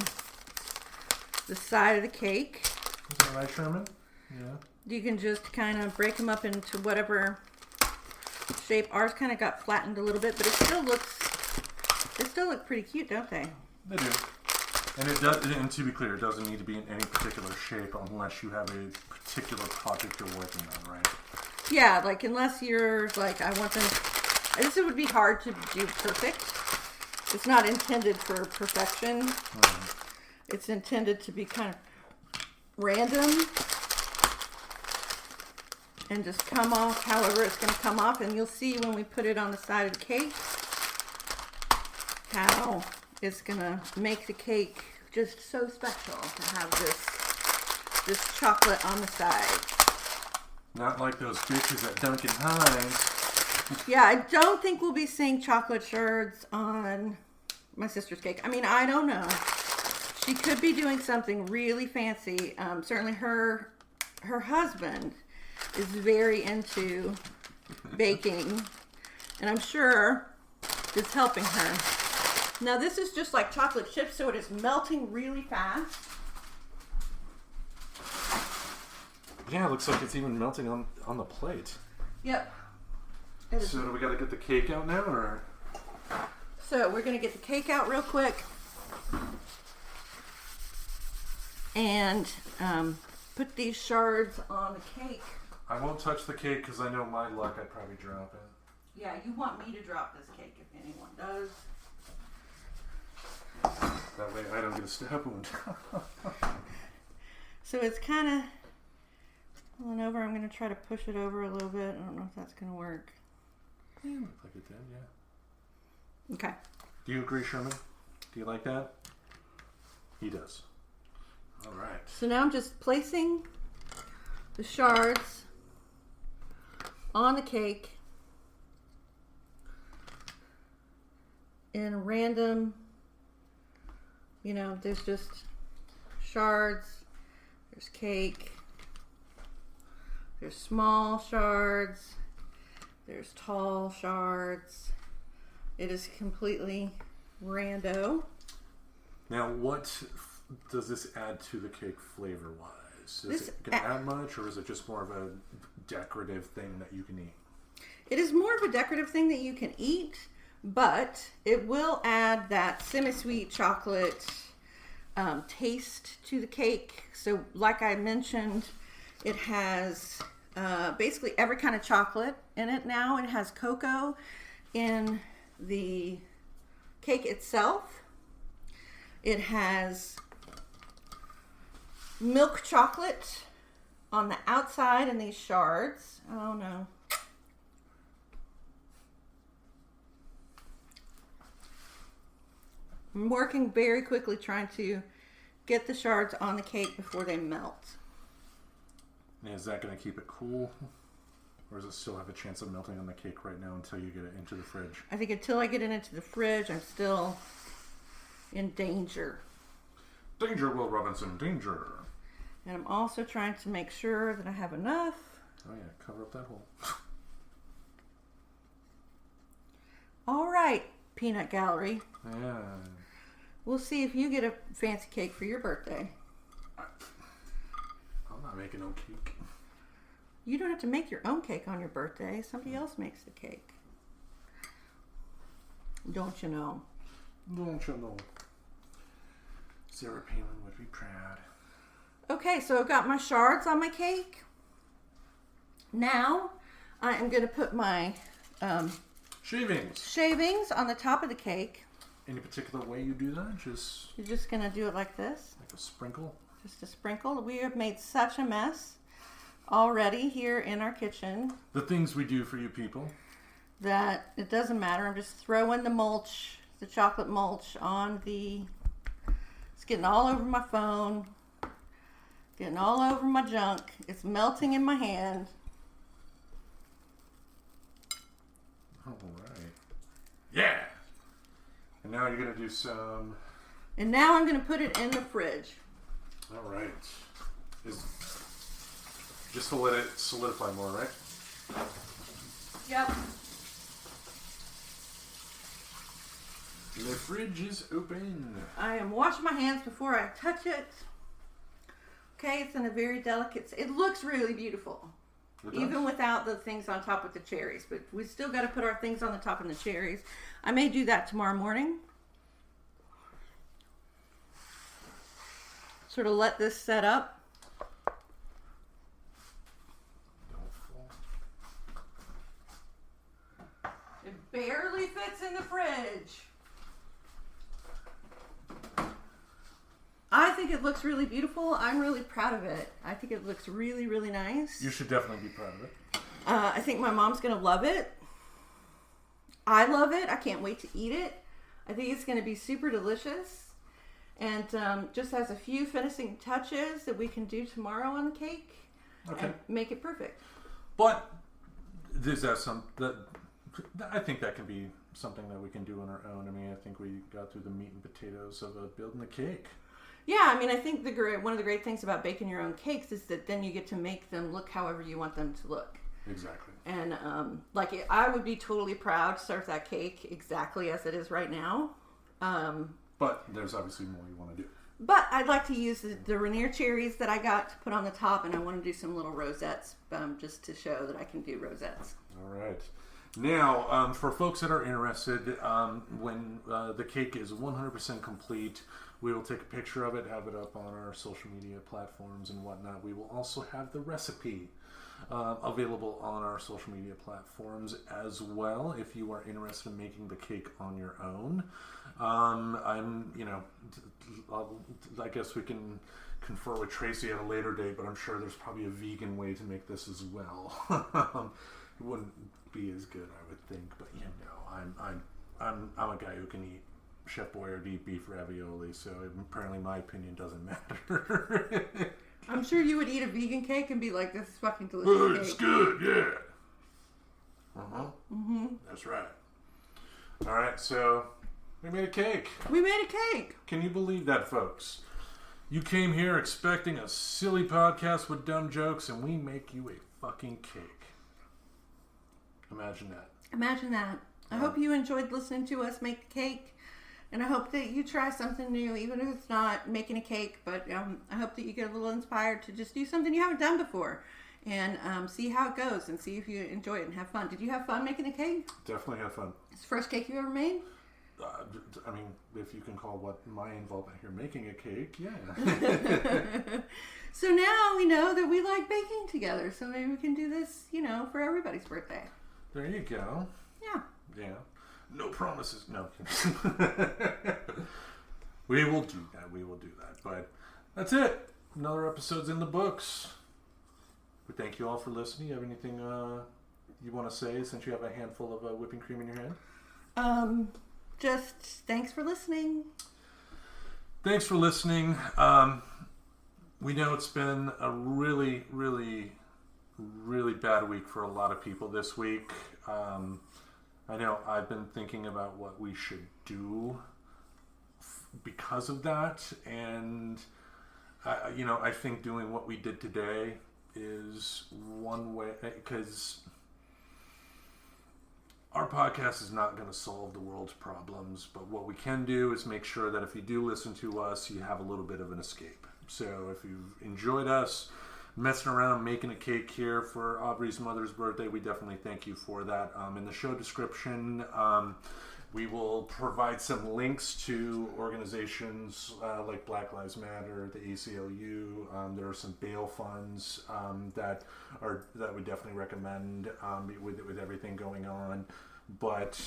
the side of the cake. Is that right, Sherman? Yeah. You can just kind of break them up into whatever shape. Ours kind of got flattened a little bit, but they still look pretty cute, don't they? They do. And it does. And to be clear, it doesn't need to be in any particular shape unless you have a particular project you're working on, right? Yeah, like unless you're like, I want them. This would be hard to do perfect. It's not intended for perfection. Mm-hmm. It's intended to be kind of random and just come off however it's going to come off. And you'll see when we put it on the side of the cake how it's going to make the cake just so special to have this chocolate on the side. Not like those bitches at Duncan Hines. Yeah, I don't think we'll be seeing chocolate shards on my sister's cake. I mean, I don't know. She could be doing something really fancy. Certainly her husband is very into baking, and I'm sure it's helping her. Now this is just like chocolate chips, so it is melting really fast. Yeah, it looks like it's even melting on the plate. Yep. So do we got to get the cake out now, or? So we're going to get the cake out real quick and put these shards on the cake. I won't touch the cake because I know my luck, I'd probably drop it. Yeah, you want me to drop this cake if anyone does. That way I don't get a stab wound. So it's kind of pulling over. I'm going to try to push it over a little bit. I don't know if that's going to work. Yeah, looks like it did, yeah. Okay. Do you agree, Sherman? Do you like that? He does. All right. So now I'm just placing the shards on the cake in random, there's just shards, there's cake, there's small shards, there's tall shards. It is completely rando. Now, what does this add to the cake flavor-wise? Is it going to add much, or is it just more of a decorative thing that you can eat? It is more of a decorative thing that you can eat, but it will add that semi-sweet chocolate taste to the cake. So, like I mentioned, it has basically every kind of chocolate in it now. It has cocoa in the cake itself. It has milk chocolate on the outside in these shards. Oh no. I'm working very quickly trying to get the shards on the cake before they melt. And is that going to keep it cool? Or does it still have a chance of melting on the cake right now until you get it into the fridge? I think until I get it into the fridge, I'm still in danger. Danger, Will Robinson, danger. And I'm also trying to make sure that I have enough. Oh yeah, cover up that hole. All right, Peanut Gallery. Yeah. We'll see if you get a fancy cake for your birthday. I'm not making no cake. You don't have to make your own cake on your birthday. Somebody else makes the cake. Don't you know? Don't you know? Sarah Palin would be proud. Okay, so I've got my shards on my cake. Now, I am going to put my shavings on the top of the cake. Any particular way you do that? You're just going to do it like this. Like a sprinkle? Just a sprinkle. We have made such a mess already here in our kitchen. The things we do for you people. That it doesn't matter. I'm just throwing the mulch, the chocolate mulch on the... It's getting all over my phone. Getting all over my junk. It's melting in my hand. All right. Yeah. And now you're gonna do some. And now I'm gonna put it in the fridge. All right. Just to let it solidify more, right? Yep. The fridge is open. I am washing my hands before I touch it. Okay, it's in a very delicate. It looks really beautiful, even without the things on top with the cherries. But we still got to put our things on the top and the cherries. I may do that tomorrow morning. Sort of let this set up. It barely fits in the fridge. I think it looks really beautiful. I'm really proud of it. I think it looks really, really nice. You should definitely be proud of it. I think my mom's going to love it. I love it. I can't wait to eat it. I think it's going to be super delicious. And just has a few finishing touches that we can do tomorrow on the cake. Okay. And make it perfect. But is that I think that can be something that we can do on our own. I mean, I think we got through the meat and potatoes of building the cake. Yeah, I mean, I think one of the great things about baking your own cakes is that then you get to make them look however you want them to look. Exactly. And I would be totally proud to serve that cake exactly as it is right now. But there's obviously more you want to do. But I'd like to use the Rainier cherries that I got to put on the top, and I want to do some little rosettes just to show that I can do rosettes. All right. Now, for folks that are interested, when the cake is 100% complete, we will take a picture of it, have it up on our social media platforms and whatnot. We will also have the recipe available on our social media platforms as well if you are interested in making the cake on your own. I guess we can confer with Tracy at a later date, but I'm sure there's probably a vegan way to make this as well. It wouldn't be as good, I would think, but I'm a guy who can eat Chef Boyardee beef ravioli, so apparently my opinion doesn't matter. I'm sure you would eat a vegan cake and be like, this is fucking delicious It's cake. good, yeah. That's right. All right, so we made a cake. We made a cake. Can you believe that, folks? You came here expecting a silly podcast with dumb jokes, and we make you a fucking cake. Imagine that. Imagine that. I hope you enjoyed listening to us make the cake. And I hope that you try something new, even if it's not making a cake. But I hope that you get a little inspired to just do something you haven't done before. And see how it goes and see if you enjoy it and have fun. Did you have fun making a cake? Definitely have fun. It's the first cake you ever made? I mean, if you can call what my involvement here making a cake, yeah. So now we know that we like baking together. So maybe we can do this, for everybody's birthday. There you go. Yeah. Yeah. No promises. No. We will do that. But that's it. Another episode's in the books. We thank you all for listening. You have anything you want to say since you have a handful of whipping cream in your hand? Just thanks for listening. Thanks for listening. We know it's been a really, really, really bad week for a lot of people this week. I know I've been thinking about what we should do because of that, and I think doing what we did today is one way, because our podcast is not going to solve the world's problems, but what we can do is make sure that if you do listen to us, you have a little bit of an escape. So if you've enjoyed us messing around making a cake here for Aubrey's mother's birthday, we definitely thank you for that. In the show description, we will provide some links to organizations like Black Lives Matter, the ACLU. There are some bail funds that we definitely recommend with everything going on. But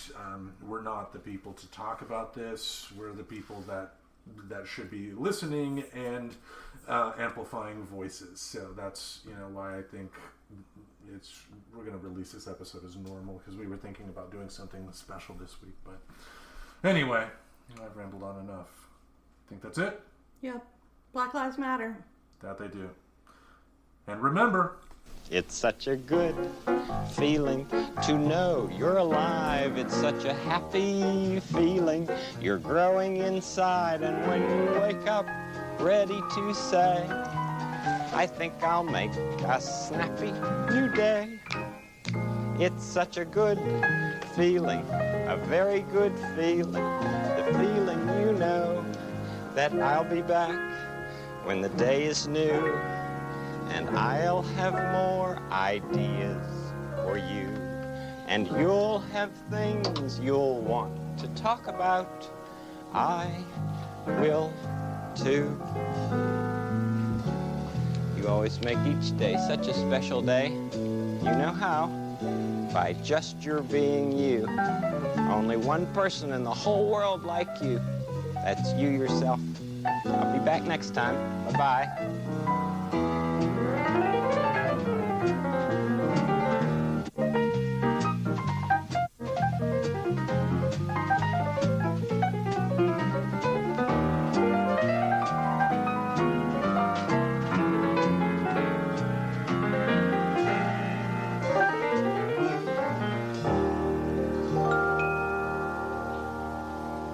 we're not the people to talk about this. We're the people that should be listening and amplifying voices. So that's why I think we're going to release this episode as normal, because we were thinking about doing something special this week. But anyway, I've rambled on enough. I think that's it. Yep. Black Lives Matter. That they do. And remember, It's such a good feeling to know you're alive. It's such a happy feeling. You're growing inside, and when you wake up ready to say, I think I'll make a snappy new day. It's such a good feeling, a very good feeling. The feeling you know that I'll be back when the day is new, and I'll have more ideas for you, and you'll have things you'll want to talk about. I will too. You always make each day such a special day. You know how? By just your being you. Only one person in the whole world like you. That's you yourself. I'll be back next time. Bye-bye.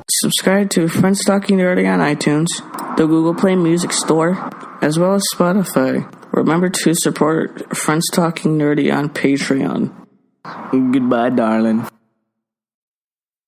Subscribe to Friends Talking Nerdy on iTunes, the Google Play Music Store, as well as Spotify. Remember to support Friends Talking Nerdy on Patreon. Goodbye, darling.